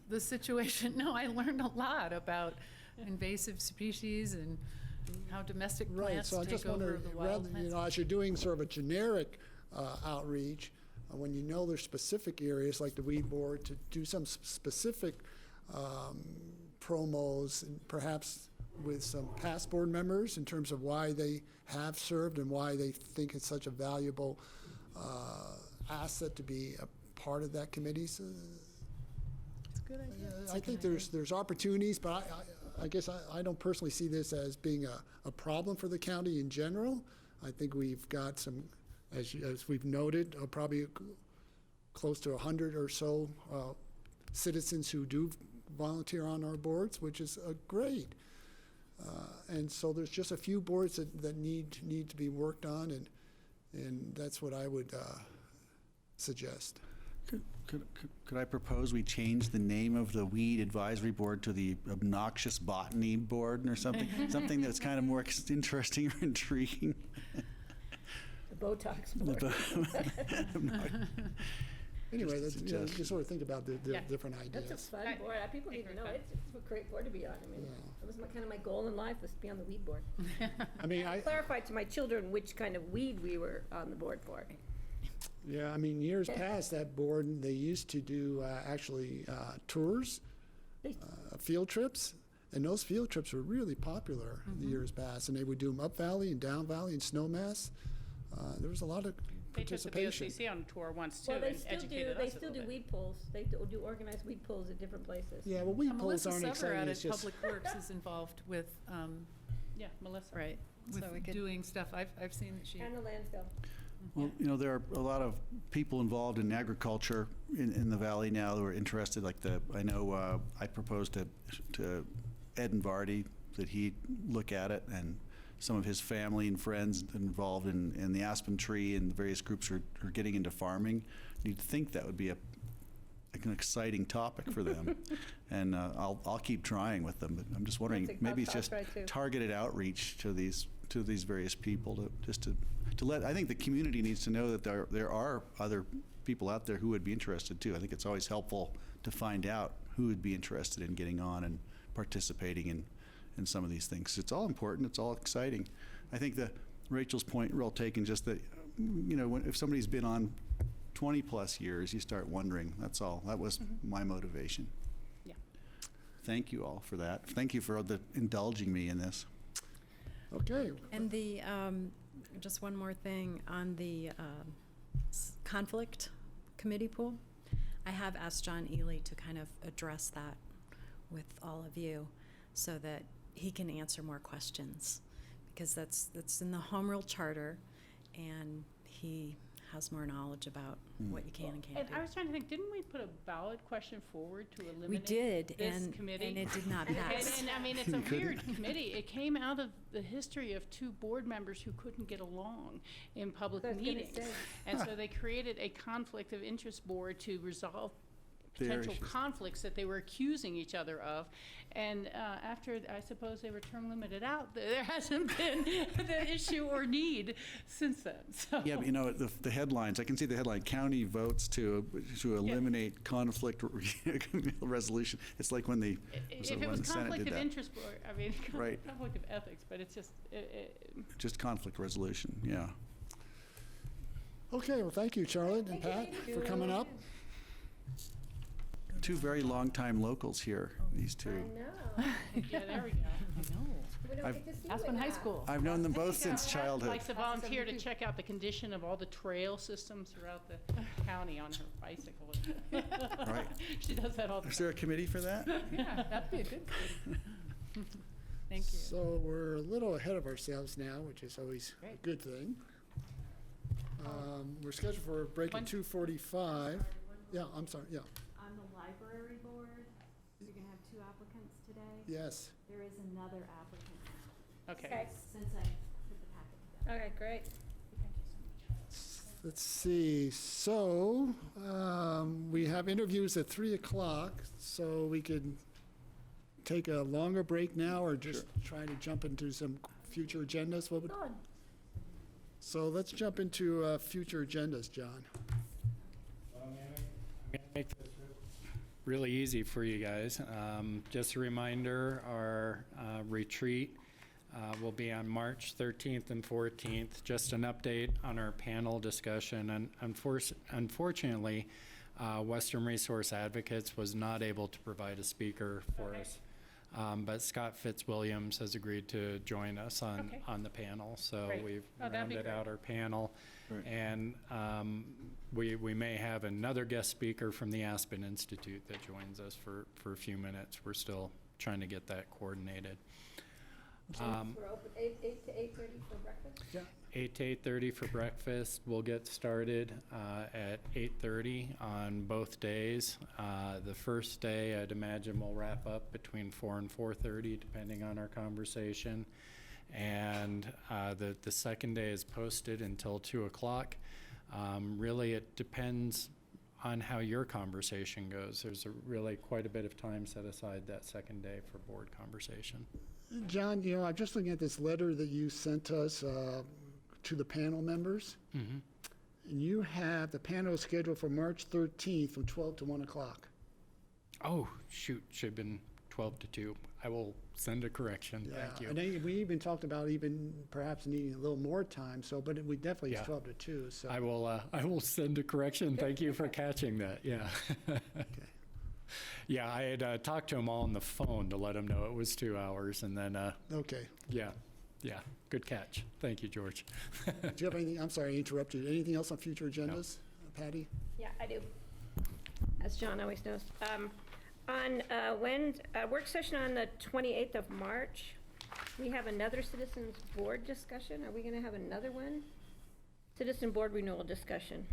the situation. No, I learned a lot about invasive species and how domestic plants so I take just over wonder, the wild plants. as you're doing sort of a generic outreach, when you know there's specific areas like the weed board, to do some specific promos, and perhaps with some past board members in terms of why they have served and why they think it's such a valuable asset to be a part of that committee. So, It's a good idea. I think there's opportunities, but I guess I don't personally see this as being a problem for the county in general. I think we've got some, as we've noted, probably close to 100 or so citizens who do volunteer on our boards, which is great. And so there's just a few boards that need to be worked on, and that's what I would suggest. Could I propose we change the name of the Weed Advisory Board to the Obnoxious Botany Board or something? Something that's kind of more interesting or intriguing. The Botox board. Anyway, you sort of think about the different ideas. That's a fun board. People need to know it's a great board to be on. I mean, that was kind of my goal in life, was to be on the weed board. I mean, I clarified to my children which kind of weed we were on the board for. Yeah, I mean, years past, that board, they used to do actually tours, field trips, and those field trips were really popular in the years past, and they would do them up valley and down valley and snowmass. There was a lot of They took the participation. BOCC on a tour once, too, Well, they and still do, educated they us a still do little bit. weed pulls. They do organized weed pulls at different places. Yeah, well, weed pulls Melissa aren't Sever exciting. out It's at just Public Works is involved with, Yeah, Melissa. Right. with So we could doing stuff. I've seen that she. And the landfill. Well, there are a lot of people involved in agriculture in the valley now who are interested. Like I know I proposed to Ed and Vardy that he look at it, and some of his family and friends involved in the aspen tree, and the various groups are getting into farming. You'd think that would be an exciting topic for them, and I'll keep trying with them. But I'm just wondering, maybe it's just targeted outreach to these various people to let. I think the community needs to know that there are other people out there who would be interested too. I think it's always helpful to find out who would be interested in getting on and participating in some of these things. It's all important. It's all exciting. I think Rachel's point, well taken, just that, if somebody's been on 20 plus years, you start wondering. That's all. That was my motivation. Yeah. Thank you all for that. Thank you for indulging me in this. Okay. And just one more thing on the conflict committee pool. I have asked John Ely to kind of address that with all of you so that he can answer more questions, because that's in the Home Rule Charter, and he has more knowledge about what you can and can't do. I was trying to think, didn't we put a ballot question forward to eliminate We did, this and committee? and it did not pass. And I mean, it's a weird committee. It came out of the history of two board members who couldn't get along in public meetings. And so they created a conflict of interest board to resolve potential issues. conflicts that they were accusing each other of. And after, I suppose, they were term limited out, there hasn't been the issue or need since then. So. Yeah, but you know, the headlines, I can see the headline, county votes to eliminate conflict resolution. It's like when the If it when was the Senate conflict did of that. interest, I mean, Right. conflict of ethics, but it's just, Just conflict resolution, yeah. Okay, well, thank you, Charlotte and Pat, for coming up. Two very long-time locals here, these two. yeah, there we go. We don't get to see Aspen you High now. School. I've known them both since Pat childhood. likes to volunteer to check out the condition of all the trail systems throughout the county on her bicycle. Right. She does that all the Is time. there a committee for that? Yeah, that'd be a good thing. Thank you. So we're a little ahead of ourselves now, which is always a good thing. We're scheduled for a break at 2:45. Yeah, I'm sorry, yeah. On the library board, you're going to have 2 applicants today. Yes. There is another applicant now. Okay. Since I put the packet together. Okay, great. Let's see, so we have interviews at 3 o'clock, so we could take a longer break now or just try to jump into some future agendas? What would? So let's jump into future agendas, John. I'm gonna make this really easy for you guys. Just a reminder, our retreat will be on March 13th and 14th. Just an update on our panel discussion. And unfortunately, Western Resource Advocates was not able to provide a speaker for us. But Scott Fitzwilliams has agreed to join us on the panel. So Great. we've That'd be rounded great. out our panel. Right. And we may have another guest speaker from the Aspen Institute that joins us for a few minutes. We're still trying to get that coordinated. We're open 8 to 8:30 for breakfast? Yeah. 8 to 8:30 for breakfast. We'll get started at 8:30 on both days. The first day, I'd imagine we'll wrap up between 4 and 4:30, depending on our conversation. And the second day is posted until 2 o'clock. Really, it depends on how your conversation goes. There's really quite a bit of time set aside that second day for board conversation. John, you know, I'm just looking at this letter that you sent us to the panel members. Mm-hmm. And you have the panel scheduled for March 13th from 12 to 1 o'clock. Oh, shoot, should have been 12 to 2. I will send a correction. Thank you. And then we even talked about even perhaps needing a little more time, so, but we definitely is Yeah. 12 to 2, so. I will send a correction. Thank you for catching that. Yeah. Okay. Yeah, I had talked to them all on the phone to let them know it was 2 hours, and then Okay. yeah, good catch. Thank you, George. Do you have anything, I'm sorry, I interrupted. Anything else on future agendas? Patty? Yeah, I do. As John always knows. On work session on the 28th of March, we have another citizens board discussion. Are we going to have another one? Citizen board renewal discussion.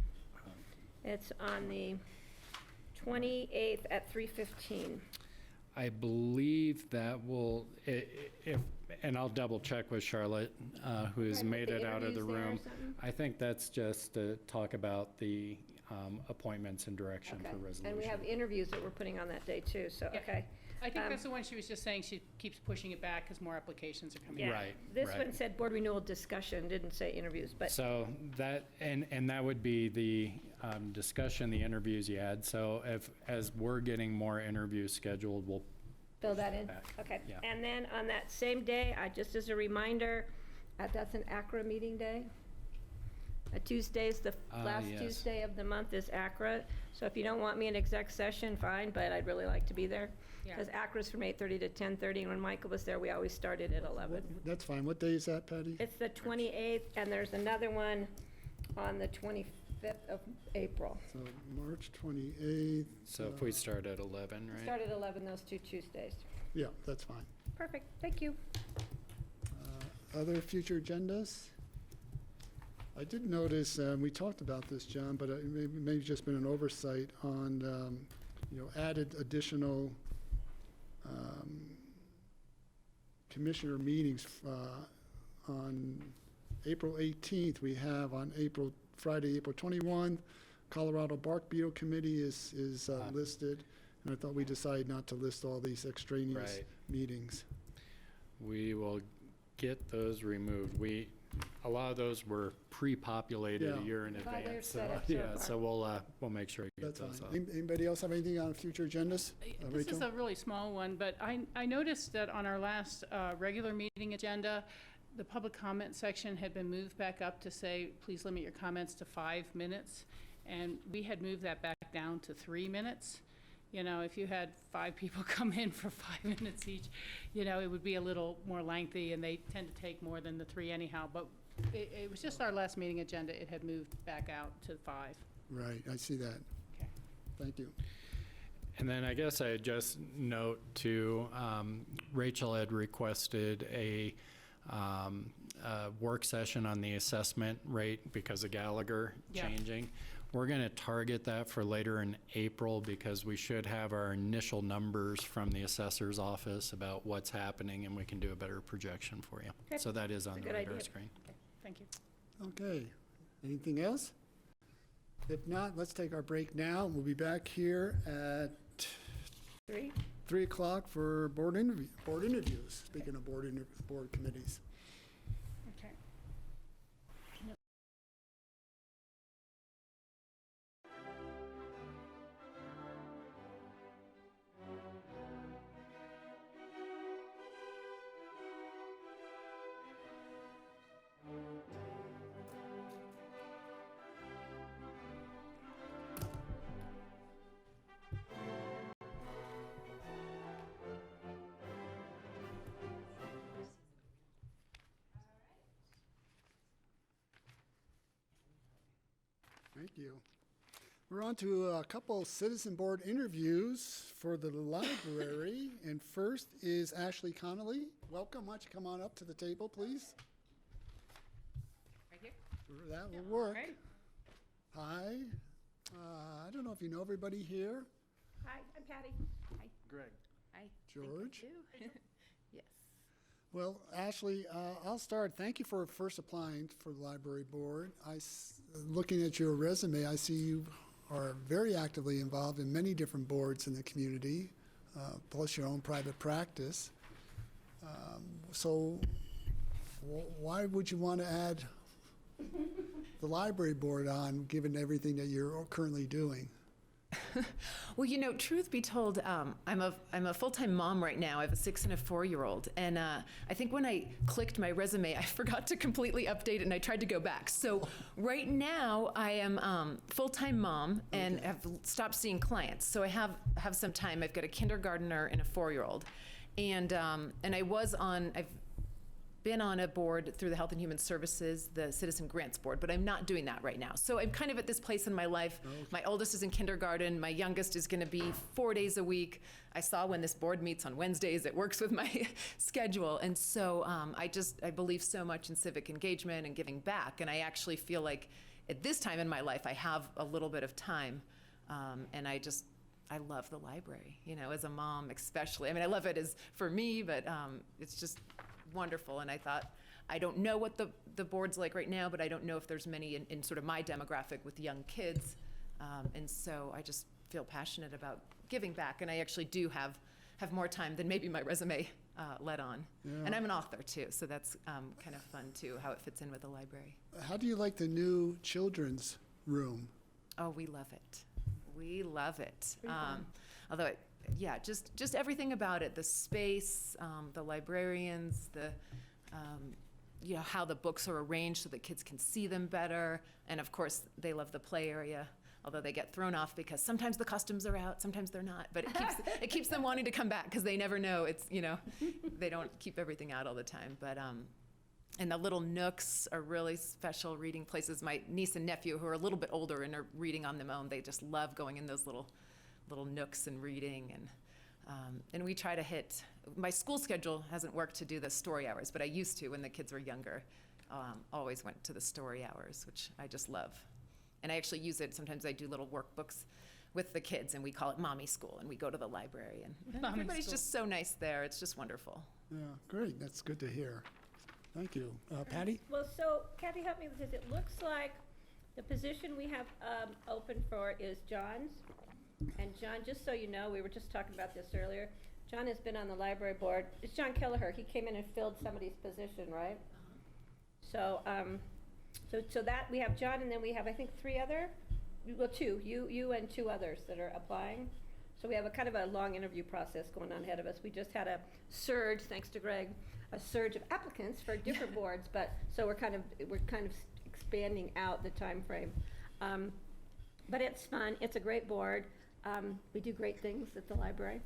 It's on the 28th at 3:15. I believe that will, and I'll double check with Charlotte, who's Right, made with it the out of the interviews there or room. something? I think that's just to talk about the appointments and direction Okay. for resolution. And we have interviews that we're putting on that day too, so, Yeah. okay. I think that's the one she was just saying, she keeps pushing it back because more applications are coming in. Yeah. Right, This right. one said board renewal discussion, didn't say interviews, but. So that, and that would be the discussion, the interviews you had. So as we're getting more interviews scheduled, we'll Fill that in? back. Okay. Yeah. And then on that same day, just as a reminder, that's an ACRA meeting day. Tuesday's the last yes. Tuesday of the month is ACRA. So if you don't want me in exec session, fine, but I'd really like to be there. Yeah. Because ACRA's from 8:30 to 10:30, and when Michael was there, we always started at 11. That's fine. What day is that, Patty? It's the 28th, and there's another one on the 25th of April. So March 28th. So if we start at 11, right? Start at 11 those 2 Tuesdays. Yeah, that's fine. Perfect, thank you. Other future agendas? I did notice, we talked about this, John, but it may have just been an oversight on, added additional commissioner meetings on April 18th. We have on Friday, April 21, Colorado Bark Beetle Committee is listed, and I thought we decided not to list all these extraneous Right. meetings. We will get those removed. A lot of those were pre-populated a Yeah. year in Well, they're advance. set So, up so yeah, far. so we'll make sure you get That's those fine. off. Anybody else have anything on future agendas? This is Rachel? a really small one, but I noticed that on our last regular meeting agenda, the public comment section had been moved back up to say, please limit your comments to 5 minutes. And we had moved that back down to 3 minutes. You know, if you had 5 people come in for 5 minutes each, you know, it would be a little more lengthy, and they tend to take more than the 3 anyhow. But it was just our last meeting agenda. It had moved back out to 5. Right, I see that. Okay. Thank you. And then I guess I just note too, Rachel had requested a work session on the assessment rate because of Gallagher Yeah. changing. We're going to target that for later in April because we should have our initial numbers from the assessor's office about what's happening, and we can do a better projection for you. Okay. So that is on That's a the good radar idea. screen. Okay, thank you. Okay, anything else? If not, let's take our break now. We'll be back here at 3 o'clock for board interviews, speaking of board committees. Okay. Thank you. We're on to a couple citizen board interviews for the library. And first is Ashley Connolly. Welcome. Why don't you come on up to the table, please? Right here? That will work. Right. Hi. I don't know if you know everybody here. Hi, I'm Patty. Hi. Greg. Hi. George. Yes. Well, Ashley, I'll start. Thank you for first applying for the library board. Looking at your resume, I see you are very actively involved in many different boards in the community, plus your own private practice. So why would you want to add the library board on, given everything that you're currently doing? Well, you know, truth be told, I'm a full-time mom right now. I have a 6 and a 4-year-old, and I think when I clicked my resume, I forgot to completely update it, and I tried to go back. So right now, I am full-time mom and have stopped seeing clients. So I have some time. I've got a kindergartner and a 4-year-old, and I've been on a board through the Health and Human Services, the Citizen Grants Board, but I'm not doing that right now. So I'm kind of at this place in my life. My oldest is in kindergarten. My youngest is going to be 4 days a week. I saw when this board meets on Wednesdays, it works with my schedule. And so I believe so much in civic engagement and giving back. And I actually feel like at this time in my life, I have a little bit of time. And I love the library, you know, as a mom especially. I mean, I love it as for me, but it's just wonderful. And I thought, I don't know what the board's like right now, but I don't know if there's many in sort of my demographic with young kids. And so I just feel passionate about giving back. And I actually do have more time than maybe my resume let on. Yeah. And I'm an author too, so that's kind of fun too, how it fits in with the library. How do you like the new children's room? Oh, we love it. We love it. Although just everything about it, the space, the librarians, how the books are arranged so that kids can see them better. And of course, they love the play area, although they get thrown off because sometimes the costumes are out, sometimes they're not. But it keeps them wanting to come back because they never know. It's, they don't keep everything out all the time. But and the little nooks are really special reading places. My niece and nephew, who are a little bit older and are reading on their own, they just love going in those little nooks and reading. And we try to hit, my school schedule hasn't worked to do the story hours, but I used to when the kids were younger. Always went to the story hours, which I just love. And I actually use it, sometimes I do little workbooks with the kids, and we call it mommy school, and we go to the library, and everybody's just so nice there. It's just wonderful. Yeah, great. That's good to hear. Thank you. Patty? Well, so Kathy, help me with this. It looks like The position we have open for is John's. And John, just so you know, we were just talking about this earlier. John has been on the library board. It's John Kelleher. He came in and filled somebody's position, right? So, so that, we have John, and then we have, I think, two, you and two others that are applying. So we have a kind of a long interview process going on ahead of us. We just had a surge, thanks to Greg, a surge of applicants for different boards, but, so we're kind of expanding out the time frame. But it's fun. It's a great board. We do great things at the library,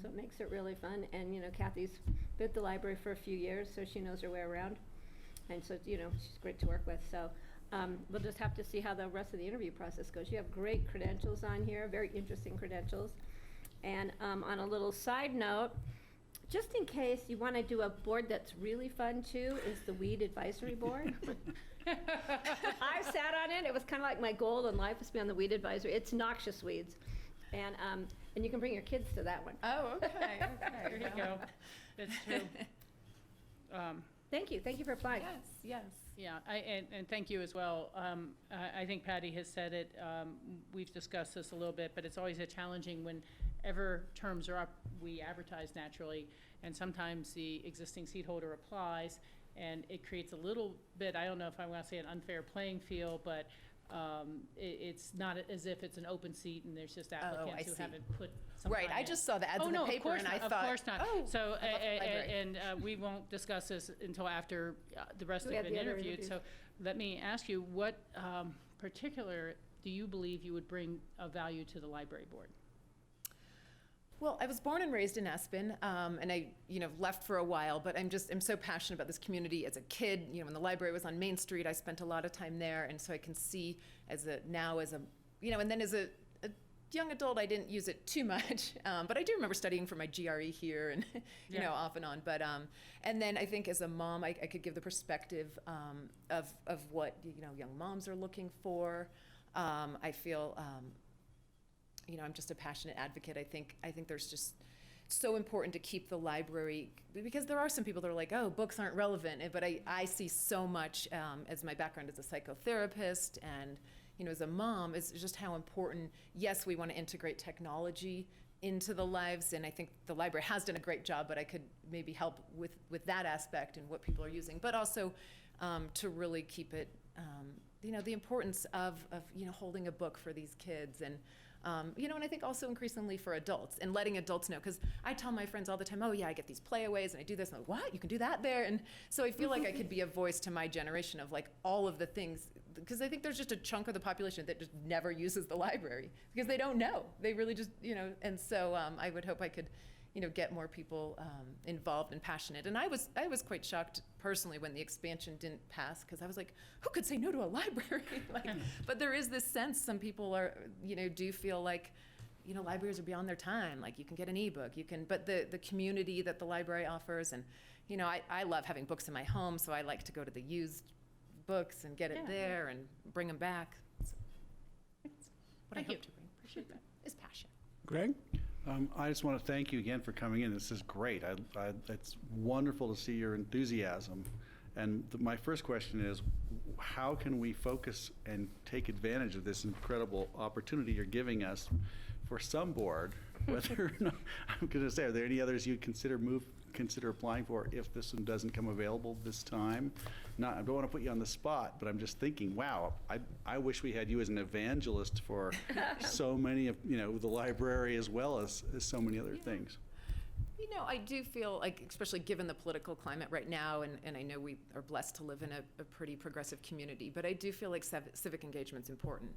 so it makes it really fun. And, you know, Kathy's been at the library for a few years, so she knows her way around. And so, you know, she's great to work with. So we'll just have to see how the rest of the interview process goes. You have great credentials on here, very interesting credentials. And on a little side note, just in case you want to do a board that's really fun too, is the Weed Advisory Board. I sat on it. It was kind of like my goal in life was to be on the Weed Advisory. It's noxious weeds. And you can bring your kids to that one. Oh, okay. There you go. That's true. Thank you. Thank you for applying. Yes. Yeah, and thank you as well. I think Patty has said it. We've discussed this a little bit, but it's always a challenging whenever terms are up, we advertise naturally, and sometimes the existing seat holder applies, and it creates a little bit, I don't know if I want to say an unfair playing field, but it's not as if it's an open seat and there's just applicants who haven't put some Right, time I in. just saw the ads in the paper and I thought, of course not. oh, So, I love the library. and we won't discuss this until after the rest We have have been the other interviewed. So let me ask you, what particular do you believe you would bring of value to the library board? Well, I was born and raised in Aspen, and I, left for a while, but I'm so passionate about this community. As a kid, when the library was on Main Street, I spent a lot of time there, and so I can see and then as a young adult, I didn't use it too much, but I do remember studying for my GRE here and, off and on. But, and then I think as a mom, I could give the perspective of what, young moms are looking for. I feel, I'm just a passionate advocate. I think there's just so important to keep the library, because there are some people that are like, oh, books aren't relevant, but I see so much as my background as a psychotherapist and, as a mom, is just how important, yes, we want to integrate technology into the lives, and I think the library has done a great job, but I could maybe help with that aspect and what people are using, but also to really keep it, the importance of holding a book for these kids, and and I think also increasingly for adults and letting adults know, because I tell my friends all the time, oh yeah, I get these playaways and I do this, and I'm like, what? You can do that there? And so I feel like I could be a voice to my generation of like all of the things, because I think there's just a chunk of the population that just never uses the library because they don't know. They really just, and so I would hope I could, get more people involved and passionate. And I was quite shocked personally when the expansion didn't pass, because I was like, who could say no to a library? But there is this sense, some people are, do feel like, libraries are beyond their time. Like you can get an ebook, but the community that the library offers, and, I love having books in my home, so I like to go to the used books and get it there and bring them back. So that's what I hope to bring. Appreciate that. Is passion. Greg? I just want to thank you again for coming in. This is great. It's wonderful to see your enthusiasm. And my first question is, how can we focus and take advantage of this incredible opportunity you're giving us for some board? Whether or not, I'm going to say, are there any others you'd consider applying for if this one doesn't come available this time? I don't want to put you on the spot, but I'm just thinking, wow, I wish we had you as an evangelist for so many of, the library as well as so many other things. I do feel like, especially given the political climate right now, and I know we are blessed to live in a pretty progressive community, but I do feel like civic engagement's important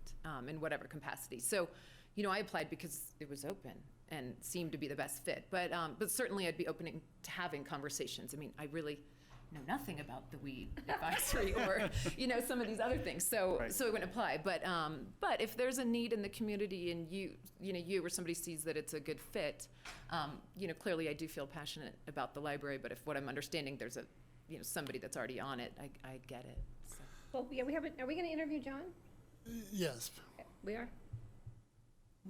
in whatever capacity. So, I applied because it was open and seemed to be the best fit. But certainly I'd be open to having conversations. I mean, I really know nothing about the weed advisory or, some of these other things. So Right. So I wouldn't apply. But if there's a need in the community and you or somebody sees that it's a good fit, clearly I do feel passionate about the library. But if what I'm understanding, there's a, somebody that's already on it, I get it. So. Well, yeah, are we going to interview John? Yes, We are?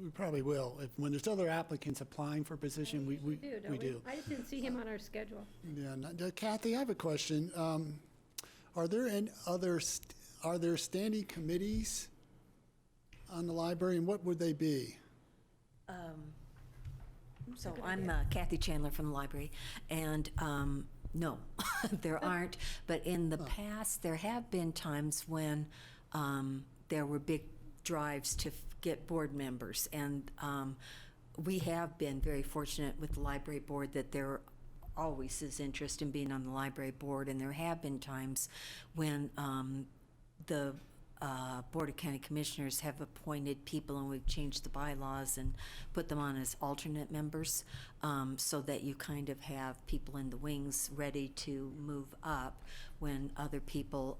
we probably will. When there's other applicants applying for a position, we do. I just didn't see him on our schedule. Yeah, Kathy, I have a question. Are there any other are there standing committees on the library, and what would they be? So I'm Kathy Chandler from the library, and no, there aren't. But in the past, there have been times when there were big drives to get board members, and we have been very fortunate with the library board that there always is interest in being on the library board, and there have been times when the Board of County Commissioners have appointed people, and we've changed the bylaws and put them on as alternate members, so that you kind of have people in the wings ready to move up when other people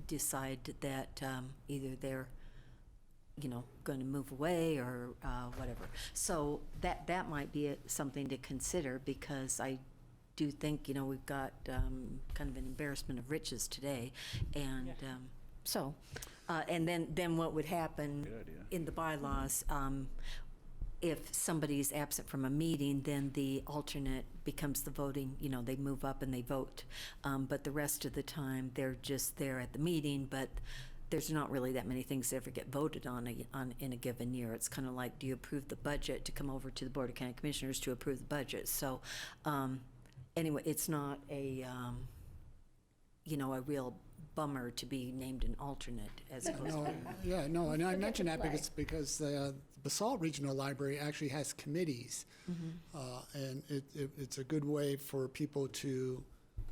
decide that either they're going to move away or whatever. So that might be something to consider, because I do think, we've got kind of an embarrassment of riches today. And and then what would happen in the bylaws, if somebody's absent from a meeting, then the alternate becomes the voting, they move up and they vote. But the rest of the time, they're just there at the meeting, but there's not really that many things that ever get voted on in a given year. It's kind of like, do you approve the budget to come over to the Board of County Commissioners to approve the budget? So anyway, it's not a real bummer to be named an alternate as opposed to... And I mention that because the Basalt Regional Library actually has committees, and it's a good way for people to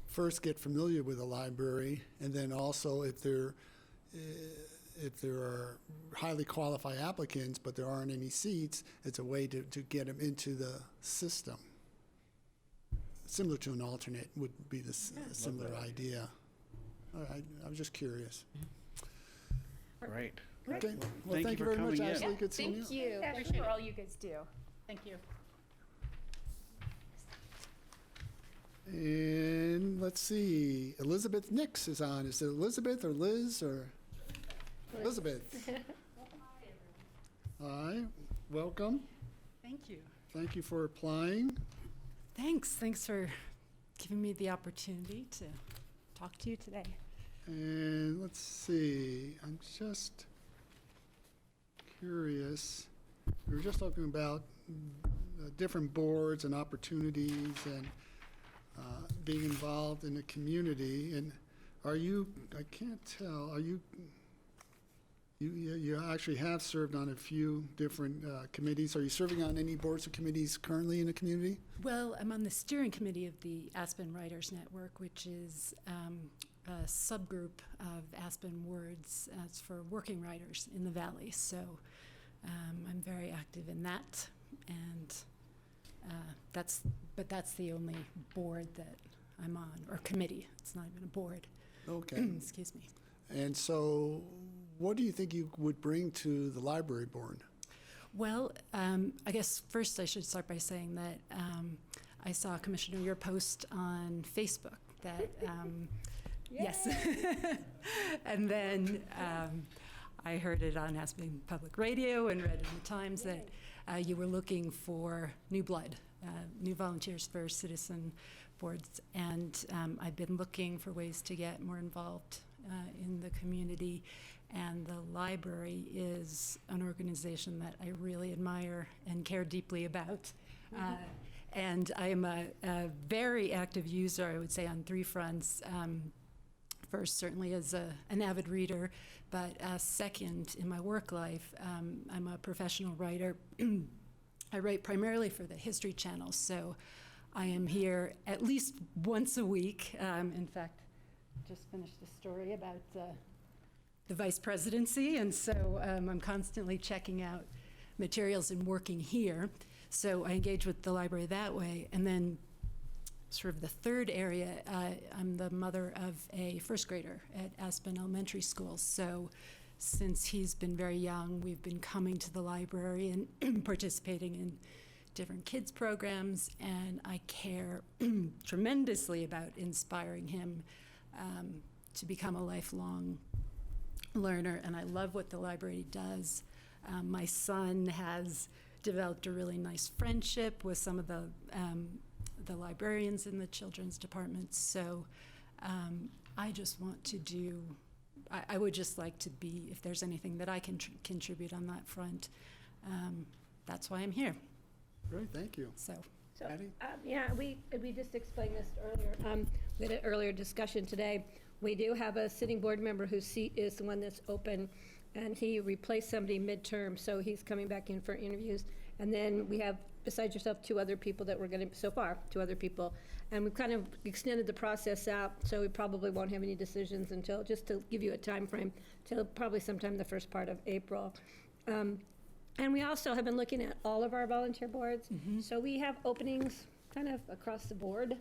first get familiar with the library, and then also if there are highly qualified applicants but there aren't any seats, it's a way to get them into the system. Similar to an alternate would be the similar idea. All right, I was just curious. Right. Okay. Well, thank you very much, Ashley. Good seeing you. Thank you. Appreciate all you guys do. Thank you. And let's see, Elizabeth Nix is on. Is it Elizabeth or Liz or? Elizabeth. Hi, welcome. Thank you. Thank you for applying. Thanks for giving me the opportunity to talk to you today. And let's see, I'm just curious. We were just talking about different boards and opportunities and being involved in the community. And are you, I can't tell, are you, you actually have served on a few different committees. Are you serving on any boards or committees currently in the community? Well, I'm on the steering committee of the Aspen Writers Network, which is a subgroup of Aspen Words. It's for working writers in the Valley. So I'm very active in that, and that's the only board that I'm on, or committee. It's not even a board. Okay. Excuse me. And so what do you think you would bring to the library board? Well, I guess first I should start by saying that I saw, Commissioner, your post on Facebook that, yes. And then I heard it on Aspen Public Radio and read in the Times that you were looking for new blood, new volunteers for citizen boards. And I've been looking for ways to get more involved in the community. And the library is an organization that I really admire and care deeply about. And I am a very active user, I would say, on three fronts. First, certainly as an avid reader, but second, in my work life, I'm a professional writer. I write primarily for the History Channel, so I am here at least once a week. In fact, just finished a story about the vice presidency, and so I'm constantly checking out materials and working here. So I engage with the library that way. And then sort of the third area, I'm the mother of a first grader at Aspen Elementary School. So since he's been very young, we've been coming to the library and participating in different kids programs, and I care tremendously about inspiring him to become a lifelong learner, and I love what the library does. My son has developed a really nice friendship with some of the librarians in the children's department, so I just want to do, I would just like to be, if there's anything that I can contribute on that front, that's why I'm here. Great, thank you. So, Patty? Yeah, we just explained this earlier. We had an earlier discussion today. We do have a sitting board member whose seat is the one that's open, and he replaced somebody midterm, so he's coming back in for interviews. And then we have, besides yourself, two other people that we're going to, so far, two other people. And we've kind of extended the process out, so we probably won't have any decisions until, just to give you a time frame, till probably sometime the first part of April. And we also have been looking at all of our volunteer boards. So we have openings kind of across the board.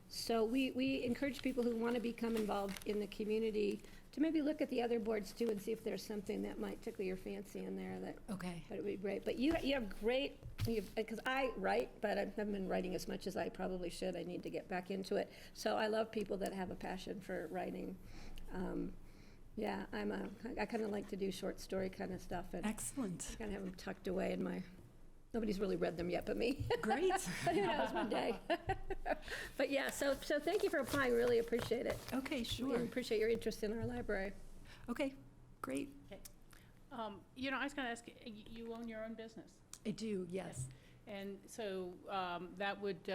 So we encourage people who want to become involved in the community to maybe look at the other boards too and see if there's something that might tickle your fancy in there that would be great. But you have great, because I write, but I haven't been writing as much as I probably should. I need to get back into it. So I love people that have a passion for writing. Yeah, I kind of like to do short story kind of stuff. And excellent. I kind of have them tucked away in my, nobody's really read them yet but me. Great. But who knows, one day. But yeah, so thank you for applying, really appreciate it. Okay, sure. And appreciate your interest in our library. Okay, great. Okay. You know, I was going to ask, you own your own business? I do, yes. And so that would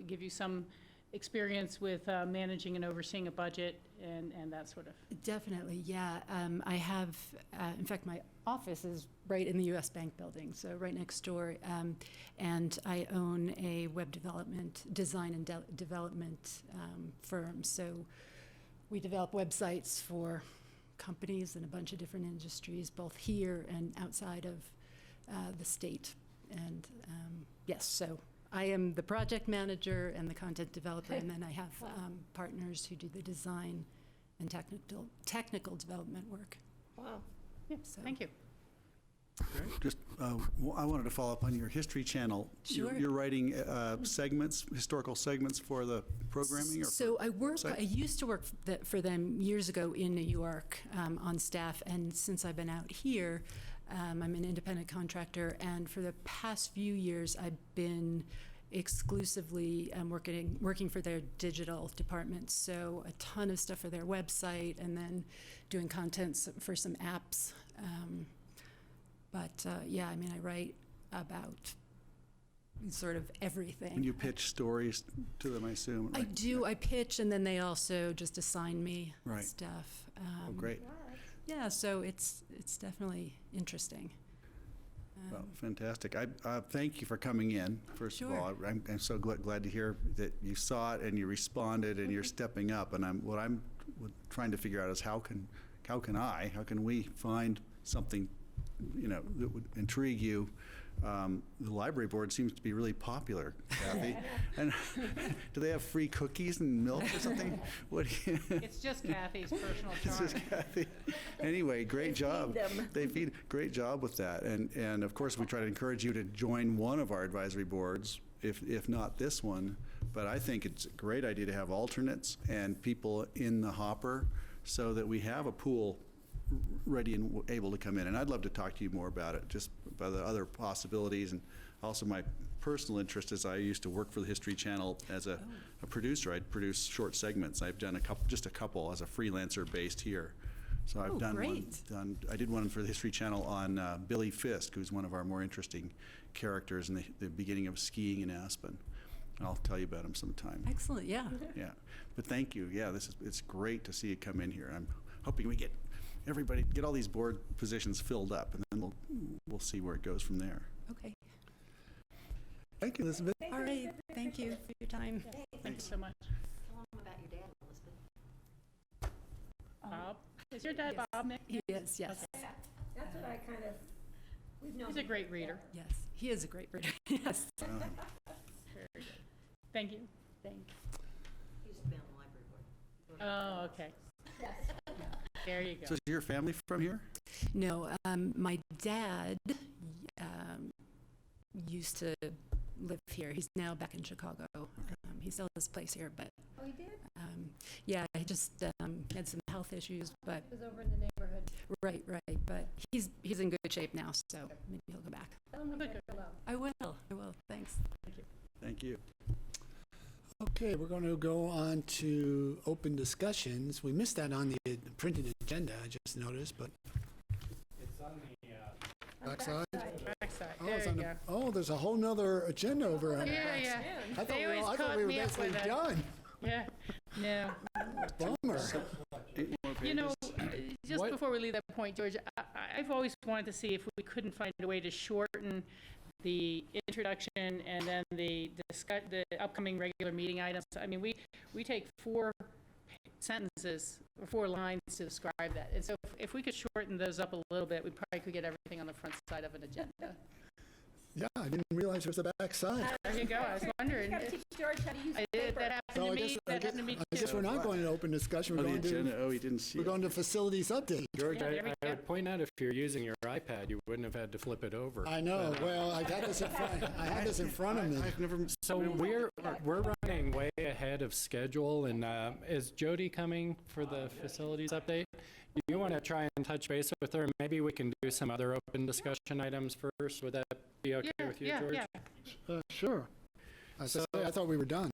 give you some experience with managing and overseeing a budget and that sort of. Definitely, yeah. I have, in fact, my office is right in the U.S. Bank building, so right next door. And I own a web development, design and development firm. So we develop websites for companies in a bunch of different industries, both here and outside of the state. And yes, so I am the project manager and the content developer, and then I have partners who do the design and technical development work. Wow. Yeah, So. thank you. Just, I wanted to follow up on your History Channel. Sure. You're writing segments, historical segments for the programming? Or so I website? used to work for them years ago in New York on staff, and since I've been out here, I'm an independent contractor, and for the past few years, I've been exclusively working for their digital department. So a ton of stuff for their website, and then doing content for some apps. But yeah, I mean, I write about sort of everything. When you pitch stories to them, I assume? I do. I pitch, and then they also just assign me Right. stuff. Oh, great. Yeah, so it's definitely interesting. Well, fantastic. I thank you for coming in, first of all. I'm so glad to hear that you saw it and you responded and you're stepping up. And what I'm trying to figure out is how can we find something, you know, that would intrigue you. The library board seems to be really popular, Kathy. And do they have free cookies and milk or something? What do you It's just Kathy's personal It's charm. just Kathy. Anyway, great job. They feed. Great job with that. And of course, we try to encourage you to join one of our advisory boards, if not this one. But I think it's a great idea to have alternates and people in the hopper so that we have a pool ready and able to come in. And I'd love to talk to you more about it, just about the other possibilities. And also my personal interest is I used to work for the History Channel as a producer. I'd produce short segments. I've done just a couple as a freelancer based here. So I've done one. I did one for the History Channel on Billy Fisk, who's one of our more interesting characters in the beginning of skiing in Aspen. I'll tell you about him sometime. Excellent, yeah. Yeah, but thank you. Yeah, it's great to see you come in here. I'm hoping we get all these board positions filled up, and then we'll see where it goes from there. Okay. Thank you, Elizabeth. All right, thank you for your time. Thanks so much. Tell them about your dad, Elizabeth. Bob? Is your dad Bob, Nick? Yes, yes. Okay. That's what I kind of, we've known. He's a great reader. Yes, he is a great reader. Yes. Very good. Thank you. He used to be on the library board. Oh, okay. Yes. There you go. So is your family from here? No, my dad used to live here. He's now back in Chicago. He still has a place here, but Oh, he did? yeah, he just had some health issues, but He was over in the neighborhood. right. But he's in good shape now, so maybe he'll go back. Tell him we said hello. I will. Thanks. Thank you. Okay, we're going to go on to open discussions. We missed that on the printed agenda, I just noticed, but It's on the, backside? backside. Oh, There it's you on the- go. oh, there's a whole nother agenda over on the Yeah, backside. yeah. I thought They we were, always I thought caught we were me up basically with that. done. Yeah, no. Bummer. You know, just before we leave that point, George, I've always wanted to see if we couldn't find a way to shorten the introduction and then the upcoming regular meeting items. I mean, we take 4 sentences or 4 lines to describe that. And so if we could shorten those up a little bit, we probably could get everything on the front side of an agenda. Yeah, I didn't realize there was a backside. There you go. I was wondering. You gotta teach George how to use I did. That happened So to I me. guess, That happened to me I guess too. we're not going to open discussion. We're Oh, the going agenda, to, oh, he didn't see we're it. going to facilities update. George, Yeah, there we I go. would point out if you're using your iPad, you wouldn't have had to flip it over. I know, well, I had this in front, I had this in front of me. I've never, So we're running way ahead of schedule, and is Jody coming for the facilities update? You want to try and touch base with her? Maybe we can do some other open discussion items first. Would that be okay with you, George? Yeah. Sure. I thought we were done.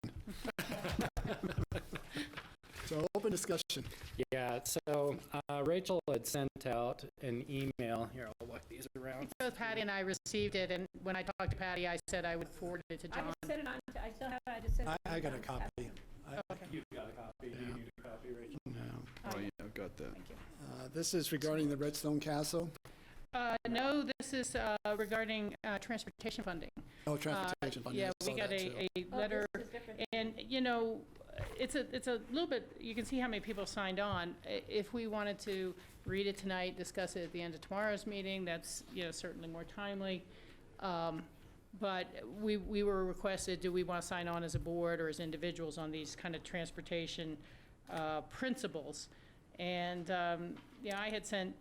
So open discussion. Yeah, so Rachel had sent out an email. Here, I'll walk these around. Both Patty and I received it, and when I talked to Patty, I said I would forward it to I John. just sent it on to, I still have it, I just sent it. I got a copy. You've got a copy. Do you need a copy, Rachel? No. oh, yeah, I've got that. This is regarding the Redstone Castle. No, this is regarding transportation funding. Oh, transportation funding. Yeah, I saw we got that too. a letter, and, you know, it's a little bit, you can see how many people signed on. If we wanted to read it tonight, discuss it at the end of tomorrow's meeting, that's, you know, certainly more timely. But we were requested, do we want to sign on as a board or as individuals on these kind of transportation principles? And, yeah, I had sent,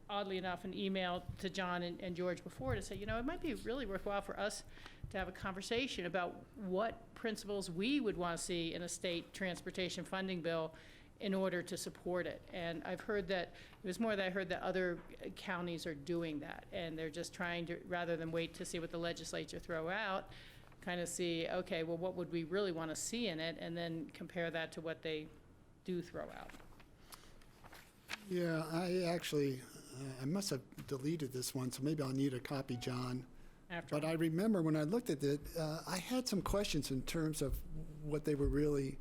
oddly enough, an email to John and George before to say, you know, it might be really worthwhile for us to have a conversation about what principles we would want to see in a state transportation funding bill in order to support it. And I've heard that, it was more that I heard that other counties are doing that, and they're just trying to, rather than wait to see what the legislature throw out, kind of see, okay, well, what would we really want to see in it, and then compare that to what they do throw out. Yeah, I actually, I must have deleted this one, so maybe I'll need a copy, John. After. But I remember when I looked at it, I had some questions in terms of what they were really,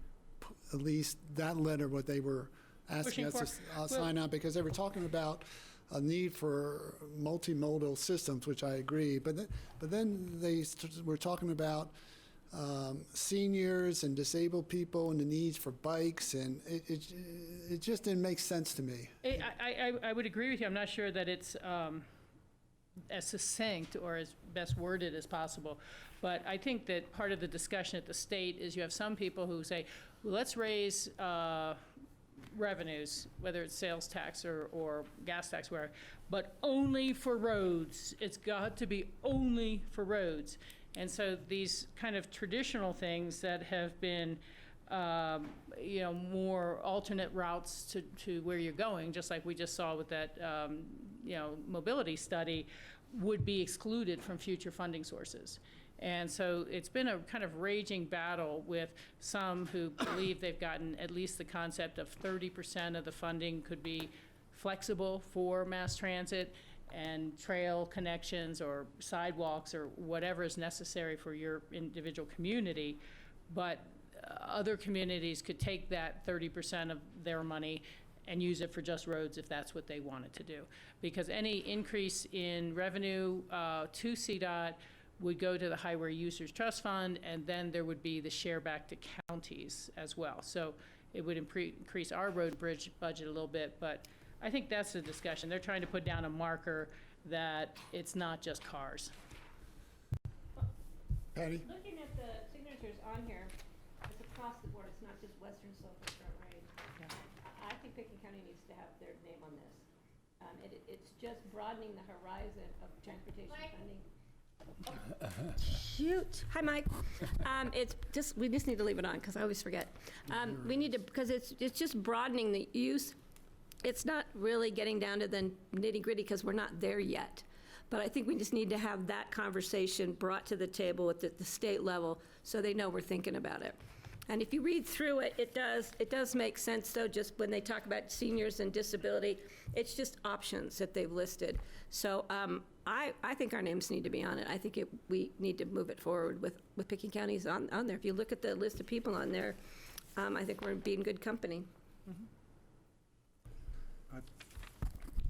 at least that letter, what they were asking Pushing us for. to sign on, because they were talking about a need for multimodal systems, which I agree. But then they were talking about seniors and disabled people and the needs for bikes, and it just didn't make sense to me. I would agree with you. I'm not sure that it's as succinct or as best worded as possible. But I think that part of the discussion at the state is you have some people who say, well, let's raise revenues, whether it's sales tax or gas tax, where, but only for roads. It's got to be only for roads. And so these kind of traditional things that have been, you know, more alternate routes to where you're going, just like we just saw with that, you know, mobility study, would be excluded from future funding sources. And so it's been a kind of raging battle with some who believe they've gotten at least the concept of 30% of the funding could be flexible for mass transit and trail connections or sidewalks or whatever is necessary for your individual community. But other communities could take that 30% of their money and use it for just roads if that's what they wanted to do. Because any increase in revenue to CDOT would go to the Highway Users Trust Fund, and then there would be the share back to counties as well. So it would increase our road and bridge budget a little bit, but I think that's the discussion. They're trying to put down a marker that it's not just cars. Patty? Looking at the signatures on here, it's across the board, it's not just Western Slope or Front Range. I think Pickens County needs to have their name on this. It's just broadening the horizon of transportation funding. Shoot. Hi, Mike. It's just, we just need to leave it on because I always forget. We need to, because it's just broadening the use. It's not really getting down to the nitty gritty because we're not there yet. But I think we just need to have that conversation brought to the table at the state level so they know we're thinking about it. And if you read through it, it does make sense, though, just when they talk about seniors and disability, it's just options that they've listed. So I think our names need to be on it. I think we need to move it forward with picking counties on there. If you look at the list of people on there, I think we're being good company.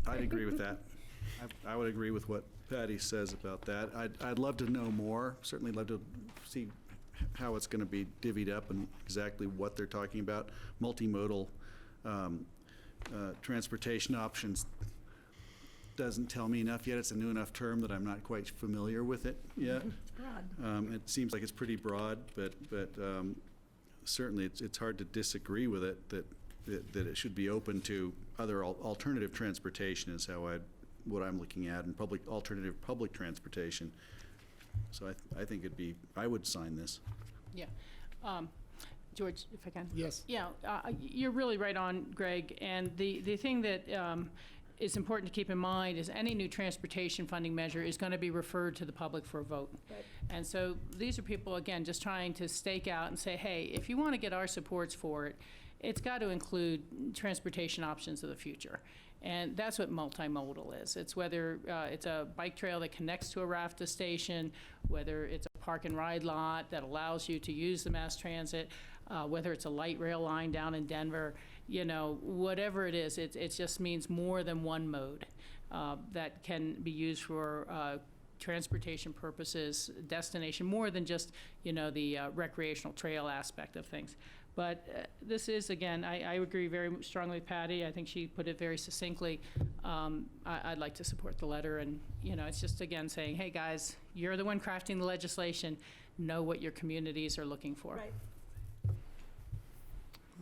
I'd agree with that. I would agree with what Patty says about that. I'd love to know more, certainly love to see how it's going to be divvied up and exactly what they're talking about. Multimodal transportation options doesn't tell me enough yet. It's a new enough term that I'm not quite familiar with it yet. It's broad. It seems like it's pretty broad, but certainly it's hard to disagree with it that it should be open to other alternative transportation is what I'm looking at, and alternative public transportation. So I think I would sign this. Yeah. George, if I can. Yes. Yeah, you're really right on, Greg. And the thing that is important to keep in mind is any new transportation funding measure is going to be referred to the public for a vote. Right. And so these are people, again, just trying to stake out and say, hey, if you want to get our supports for it, it's got to include transportation options of the future. And that's what multimodal is. It's whether it's a bike trail that connects to a RAFTA station, whether it's a park and ride lot that allows you to use the mass transit, whether it's a light rail line down in Denver, whatever it is, it just means more than one mode that can be used for transportation purposes, destination, more than just, the recreational trail aspect of things. But this is, again, I agree very strongly with Patty. I think she put it very succinctly. I'd like to support the letter. And, it's just, again, saying, hey, guys, you're the one crafting the legislation. Know what your communities are looking for. Right.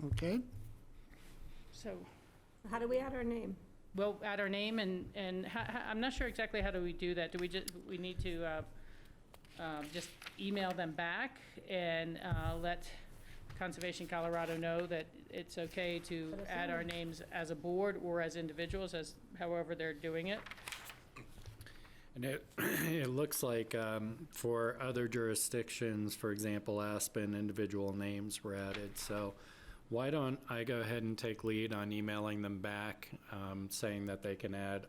Okay. So how do we add our name? we'll add our name and I'm not sure exactly how do we do that. Do we need to just email them back and let Conservation Colorado know that it's okay to add our names as a board or as individuals, as however they're doing it? And it looks like for other jurisdictions, for example, Aspen, individual names were added. So why don't I go ahead and take lead on emailing them back saying that they can add,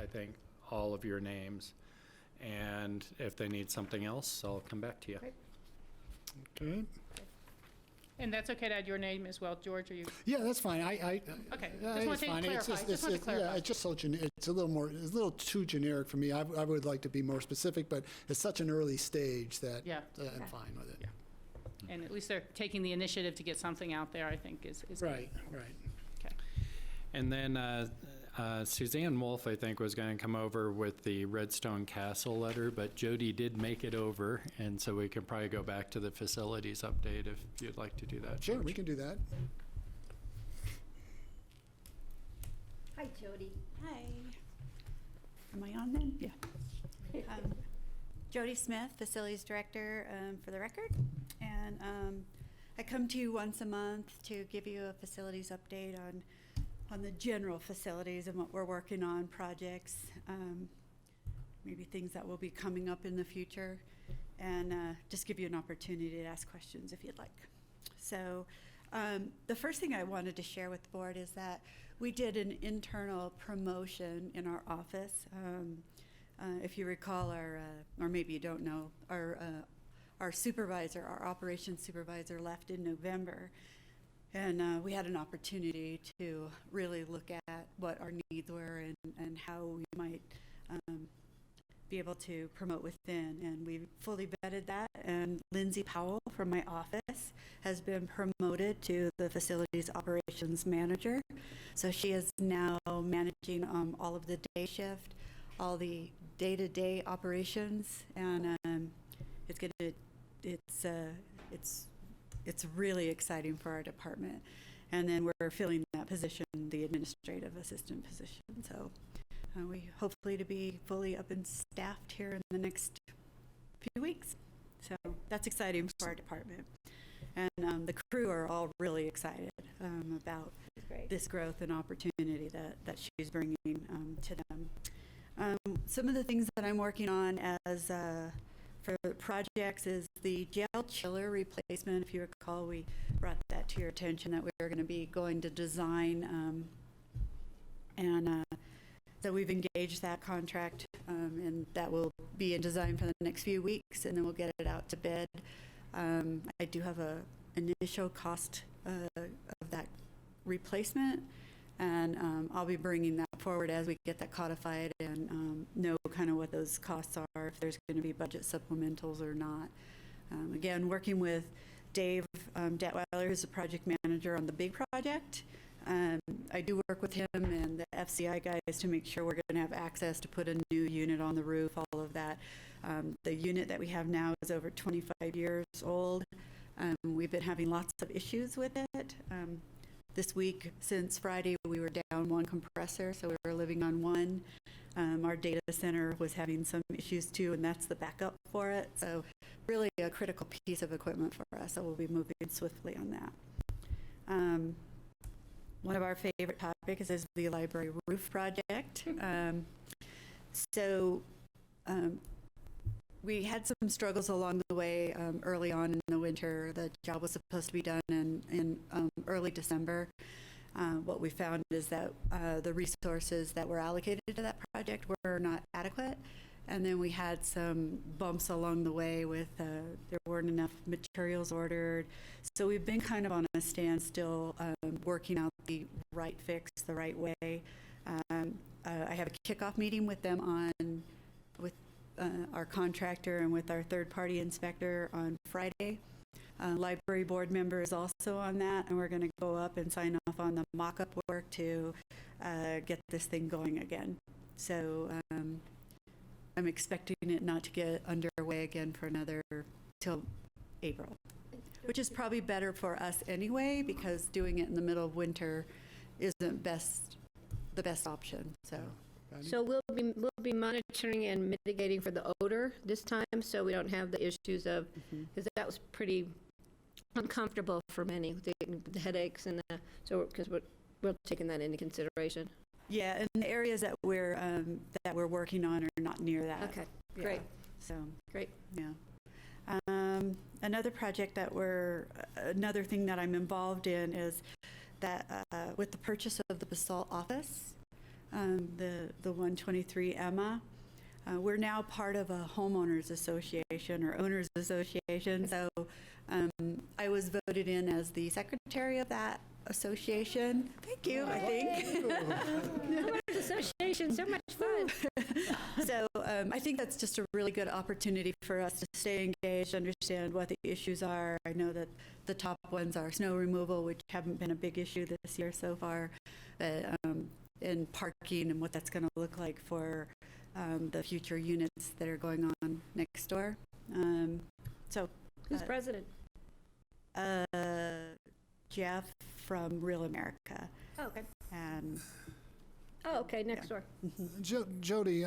I think, all of your names. And if they need something else, I'll come back to you. Okay. And that's okay to add your name as well, George, or you? Yeah, that's fine. Okay, just want to clarify. Yeah, it's just so it's a little too generic for me. I would like to be more specific, but it's such an early stage that I'm fine with it. Yeah. And at least they're taking the initiative to get something out there, I think, is right, good. Right. Okay. And then Suzanne Wolf, I think, was going to come over with the Redstone Castle letter, but Jody did make it over, and so we can probably go back to the facilities update if you'd like to do that. Sure, George. we can do that. Hi, Jody. Hi. Am I on then? Yeah. Jody Smith, Facilities Director for the record. And I come to you once a month to give you a facilities update on the general facilities and what we're working on, projects, maybe things that will be coming up in the future, and just give you an opportunity to ask questions if you'd like. So the first thing I wanted to share with the board is that we did an internal promotion in our office. If you recall, or maybe you don't know, our supervisor, our operations supervisor, left in November. And we had an opportunity to really look at what our needs were and how we might be able to promote within. And we fully vetted that. And Lindsay Powell from my office has been promoted to the facilities operations manager. So she is now managing all of the day shift, all the day-to-day operations, and it's really exciting for our department. And then we're filling that position, the administrative assistant position. So we hopefully to be fully up and staffed here in the next few weeks. So that's exciting for our department. And the crew are all really excited about this growth and opportunity that she's bringing to them. Some of the things that I'm working on as for projects is the jail chiller replacement. If you recall, we brought that to your attention that we were going to be going to design, so we've engaged that contract, and that will be in design for the next few weeks, and then we'll get it out to bid. I do have a initial cost of that replacement, and I'll be bringing that forward as we get that codified and know kind of what those costs are, if there's going to be budget supplementals or not. Again, working with Dave Detweiler, who's the project manager on the big project. I do work with him and the FCI guys to make sure we're going to have access to put a new unit on the roof, all of that. The unit that we have now is over 25 years old. We've been having lots of issues with it. This week, since Friday, we were down one compressor, so we were living on one. Our data center was having some issues too, and that's the backup for it. So really a critical piece of equipment for us, so we'll be moving swiftly on that. One of our favorite topics is the library roof project. We had some struggles along the way early on in the winter. The job was supposed to be done in early December. What we found is that the resources that were allocated to that project were not adequate. And then we had some bumps along the way with there weren't enough materials ordered. So we've been kind of on a standstill, working out the right fix the right way. I have a kickoff meeting with them with our contractor and with our third-party inspector on Friday. Library board member is also on that, and we're going to go up and sign off on the mock-up work to get this thing going again. So I'm expecting it not to get underway again for till April, which is probably better for us anyway, because doing it in the middle of winter isn't the best option. So we'll be monitoring and mitigating for the odor this time, so we don't have the issues of, because that was pretty uncomfortable for many, the headaches and because we're taking that into consideration. Yeah, and the areas that we're working on are not near that. Okay, great. So great. Yeah. Another project another thing that I'm involved in is that with the purchase of the BOCC office, the 123 Emma, we're now part of a homeowners association or owners association. So I was voted in as the secretary of that association. Thank you, I think. Homeowners association, so much fun. So I think that's just a really good opportunity for us to stay engaged, understand what the issues are. I know that the top ones are snow removal, which haven't been a big issue this year so far, and parking and what that's going to look like for the future units that are going on next door. Who's president? Jeff from Real America. Oh, okay. And okay, next door. Jody,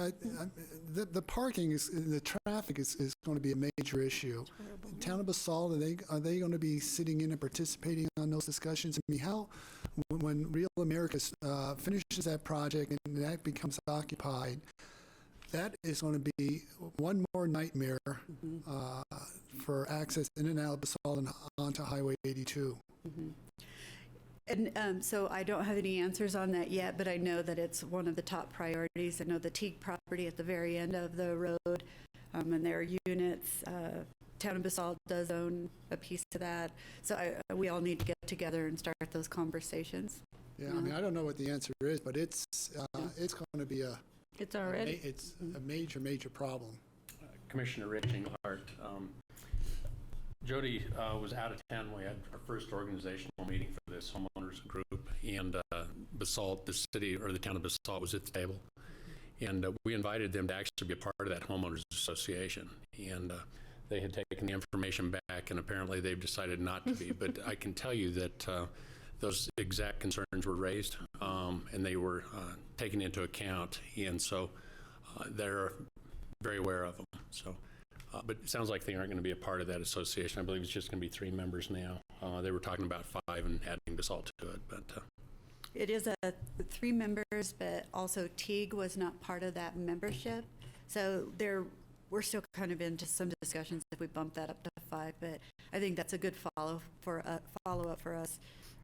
the parking the traffic is going to be a major issue. Town of BOCC, are they going to be sitting in and participating on those discussions? I mean, when Real America finishes that project and that becomes occupied, that is going to be one more nightmare for access in and out of BOCC and onto Highway 82. And so I don't have any answers on that yet, but I know that it's one of the top priorities. I know the Teague property at the very end of the road, and their units, Town of BOCC does own a piece of that. So we all need to get together and start those conversations. Yeah, I mean, I don't know what the answer is, but it's going to be it's already it's a major problem. Commissioner Rich Englehart, Jody was out of town. We had our first organizational meeting for this homeowners group, and BOCC, the city or the town of BOCC was at the table, and we invited them to actually be a part of that homeowners association, and they had taken the information back, and apparently they've decided not to be. But I can tell you that those exact concerns were raised, and they were taken into account, and so they're very aware of them. So. But it sounds like they aren't going to be a part of that association. I believe it's just going to be 3 members now. They were talking about 5 and adding BOCC to it. But it is 3 members, but also Teague was not part of that membership. So we're we're still kind of into some discussions if we bump that up to 5, but I think that's a good follow-up for us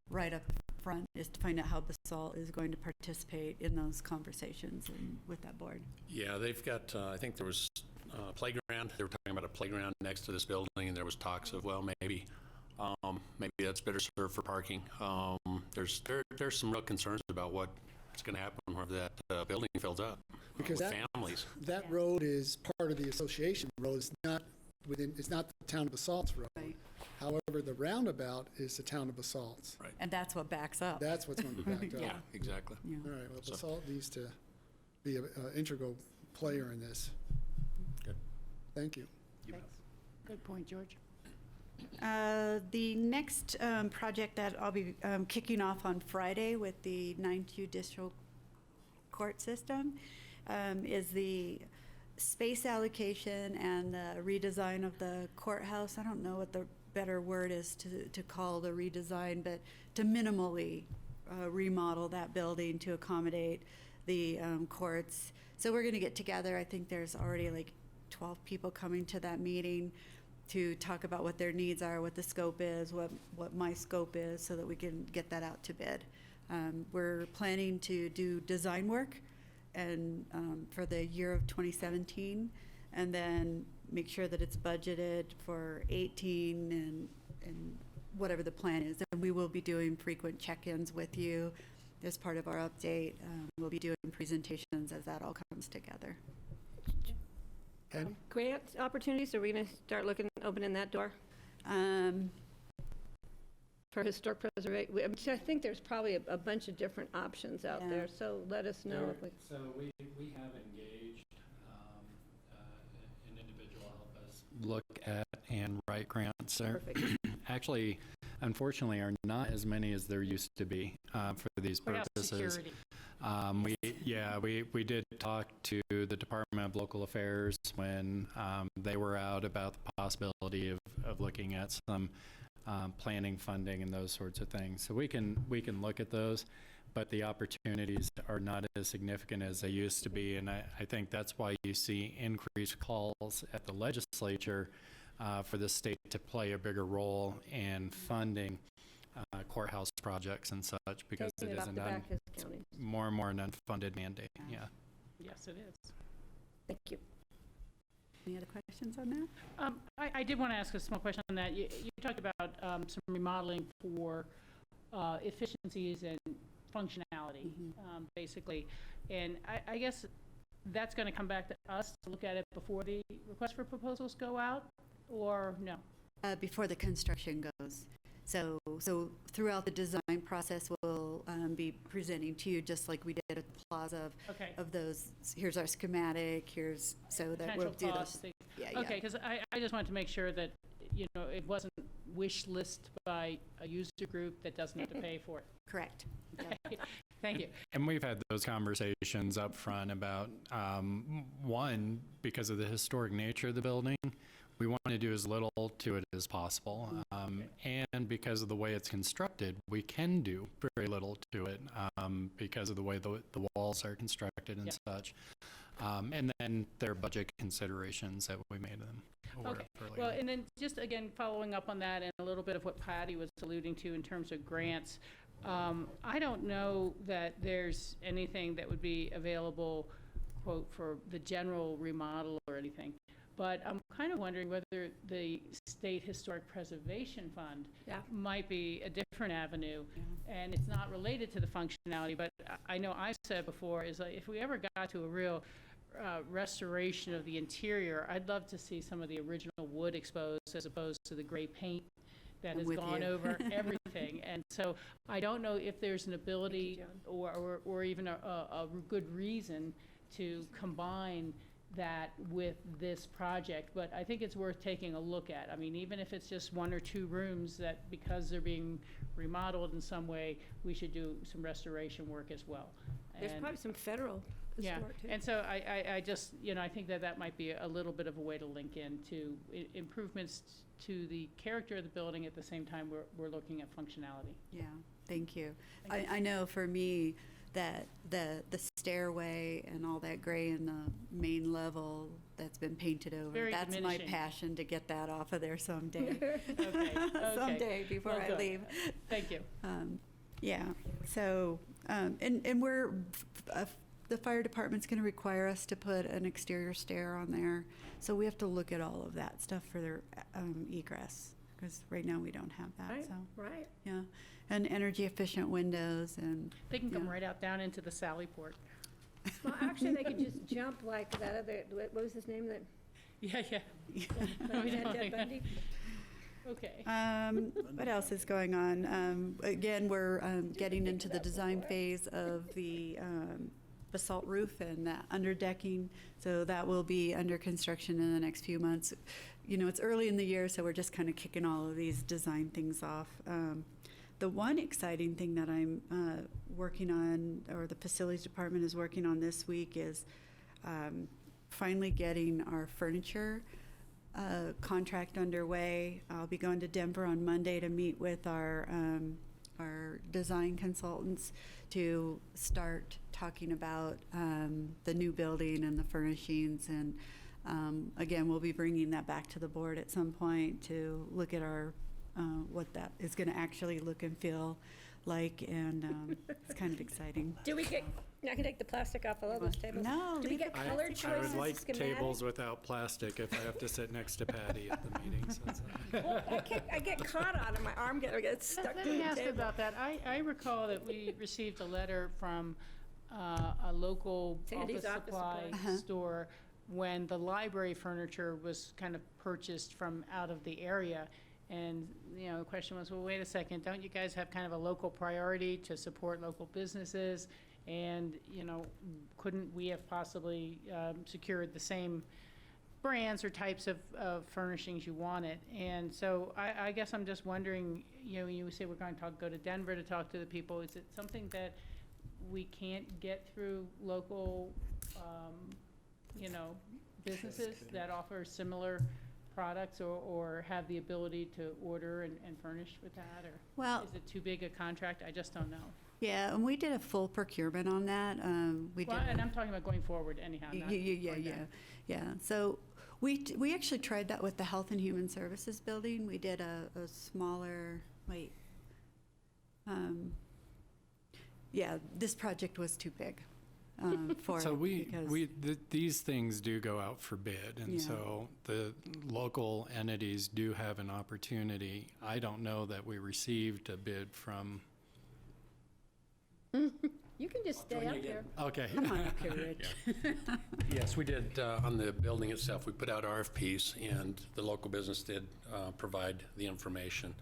right up front, is to find out how Basalt is going to participate in those conversations and with that board. Yeah, they've got, I think there was a playground. They were talking about a playground next to this building, and there was talks of, well, maybe that's better served for parking. There's some real concerns about what's going to happen whenever that building fills up Because with that, families. that road is part of the association road. It's not it's not the town of Basalt's road. Right. However, the roundabout is the town of Basalt's. Right. And that's what backs up. That's what's going to be backed up. Yeah, exactly. Yeah. All right, well, So- Basalt needs to be an integral player in this. Good. Thank you. Thanks. Good point, George. The next project that I'll be kicking off on Friday with the 9th Judicial Court System is the space allocation and the redesign of the courthouse. I don't know what the better word is to call the redesign, but to minimally remodel that building to accommodate the courts. So we're going to get together. I think there's already like 12 people coming to that meeting to talk about what their needs are, what the scope is, what my scope is, so that we can get that out to bid. We're planning to do design work and for the year of 2017, and then make sure that it's budgeted for 18 and whatever the plan is. And we will be doing frequent check-ins with you as part of our update. We'll be doing presentations as that all comes together. Patty? Grant opportunities, are we going to start opening that door for historic preservation? I think there's probably a bunch of different options out there, so let us know. So we have engaged an individual to help us look at and write grants. There actually, unfortunately, are not as many as there used to be for these purposes. We did talk to the Department of Local Affairs when they were out about the possibility of looking at some planning funding and those sorts of things. So we can look at those, but the opportunities are not as significant as they used to be, and I think that's why you see increased calls at the legislature for the state to play a bigger role in funding courthouse projects and such, because Taking it is more and more an unfunded mandate. Yeah. Yes, it is. Thank you. Any other questions on that? I did want to ask a small question on that. You talked about some remodeling for efficiencies and functionality, basically. And I guess that's going to come back to us to look at it before the request for proposals go out, or no? Before the construction goes. So throughout the design process, we'll be presenting to you, just like we did at the plaza, of those, here's our schematic, so that we'll do those. Okay, because I just wanted to make sure that, it wasn't wish list by a user group that doesn't have to pay for it. Correct. Okay. Thank you. And we've had those conversations up front about, one, because of the historic nature of the building, we want to do as little to it as possible. And because of the way it's constructed, we can do very little to it because of the way the walls are constructed and such. And then there are budget considerations that we made them aware of earlier. Well, and then just again, following up on that and a little bit of what Patty was alluding to in terms of grants, I don't know that there's anything that would be available, quote, for the general remodel or anything. But I'm kind of wondering whether the State Historic Preservation Fund might be a different avenue. And it's not related to the functionality, but I know I've said before, is like if we ever got to a real restoration of the interior, I'd love to see some of the original wood exposed as opposed to the gray paint that has gone over everything. And so I don't know if there's an ability or even a good reason to combine that with this project, but I think it's worth taking a look at. I mean, even if it's just 1 or 2 rooms that, because they're being remodeled in some way, we should do some restoration work as well. There's probably some federal historic too. And so I just, I think that might be a little bit of a way to link into improvements to the character of the building at the same time we're looking at functionality. Yeah, thank you. I know for me, that the stairway and all that gray in the main level that's been painted over. Very That's diminishing. my passion, to get that off of there someday. Okay. Someday before Well, I good. leave. Thank you. Yeah, so, and we're, the fire department's gonna require us to put an exterior stair on there. So we have to look at all of that stuff for their egress, because right now we don't have that, Right, so. right. Yeah, and energy efficient windows and. They can come yeah. right out down into the Sally Port. Well, actually, they could just jump like that other, what was his name, that, Yeah, yeah. Ted Bundy? Okay. What else is going on? Again, we're getting into the design phase of the basalt roof and the underdecking, so that will be under construction in the next few months. You know, it's early in the year, so we're just kind of kicking all of these design things off. The one exciting thing that I'm working on, or the facilities department is working on this week, is finally getting our furniture contract underway. I'll be going to Denver on Monday to meet with our design consultants to start talking about the new building and the furnishings. And again, we'll be bringing that back to the board at some point to look at our what that is going to actually look and feel like, and it's kind of exciting. Do we get, I can take the plastic off all of those tables. No, Do we get color I choices, would like schematic? tables without plastic if I have to sit next to Patty at the meetings. Well, I get caught on it, my arm gets stuck Let to me the ask table. about that. I recall that we received a letter from a local Sandy's office office supply supply. store when the library furniture was kind of purchased from out of the area. And, you know, the question was, well, wait a second, don't you guys have kind of a local priority to support local businesses? And, you know, couldn't we have possibly secured the same brands or types of furnishings you wanted? And so I guess I'm just wondering, you know, you say we're going to go to Denver to talk to the people. Is it something that we can't get through local, you know, businesses that offer similar products, or have the ability to order and furnish with that? Or Well- is it too big a contract? I just don't know. Yeah, and we did a full procurement on that. We Well, did. and I'm talking about going forward anyhow. not Yeah. right now. Yeah. So we actually tried that with the Health and Human Services building. We did a smaller, yeah, this project was too big for So it because- these things do go out for bid, and Yeah. so the local entities do have an opportunity. I don't know that we received a bid from, You can just stay up here. okay. Come on up here, Rich. Yes, we did, on the building itself, we put out RFPs, and the local business did provide the information.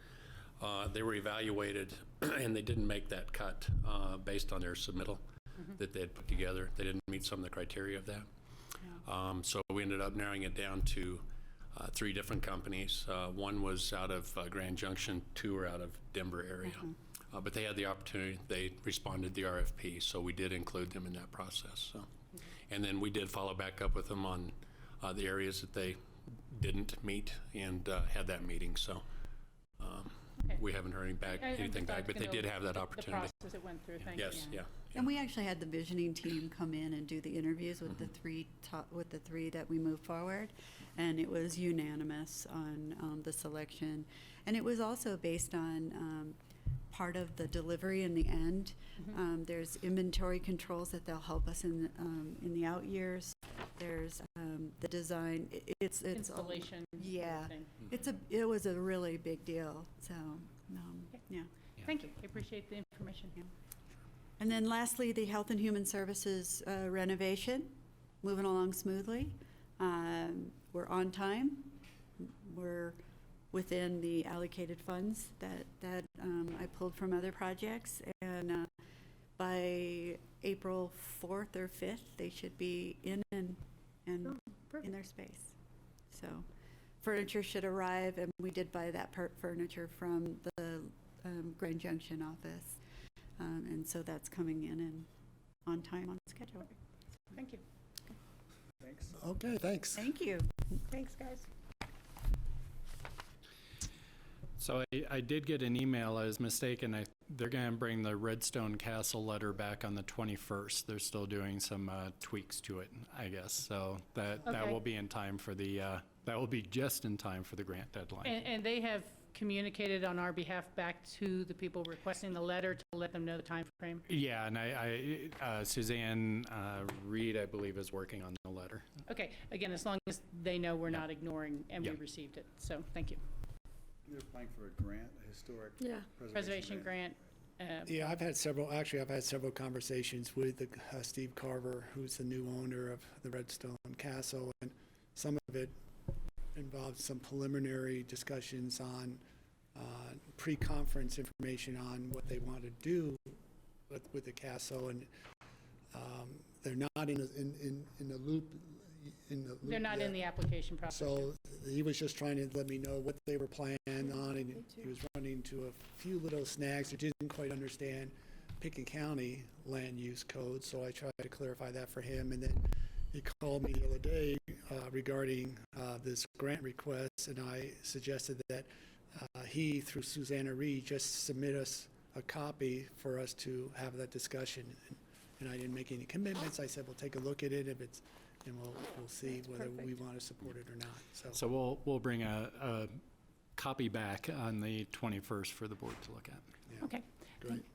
They were evaluated, and they didn't make that cut based on their submittal that they had put together. They didn't meet some of the criteria of that. So we ended up narrowing it down to 3 different companies. One was out of Grand Junction, 2 were out of Denver area. But they had the opportunity, they responded to the RFP, so we did include them in that process. So. And then we did follow back up with them on the areas that they didn't meet, and had that meeting. So we haven't heard anything back, but they did have that opportunity. The process it went through, thank you. Yes, yeah. And we actually had the visioning team come in and do the interviews with the three that we moved forward, and it was unanimous on the selection. And it was also based on part of the delivery in the end. There's inventory controls that they'll help us in the out years. There's the design. It's Installation. Yeah, everything. it was a really big deal. So yeah. Thank you. I appreciate the information. And then lastly, the Health and Human Services renovation, moving along smoothly. We're on time. We're within the allocated funds that I pulled from other projects. And by April 4th or 5th, they should be in and in their space. So furniture should arrive, and we did buy that furniture from the Grand Junction office. And so that's coming in and on time, on schedule. Thank you. Thanks. Okay, thanks. Thank you. Thanks, guys. So I did get an email. I was mistaken. They're going to bring the Redstone Castle letter back on the 21st. They're still doing some tweaks to it, I guess. So that Okay. will be in time for the, that will be just in time for the grant deadline. And they have communicated on our behalf back to the people requesting the letter to let them know the time frame. Yeah, and Suzanne Reed, I believe, is working on the letter. Okay, again, as long as they know we're not ignoring and we Yeah. received it, so thank you. You're applying for a grant, a historic Preservation grant. Yeah, I've had several conversations with Steve Carver, who's the new owner of the Redstone Castle, and some of it involved some preliminary discussions on pre-conference information on what they want to do with the castle, and they're not in the loop. They're not in the application process. So he was just trying to let me know what they were planning on, and he was running into a few little snags. He didn't quite understand Pickens County land use code, so I tried to clarify that for him. And then he called me the other day regarding this grant request, and I suggested that he, through Susanna Reed, just submit us a copy for us to have that discussion. And I didn't make any commitments. I said, we'll take a look at it if it's, and we'll see whether we want to support it or not. So we'll bring a copy back on the 21st for the board to look at. Yeah. Okay. Great.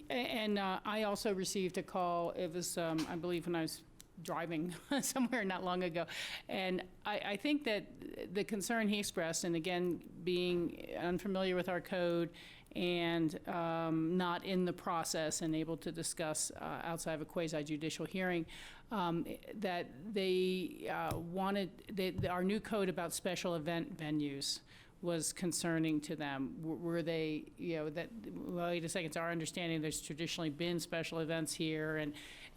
And I also received a call, it was, I believe, when I was driving somewhere not long ago. And I think that the concern he expressed, and again, being unfamiliar with our code and not in the process and able to discuss outside of a quasi-judicial hearing, that they wanted, our new code about special event venues was concerning to them. Were they, that, well, wait a second, it's our understanding there's traditionally been special events here,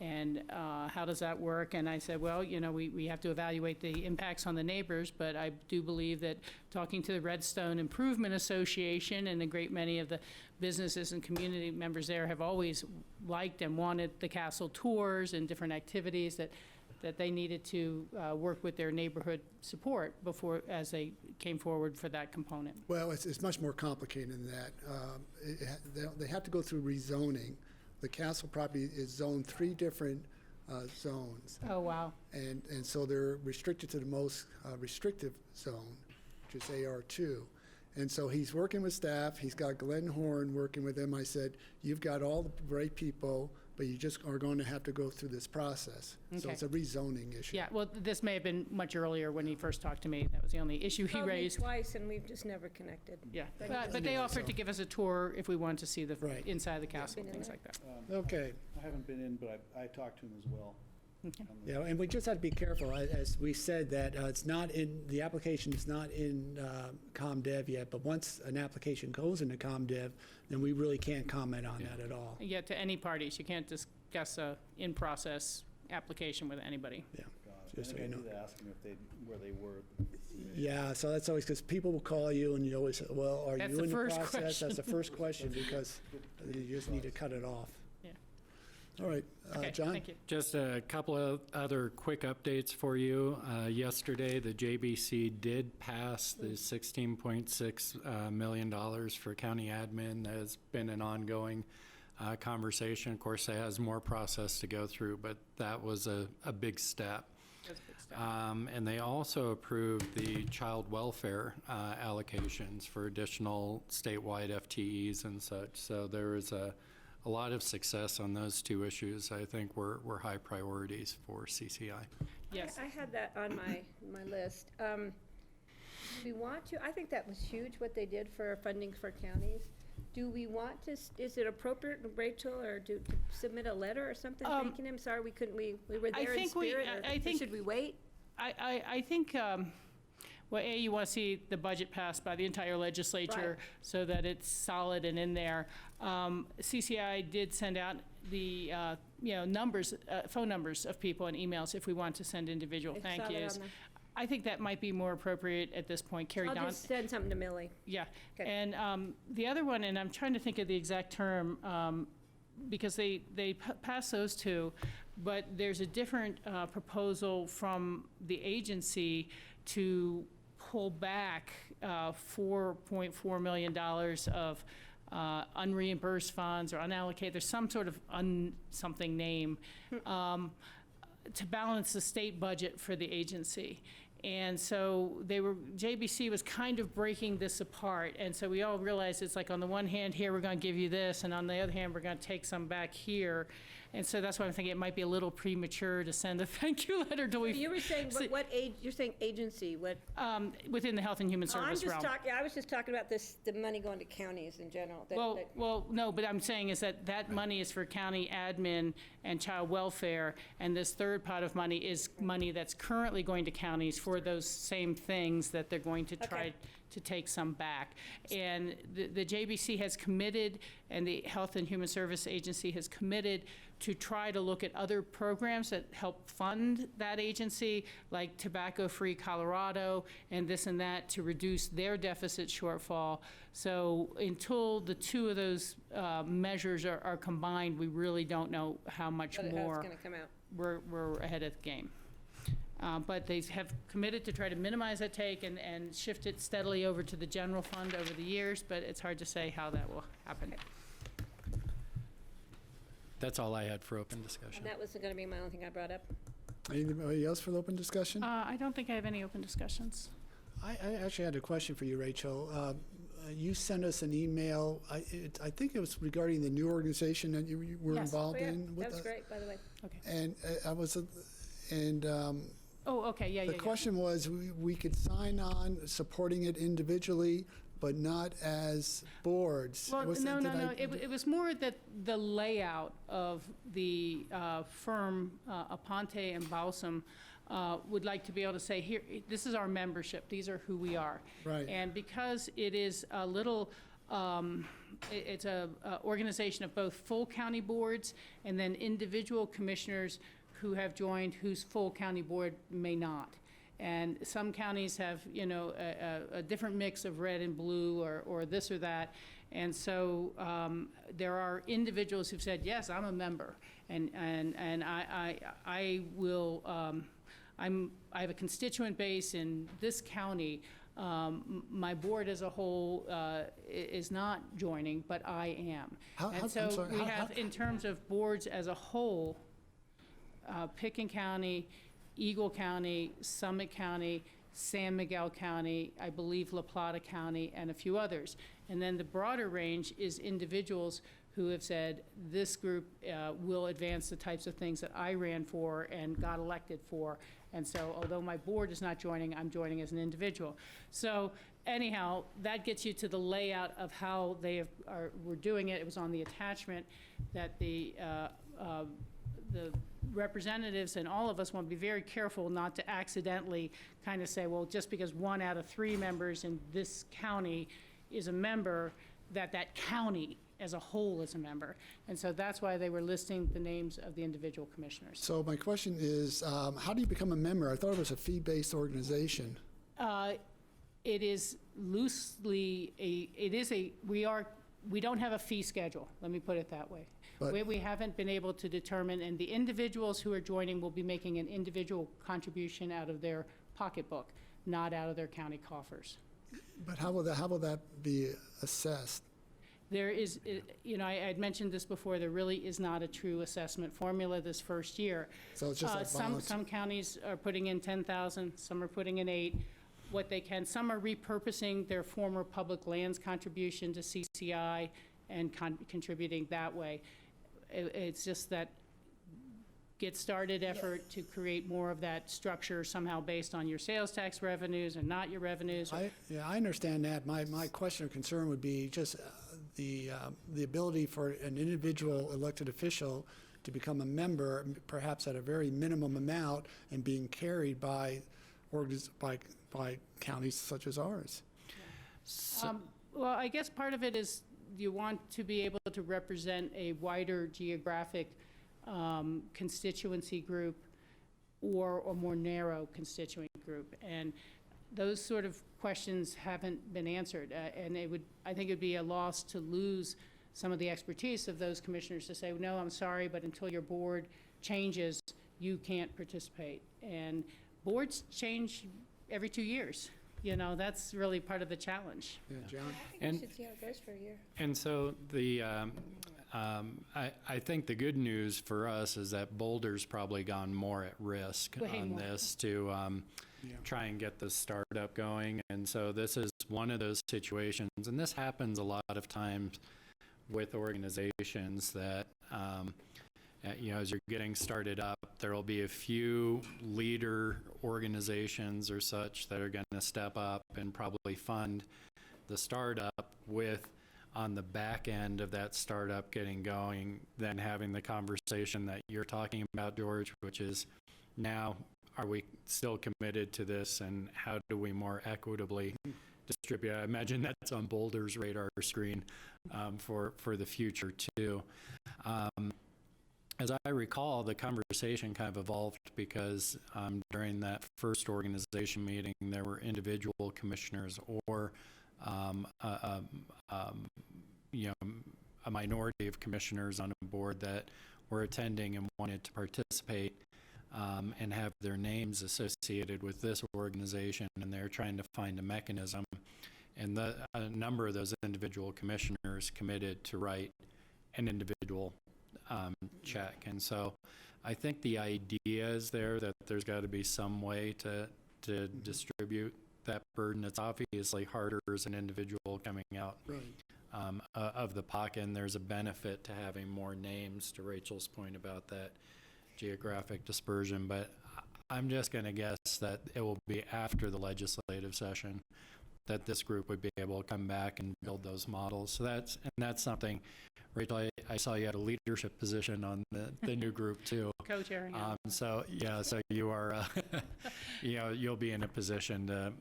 and how does that work? And I said, well, we have to evaluate the impacts on the neighbors, but I do believe that talking to the Redstone Improvement Association and a great many of the businesses and community members there have always liked and wanted the castle tours and different activities that they needed to work with their neighborhood support before, as they came forward for that component. Well, it's much more complicated than that. They have to go through rezoning. The castle property is zoned 3 different zones. Oh, wow. And so they're restricted to the most restrictive zone, which is AR2. And so he's working with staff. He's got Glenn Horn working with him. I said, you've got all the right people, but you just are going to have to go through this process. So Okay. it's a rezoning issue. Yeah, well, this may have been much earlier when he first talked to me. That was the only issue he raised. Twice, and we've just never connected. Yeah, but they offered to give us a tour if we wanted to see the inside the castle, things like that. Okay. I haven't been in, but I talked to him as well. Yeah, and we just have to be careful, as we said, that it's not in, the application is not in ComDev yet, but once an application goes into ComDev, then we really can't comment on that at all. Yeah, to any parties. You can't discuss a in-process application with anybody. Yeah. Just so I you know. did ask him where they were. Yeah, so that's always, because people will call you and you always say, well, are That's you the in the first process? question. That's the first question, because you just need to cut it off. Yeah. All right, Okay, John? thank you. Just a couple of other quick updates for you. Yesterday, the JBC did pass the $16.6 million for county admin. That has been an ongoing conversation. Of course, it has more process to go through, but that was a big step. That's a big step. And they also approved the child welfare allocations for additional statewide FTEs and such. So there is a lot of success on those 2 issues. I think were high priorities for CCI. Yes. I had that on my list. We want to, I think that was huge what they did for funding for counties. Do we want to, is it appropriate, Rachel, or to submit a letter or something thanking him? Sorry, we were I there in think spirit, I think should we wait? I think, well, you want to see the budget passed by the entire legislature so that it's solid and in there. CCI did send out the, numbers, phone numbers of people and emails if we want to send individual I thank saw that yous. on there. I think that might be more appropriate at this point. Carrie I'll Don. just send something to Millie. Yeah, Okay. and the other one, and I'm trying to think of the exact term, because they passed those 2, but there's a different proposal from the agency to pull back $4.4 million of unreimbursed funds or unallocated, there's some sort of something name, to balance the state budget for the agency. And so JBC was kind of breaking this apart. And so we all realized it's like, on the one hand here, we're going to give you this, and on the other hand, we're going to take some back here. And so that's why I'm thinking it might be a little premature to send a thank you letter till we. You were saying, what age, you're saying agency, what? Within the Health and Human Service realm. I was just talking about the money going to counties in general. Well, no, but I'm saying is that money is for county admin and child welfare, and this third pot of money is money that's currently going to counties for those same things that they're going to try to take some back. And the JBC has committed, and the Health and Human Service Agency has committed to try to look at other programs that help fund that agency, like Tobacco Free Colorado and this and that, to reduce their deficit shortfall. So until the two of those measures are combined, we really don't know how much more it's gonna come out. We're ahead of the game. But they have committed to try to minimize that take and shift it steadily over to the general fund over the years, but it's hard to say how that will happen. That's all I had for open discussion. And that was going to be my only thing I brought up. Anybody else for the open discussion? I don't think I have any open discussions. I actually had a question for you, Rachel. You sent us an email. I think it was regarding the new organization that you were involved in. That was great, by the way. Okay. And the question was, we could sign on supporting it individually, but not as boards. Well, no. It was more that the layout of the firm, Aponte and Balsam, would like to be able to say, here, this is our membership. These are who we are. Right. And because it is a little, it's a organization of both full county boards and then individual commissioners who have joined whose full county board may not. And some counties have, a different mix of red and blue or this or that. And so there are individuals who've said, yes, I'm a member. And I will, I have a constituent base in this county. My board as a whole is not joining, but I am. In terms of boards as a whole, Pickens County, Eagle County, Summit County, San Miguel County, I believe La Plata County, and a few others. And then the broader range is individuals who have said, this group will advance the types of things that I ran for and got elected for. And so although my board is not joining, I'm joining as an individual. So anyhow, that gets you to the layout of how were doing it. It was on the attachment that the representatives and all of us want to be very careful not to accidentally kind of say, well, just because 1 out of 3 members in this county is a member, that county as a whole is a member. And so that's why they were listing the names of the individual commissioners. So my question is, how do you become a member? I thought it was a fee-based organization. It is loosely we don't have a fee schedule, let me put it that way. We haven't been able to determine, and the individuals who are joining will be making an individual contribution out of their pocketbook, not out of their county coffers. But how will that be assessed? There is, I had mentioned this before, there really is not a true assessment formula this first year. So it's just like some counties are putting in 10,000, some are putting in 8. What they can, some are repurposing their former public lands contribution to CCI and contributing that way. It's just that get started effort to create more of that structure somehow based on your sales tax revenues and not your revenues. I understand that. My question or concern would be just the ability for an individual elected official to become a member, perhaps at a very minimum amount, and being carried by counties such as ours. Well, I guess part of it is you want to be able to represent a wider geographic constituency group or a more narrow constituent group. And those sort of questions haven't been answered. And I think it would be a loss to lose some of the expertise of those commissioners to say, no, I'm sorry, but until your board changes, you can't participate. And boards change every 2 years. You know, that's really part of the challenge. Yeah, John? And- We should see how it goes for a year. And so I think the good news for us is that Boulder's probably gone more at risk Way on more. this to try and get the startup going. And so this is one of those situations, and this happens a lot of times with organizations that, as you're getting started up, there will be a few leader organizations or such that are going to step up and probably fund the startup with, on the back end of that startup getting going, then having the conversation that you're talking about, George, which is now, are we still committed to this, and how do we more equitably distribute? I imagine that's on Boulder's radar screen for the future too. As I recall, the conversation kind of evolved because during that first organization meeting, there were individual commissioners or a minority of commissioners on a board that were attending and wanted to participate and have their names associated with this organization, and they're trying to find a mechanism. And a number of those individual commissioners committed to write an individual check. And so I think the idea is there that there's got to be some way to distribute that burden. It's obviously harder as an individual coming out of the pocket, and there's a benefit to having more names, to Rachel's point about that geographic dispersion. But I'm just going to guess that it will be after the legislative session that this group would be able to come back and build those models. So that's something, Rachel, I saw you had a leadership position on the new group too. Co-chairing. So you are, you'll be in a position to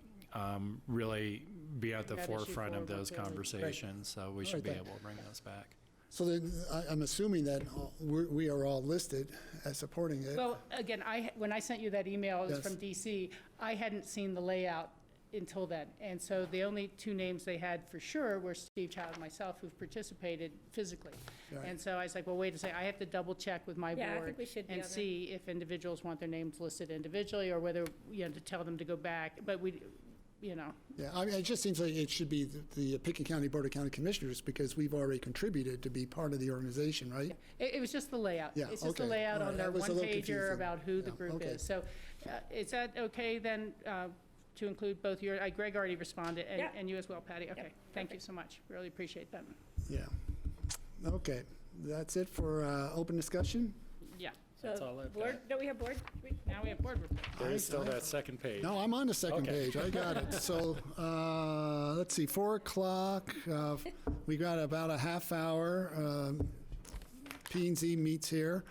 really be at the That issue forefront of forward, those really. conversations. So we should be able to bring those back. So then, I'm assuming that we are all listed as supporting it. Well, again, when I sent you that email, it was Yes. from DC, I hadn't seen the layout until then. And so the only two names they had for sure were Steve Child and myself, who've participated physically. Right. And so I was like, well, wait a second, I have to double check with my Yeah, I board think we should be and on there. see if individuals want their names listed individually, or whether, to tell them to go back. But Yeah, I mean, it just seems like it should be the Pickett County Board of County Commissioners, because we've already contributed to be part of the organization, right? It was just the layout. Yeah, It's just the okay. layout All on right, their that was a little one-pager confusing. about who the Yeah, group okay. is. So is that okay then, to include both Greg already responded, Yeah. and you as well, Patty? Okay, thank you so much. Really appreciate that. Yeah. Okay, that's it for open discussion? Yeah. That's all I've Board, don't we have board? Now we have board report. There is still that second page. No, I'm on the second Okay. page. I got it. So, let's see, 4 o'clock, we got about a half hour. P&Z meets here,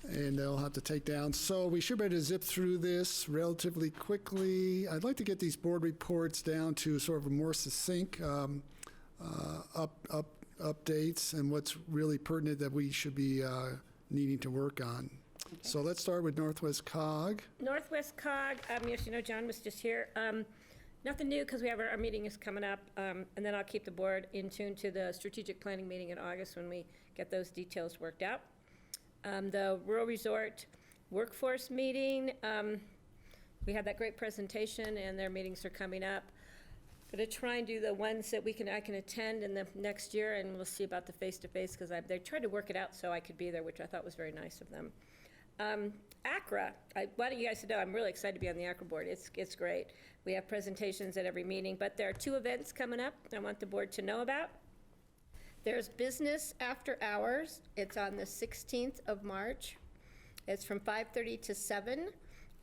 and they'll have to take down. So we should be able to zip through this relatively quickly. I'd like to get these board reports down to sort of a more succinct updates and what's really pertinent that we should be needing to work on. So let's start with Northwest COG. Northwest COG, yes, John was just here. Nothing new, because we have our meeting is coming up, and then I'll keep the board in tune to the strategic planning meeting in August when we get those details worked out. The Rural Resort Workforce Meeting, we had that great presentation, and their meetings are coming up. Going to try and do the ones that I can attend in the next year, and we'll see about the face-to-face, because they tried to work it out so I could be there, which I thought was very nice of them. ACRA, I want you guys to know I'm really excited to be on the ACRA board. It's great. We have presentations at every meeting, but there are 2 events coming up I want the board to know about. There's Business After Hours. It's on the 16th of March. It's from 5:30 to 7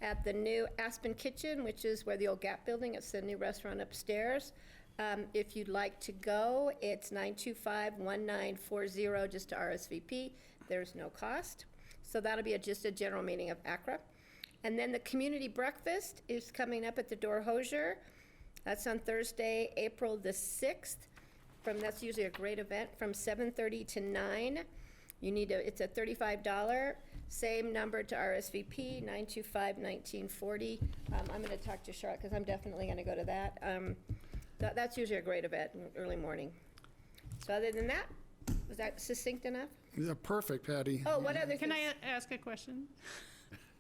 at the new Aspen Kitchen, which is where the old Gap building, it's the new restaurant upstairs. If you'd like to go, it's 925-1940, just to RSVP. There's no cost. So that'll be just a general meeting of ACRA. And then the community breakfast is coming up at the Door Hosier. That's on Thursday, April the 6th. That's usually a great event, from 7:30 to 9. It's a $35. Same number to RSVP, 925-1940. I'm going to talk to Charlotte, because I'm definitely going to go to that. That's usually a great event, early morning. So other than that, was that succinct enough? Yeah, perfect, Patty. Oh, what other Can things? I ask a question?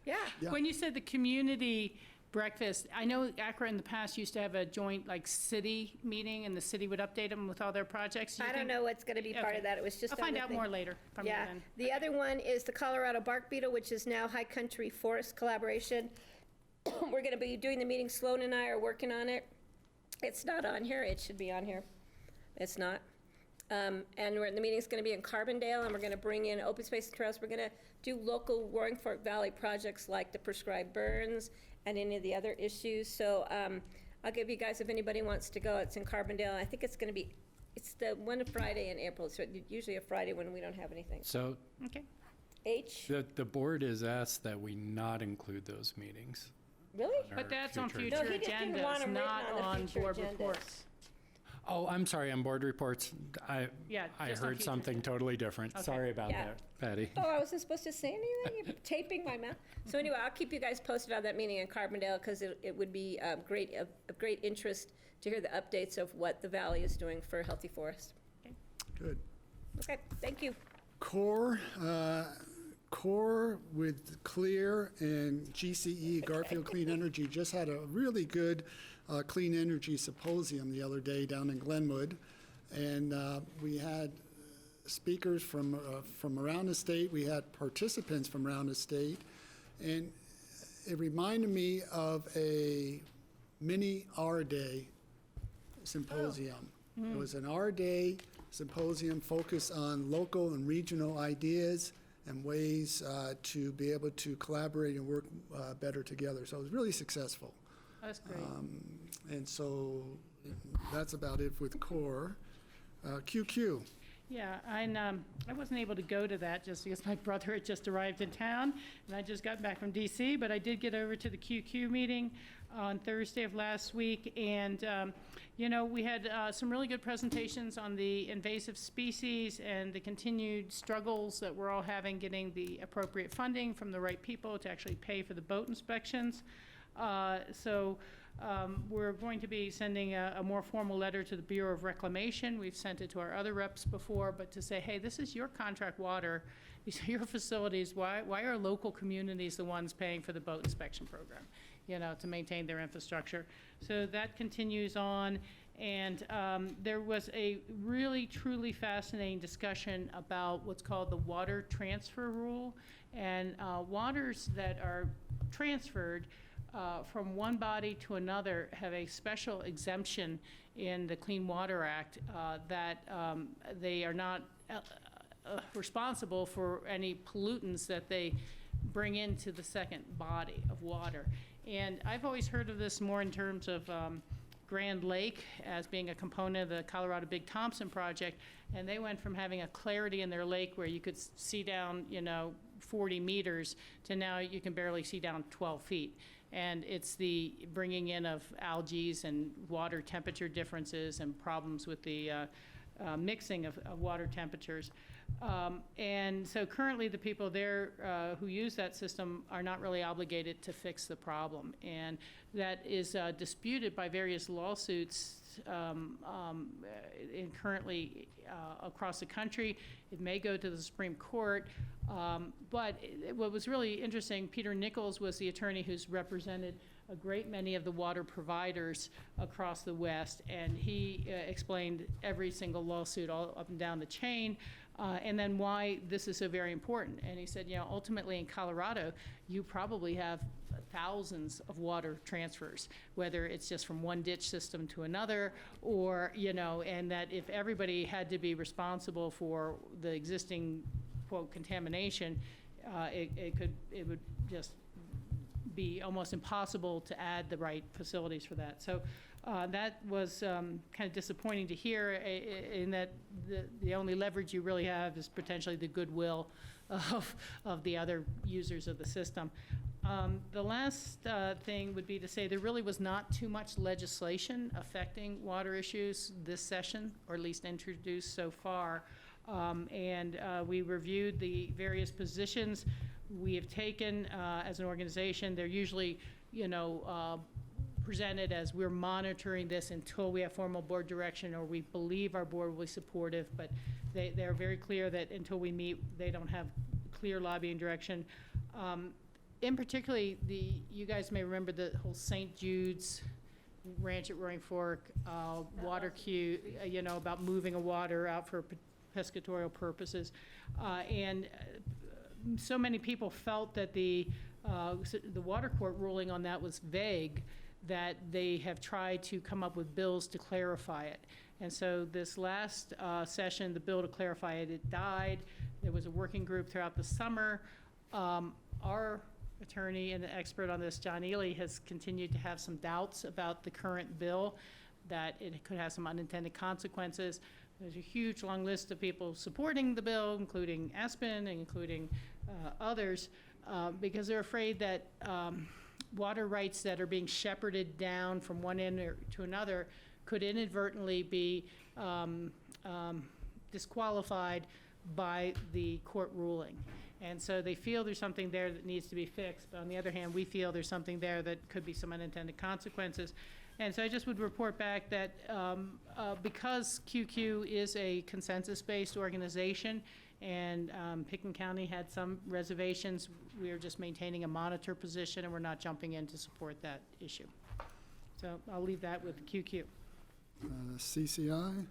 Yeah. Yeah. When you said the community breakfast. I know Accra in the past used to have a joint, like, city meeting, and the city would update them with all their projects. Do you I don't think- know what's going to be part Okay. of that. It was just I'll on find the out thing. more later from you Yeah. then. The other one is the Colorado bark beetle, which is now High Country Forest Collaboration. We're going to be doing the meeting. Sloan and I are working on it. It's not on here. It should be on here. It's not. And the meeting's going to be in Carbondale, and we're going to bring in open space and trails. We're going to do local Roaring Fork Valley projects like the prescribed burns and any of the other issues. So I'll give you guys, if anybody wants to go, it's in Carbondale. I think it's going to be, it's the one Friday in April. So usually a Friday when we don't have anything. So Okay. H, the board is asked that we not include those meetings. really? on But our that's on future future No, he just didn't want agendas, 'em written not on the on future board agendas. reports. Oh, I'm sorry, on board reports, I Yeah, I just on heard future something totally different. Okay. Sorry about Yeah. that, Patty. Oh, I wasn't supposed to say anything? You're taping my mouth. So anyway, I'll keep you guys posted on that meeting in Carbondale, because it would be of great interest to hear the updates of what the valley is doing for healthy forest. Good. Okay, thank you. Core with Clear and GCE, Garfield Clean Energy, just had a really good clean energy symposium the other day down in Glenwood. And we had speakers from around the state. We had participants from around the state. And it reminded me of a mini Our Day symposium. It was an Our Day symposium focused on local and regional ideas and ways to be able to collaborate and work better together. So it was really successful. That's great. And so that's about it with CORE. QQ. Yeah, I wasn't able to go to that just because my brother had just arrived in town, and I just got back from DC, but I did get over to the QQ meeting on Thursday of last week, and, we had some really good presentations on the invasive species and the continued struggles that we're all having getting the appropriate funding from the right people to actually pay for the boat inspections. We're going to be sending a more formal letter to the Bureau of Reclamation. We've sent it to our other reps before, but to say, hey, this is your contract water, these are your facilities, why are local communities the ones paying for the boat inspection program, to maintain their infrastructure? So that continues on, and there was a really, truly fascinating discussion about what's called the water transfer rule, and waters that are transferred from one body to another have a special exemption in the Clean Water Act that they are not responsible for any pollutants that they bring into the second body of water. And I've always heard of this more in terms of Grand Lake as being a component of the Colorado Big Thompson project, and they went from having a clarity in their lake where you could see down, 40 meters to now you can barely see down 12 feet. And it's the bringing in of algae and water temperature differences and problems with the mixing of water temperatures. And so currently the people there who use that system are not really obligated to fix the problem. And that is disputed by various lawsuits currently across the country. It may go to the Supreme Court. But what was really interesting, Peter Nichols was the attorney who's represented a great many of the water providers across the West, and he explained every single lawsuit all up and down the chain, and then why this is so very important. And he said, ultimately in Colorado, you probably have thousands of water transfers, whether it's just from one ditch system to another, or, and that if everybody had to be responsible for the existing, quote, contamination, it would just be almost impossible to add the right facilities for that. So that was kind of disappointing to hear, in that the only leverage you really have is potentially the goodwill of the other users of the system. The last thing would be to say there really was not too much legislation affecting water issues this session, or at least introduced so far. We reviewed the various positions we have taken as an organization. They're usually, presented as we're monitoring this until we have formal board direction or we believe our board will be supportive, but they're very clear that until we meet, they don't have clear lobbying direction. In particularly, you guys may remember the whole St. Jude's Ranch at Roaring Fork, water queue, about moving a water out for pescatorial purposes. So many people felt that the water court ruling on that was vague, that they have tried to come up with bills to clarify it. And so this last session, the bill to clarify it, it died. There was a working group throughout the summer. Our attorney and the expert on this, John Ely, has continued to have some doubts about the current bill, that it could have some unintended consequences. There's a huge long list of people supporting the bill, including Aspen and including others, because they're afraid that water rights that are being shepherded down from one end to another could inadvertently be disqualified by the court ruling. And so they feel there's something there that needs to be fixed, but on the other hand, we feel there's something there that could be some unintended consequences. And so I just would report back that because QQ is a consensus-based organization, and Pickens County had some reservations, we are just maintaining a monitor position, and we're not jumping in to support that issue. So I'll leave that with QQ. CCI?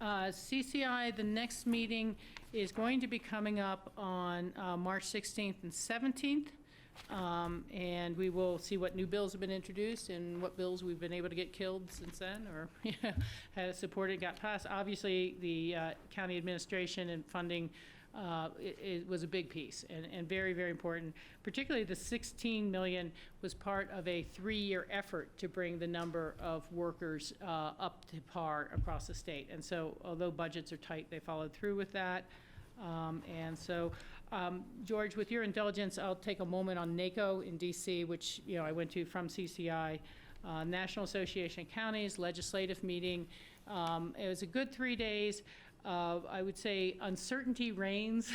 CCI, the next meeting is going to be coming up on March 16th and 17th. And we will see what new bills have been introduced and what bills we've been able to get killed since then, or had supported, got passed. Obviously, the county administration and funding it was a big piece and very, very important. Particularly the $16 million was part of a 3-year effort to bring the number of workers up to par across the state. And so, although budgets are tight, they followed through with that. George, with your indulgence, I'll take a moment on NACO in DC, which I went to from CCI, National Association of Counties legislative meeting. It was a good 3 days. I would say uncertainty reigns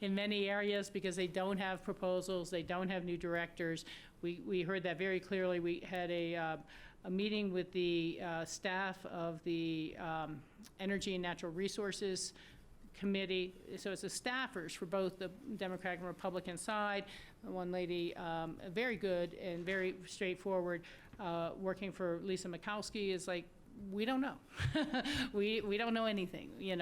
in many areas because they don't have proposals, they don't have new directors. We heard that very clearly. We had a meeting with the staff of the Energy and Natural Resources Committee. So it's the staffers for both the Democratic and Republican side. One lady, very good and very straightforward, working for Lisa Mikowski, is like, we don't know. we don't know anything. We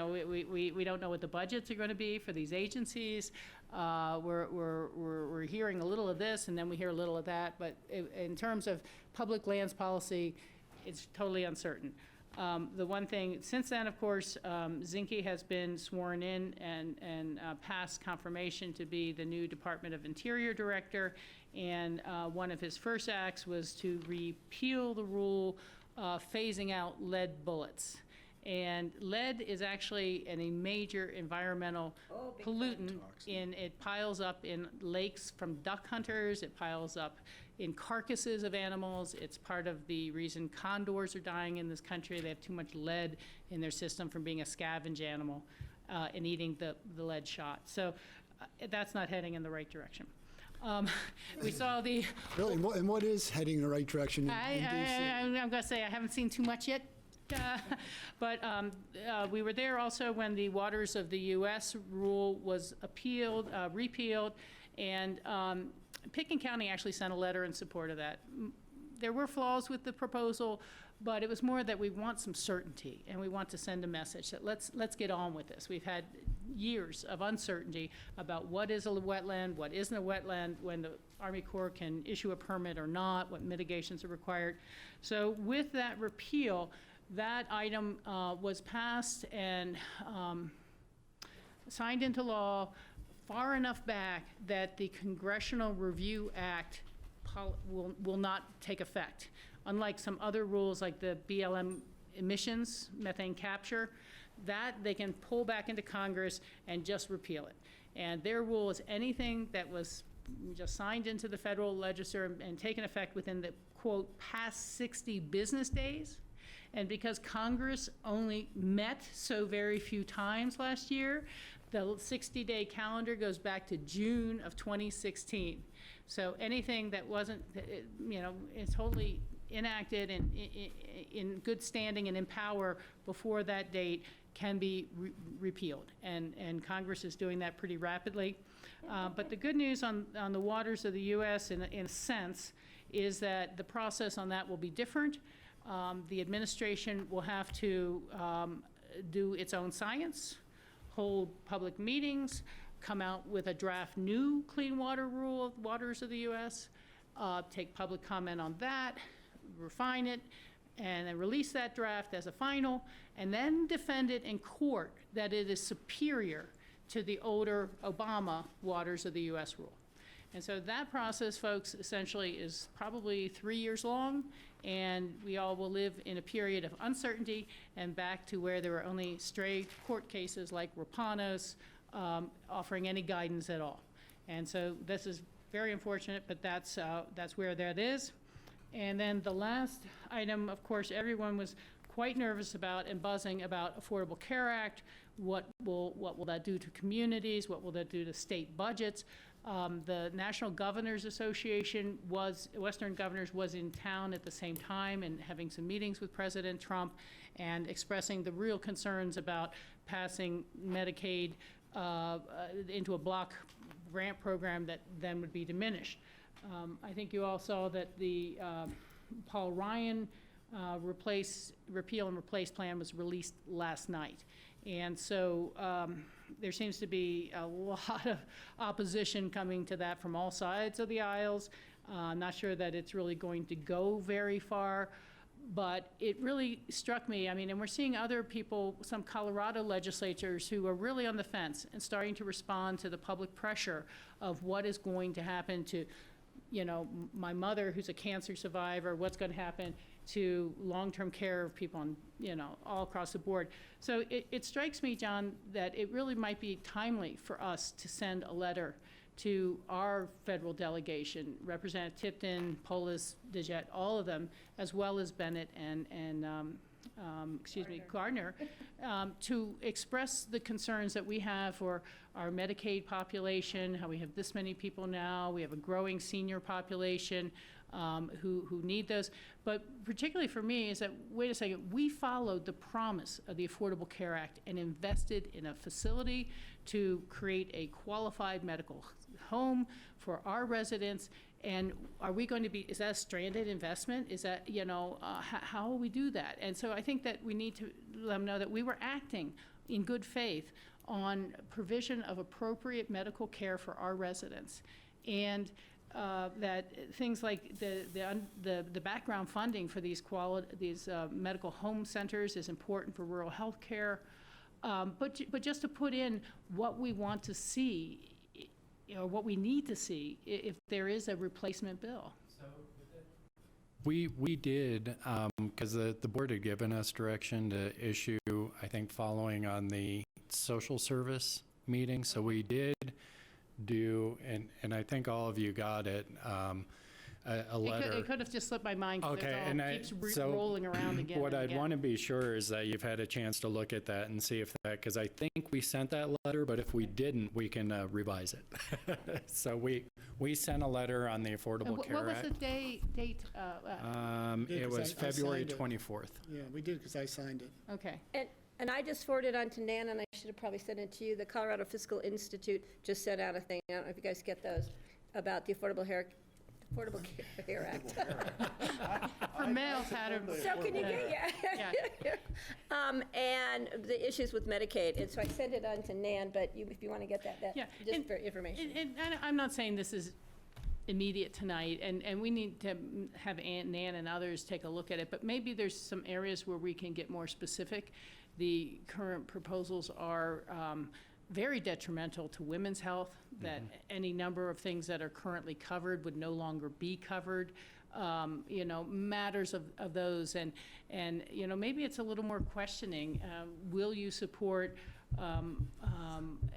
don't know what the budgets are going to be for these agencies. We're hearing a little of this, and then we hear a little of that. But in terms of public lands policy, it's totally uncertain. The one thing, since then, of course, Zinke has been sworn in and passed confirmation to be the new Department of Interior Director, and one of his first acts was to repeal the rule phasing out lead bullets. And lead is actually a major environmental pollutant. It piles up in lakes from duck hunters, it piles up in carcasses of animals. It's part of the reason condors are dying in this country. They have too much lead in their system from being a scavenge animal and eating the lead shot. So that's not heading in the right direction. We saw the... Really, and what is heading in the right direction in DC? I'm going to say I haven't seen too much yet. But we were there also when the Waters of the U.S. rule was repealed, and Pickens County actually sent a letter in support of that. There were flaws with the proposal, but it was more that we want some certainty, and we want to send a message that let's get on with this. We've had years of uncertainty about what is a wetland, what isn't a wetland, when the Army Corps can issue a permit or not, what mitigations are required. So with that repeal, that item was passed and signed into law far enough back that the Congressional Review Act will not take effect. Unlike some other rules like the BLM emissions, methane capture, that they can pull back into Congress and just repeal it. And their rule is anything that was just signed into the federal legislature and taken effect within the, quote, past 60 business days. And because Congress only met so very few times last year, the 60-day calendar goes back to June of 2016. So anything that wasn't, is totally enacted and in good standing and in power before that date can be repealed, and Congress is doing that pretty rapidly. But the good news on the waters of the U.S. in a sense is that the process on that will be different. The administration will have to do its own science, hold public meetings, come out with a draft new clean water rule of waters of the U.S., take public comment on that, refine it, and then release that draft as a final, and then defend it in court that it is superior to the older Obama waters of the U.S. rule. And so that process, folks, essentially is probably 3 years long, and we all will live in a period of uncertainty and back to where there were only stray court cases like Rapanos offering any guidance at all. And so this is very unfortunate, but that's where that is. And then the last item, of course, everyone was quite nervous about and buzzing about Affordable Care Act. What will that do to communities? What will that do to state budgets? The National Governors Association Western Governors was in town at the same time and having some meetings with President Trump and expressing the real concerns about passing Medicaid into a block grant program that then would be diminished. I think you all saw that the Paul Ryan repeal and replace plan was released last night. And so there seems to be a lot of opposition coming to that from all sides of the aisles. Not sure that it's really going to go very far, but it really struck me. I mean, and we're seeing other people, some Colorado legislators who are really on the fence and starting to respond to the public pressure of what is going to happen to, you know, my mother who's a cancer survivor, what's going to happen to long-term care of people on, you know, all across the board. So it strikes me, John, that it really might be timely for us to send a letter to our federal delegation, Representative Tipton, Polis, DeJette, all of them, as well as Bennett and Gardner, to express the concerns that we have for our Medicaid population, how we have this many people now, we have a growing senior population who need those. But particularly for me is that, wait a second, we followed the promise of the Affordable Care Act and invested in a facility to create a qualified medical home for our residents. And are we going to be, is that a stranded investment? Is that, you know, how will we do that? And so I think that we need to let them know that we were acting in good faith on provision of appropriate medical care for our residents. And that things like the background funding for these medical home centers is important for rural health care. But just to put in what we want to see, or what we need to see if there is a replacement bill. We did, because the board had given us direction to issue, I think, following on the social service meeting. So we did do, and I think all of you got it, a letter. It could have just slipped my mind because okay, it all keeps rolling around again. What and I'd again. want to be sure is that you've had a chance to look at that and see if that, because I think we sent that letter, but if we didn't, we can revise it. So we sent a letter on the Affordable Care Act. What was the date? It was February 24th. Yeah, we did because I signed it. Okay. And I just forwarded on to Nan, and I should have probably sent it to you. The Colorado Fiscal Institute just sent out a thing, I don't know if you guys get those, about the Affordable Care Act. Her mail's had her. So can you get, and the issues with Medicaid. And so I sent it on to Nan, but if you want to get that just for information. And I'm not saying this is immediate tonight, and we need to have Nan and others take a look at it, but maybe there's some areas where we can get more specific. The current proposals are very detrimental to women's health, that any number of things that are currently covered would no longer be covered. You know, matters of those, and you know, maybe it's a little more questioning. Will you support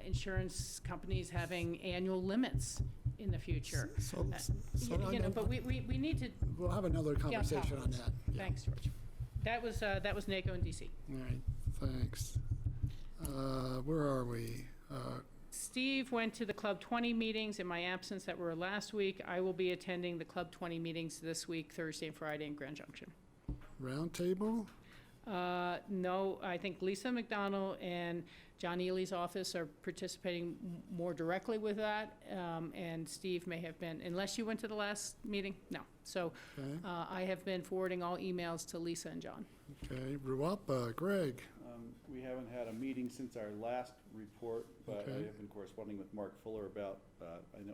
insurance companies having annual limits in the future? You know, but we need to. We'll have another conversation on that. Yeah. Thanks, George. That was NACO in DC. All right, thanks. Where are we? Steve went to the Club 20 meetings in my absence that were last week. I will be attending the Club 20 meetings this week, Thursday and Friday in Grand Junction. Roundtable? No, I think Lisa McDonald and John Ely's office are participating more directly with that, and Steve may have been, unless you went to the last meeting? No. So Okay. I have been forwarding all emails to Lisa and John. Okay, Ruapa, Greg. We haven't had a meeting since our last report, but I Okay. have been corresponding with Mark Fuller about,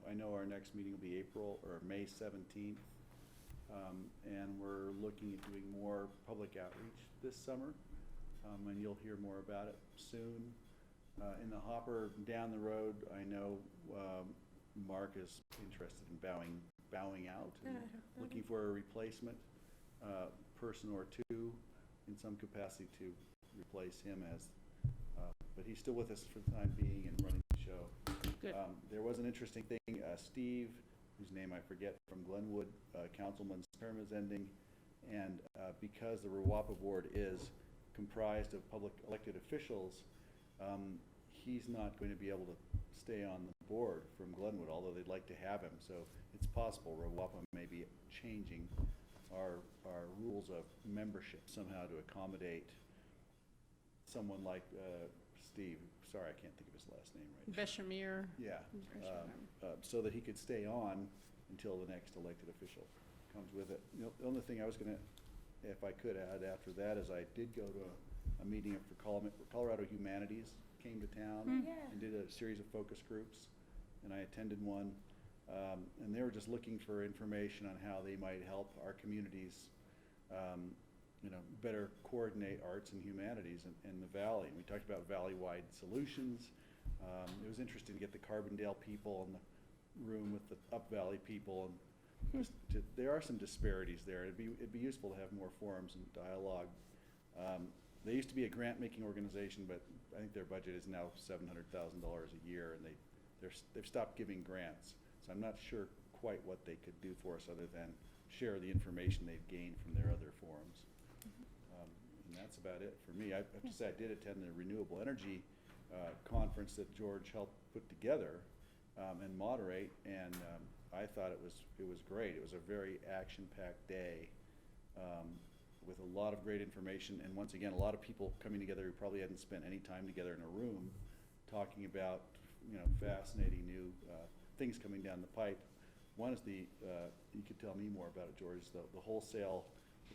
I know our next meeting will be April or May 17th. And we're looking at doing more public outreach this summer, and you'll hear more about it soon. In the hopper down the road, I know Mark is interested in bowing out and looking for a replacement person or two in some capacity to replace him as, but he's still with us for the time being and running the show. Good. There was an interesting thing, Steve, whose name I forget, from Glenwood, councilman's term is ending, and because the RWAPA board is comprised of public elected officials, he's not going to be able to stay on the board from Glenwood, although they'd like to have him. So it's possible RWAPA may be changing our rules of membership somehow to accommodate someone like Steve. Sorry, I can't think of his last name right now. Beshamir. Yeah, so that he could stay on until the next elected official comes with it. You know, the only thing I was gonna, if I could add after that, is I did go to a meeting for Colorado Humanities, came to town and did a series of focus groups, and I attended one, and they were just looking for information on how they might help our communities, you know, better coordinate arts and humanities in the valley. And we talked about valley-wide solutions. It was interesting to get the Carbondale people in the room with the Up Valley people, and there are some disparities there. It'd be useful to have more forums and dialogue. They used to be a grant-making organization, but I think their budget is now $700,000 a year, and they've stopped giving grants. So I'm not sure quite what they could do for us other than share the information they've gained from their other forums. And that's about it for me. I have to say I did attend the renewable energy conference that George helped put together and moderate, and I thought it was great. It was a very action-packed day with a lot of great information, and once again, a lot of people coming together who probably hadn't spent any time together in a room talking about, you know, fascinating new things coming down the pipe. One is you could tell me more about it, George, the wholesale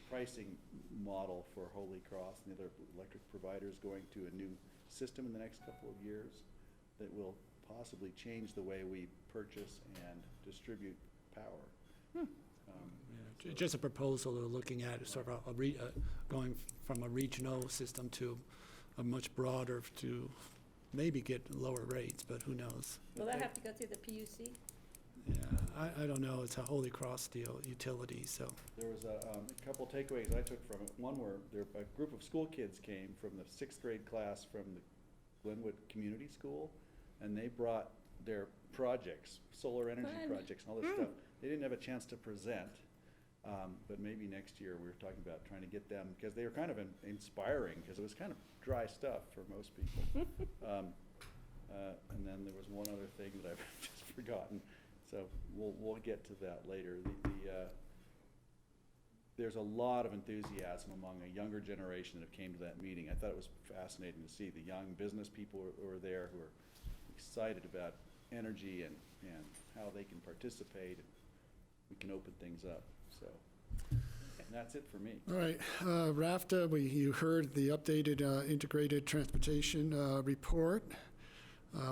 pricing model for Holy Cross and the other electric providers going to a new system in the next couple of years that will possibly change the way we purchase and distribute power. Just a proposal they're looking at, sort of going from a regional system to a much broader, to maybe get lower rates, but who knows? Will that have to go through the PUC? Yeah, I don't know. It's a Holy Cross deal, utility, so. There was a couple takeaways I took from it. One where a group of school kids came from the 6th grade class from the Glenwood Community School, and they brought their projects, solar energy projects and all this stuff. They didn't have a chance to present, but maybe next year we were talking about trying to get them, because they were kind of inspiring, because it was kind of dry stuff for most people. And then there was one other thing that I've just forgotten. So we'll get to that later. There's a lot of enthusiasm among a younger generation that have came to that meeting. I thought it was fascinating to see the young business people who are there, who are excited about energy and how they can participate, and we can open things up. So, and that's it for me. All right, RAFTA, you heard the updated integrated transportation report.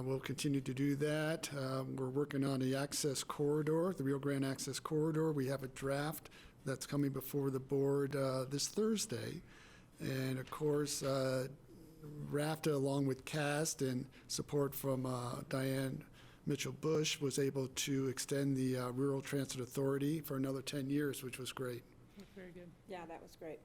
We'll continue to do that. We're working on the access corridor, the Rio Grande access corridor. We have a draft that's coming before the board this Thursday. And of course, RAFTA, along with CAST and support from Diane Mitchell-Bush, was able to extend the Rural Transit Authority for another 10 years, which was great. Very good. Yeah, that was great.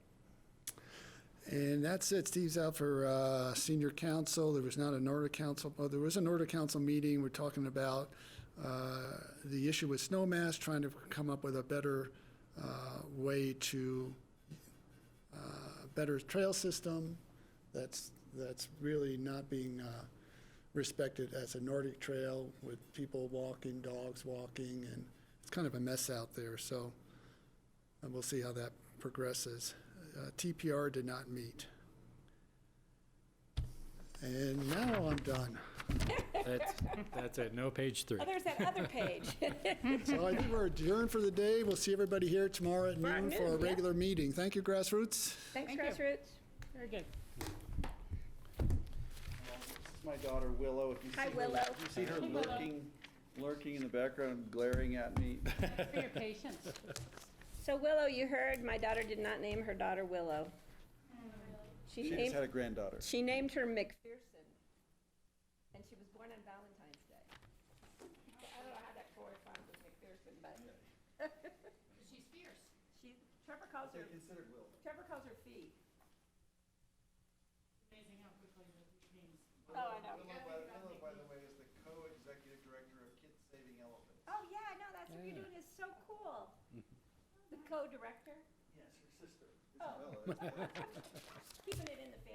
And that's it. Steve's out for senior council. There was not a NORDA council. Oh, there was a NORDA council meeting. We're talking about the issue with snowmass, trying to come up with a better way to better trail system that's really not being respected as a Nordic trail, with people walking, dogs walking, and it's kind of a mess out there. So we'll see how that progresses. TPR did not meet. And now I'm done. That's it, no page 3. Oh, there's that other page. So I think we're adjourned for the day. We'll see everybody here tomorrow at noon for our noon, yeah. regular meeting. Thank you, Grassroots. Thanks, Thank you. Grassroots. Very good. This is my daughter Willow. If you Hi, see Willow. Her, if you see her lurking in the background, glaring at me. For your patience. So Willow, you heard my daughter did not name her daughter Willow. She just had a granddaughter. She named her McPherson, and she was born on Valentine's Day. I don't know how that corresponds with McPherson, but She's fierce. Trevor calls her. Considered Will. Trevor calls her Fee. Amazing how quickly the names. Oh, I know. Willow, by the way, is the co-executive director of Kids Saving Elephants. Oh yeah, I know. That's what you're doing. Is so cool. The co-director. Yes, her sister. Oh. Isabella. Keeping it in the family.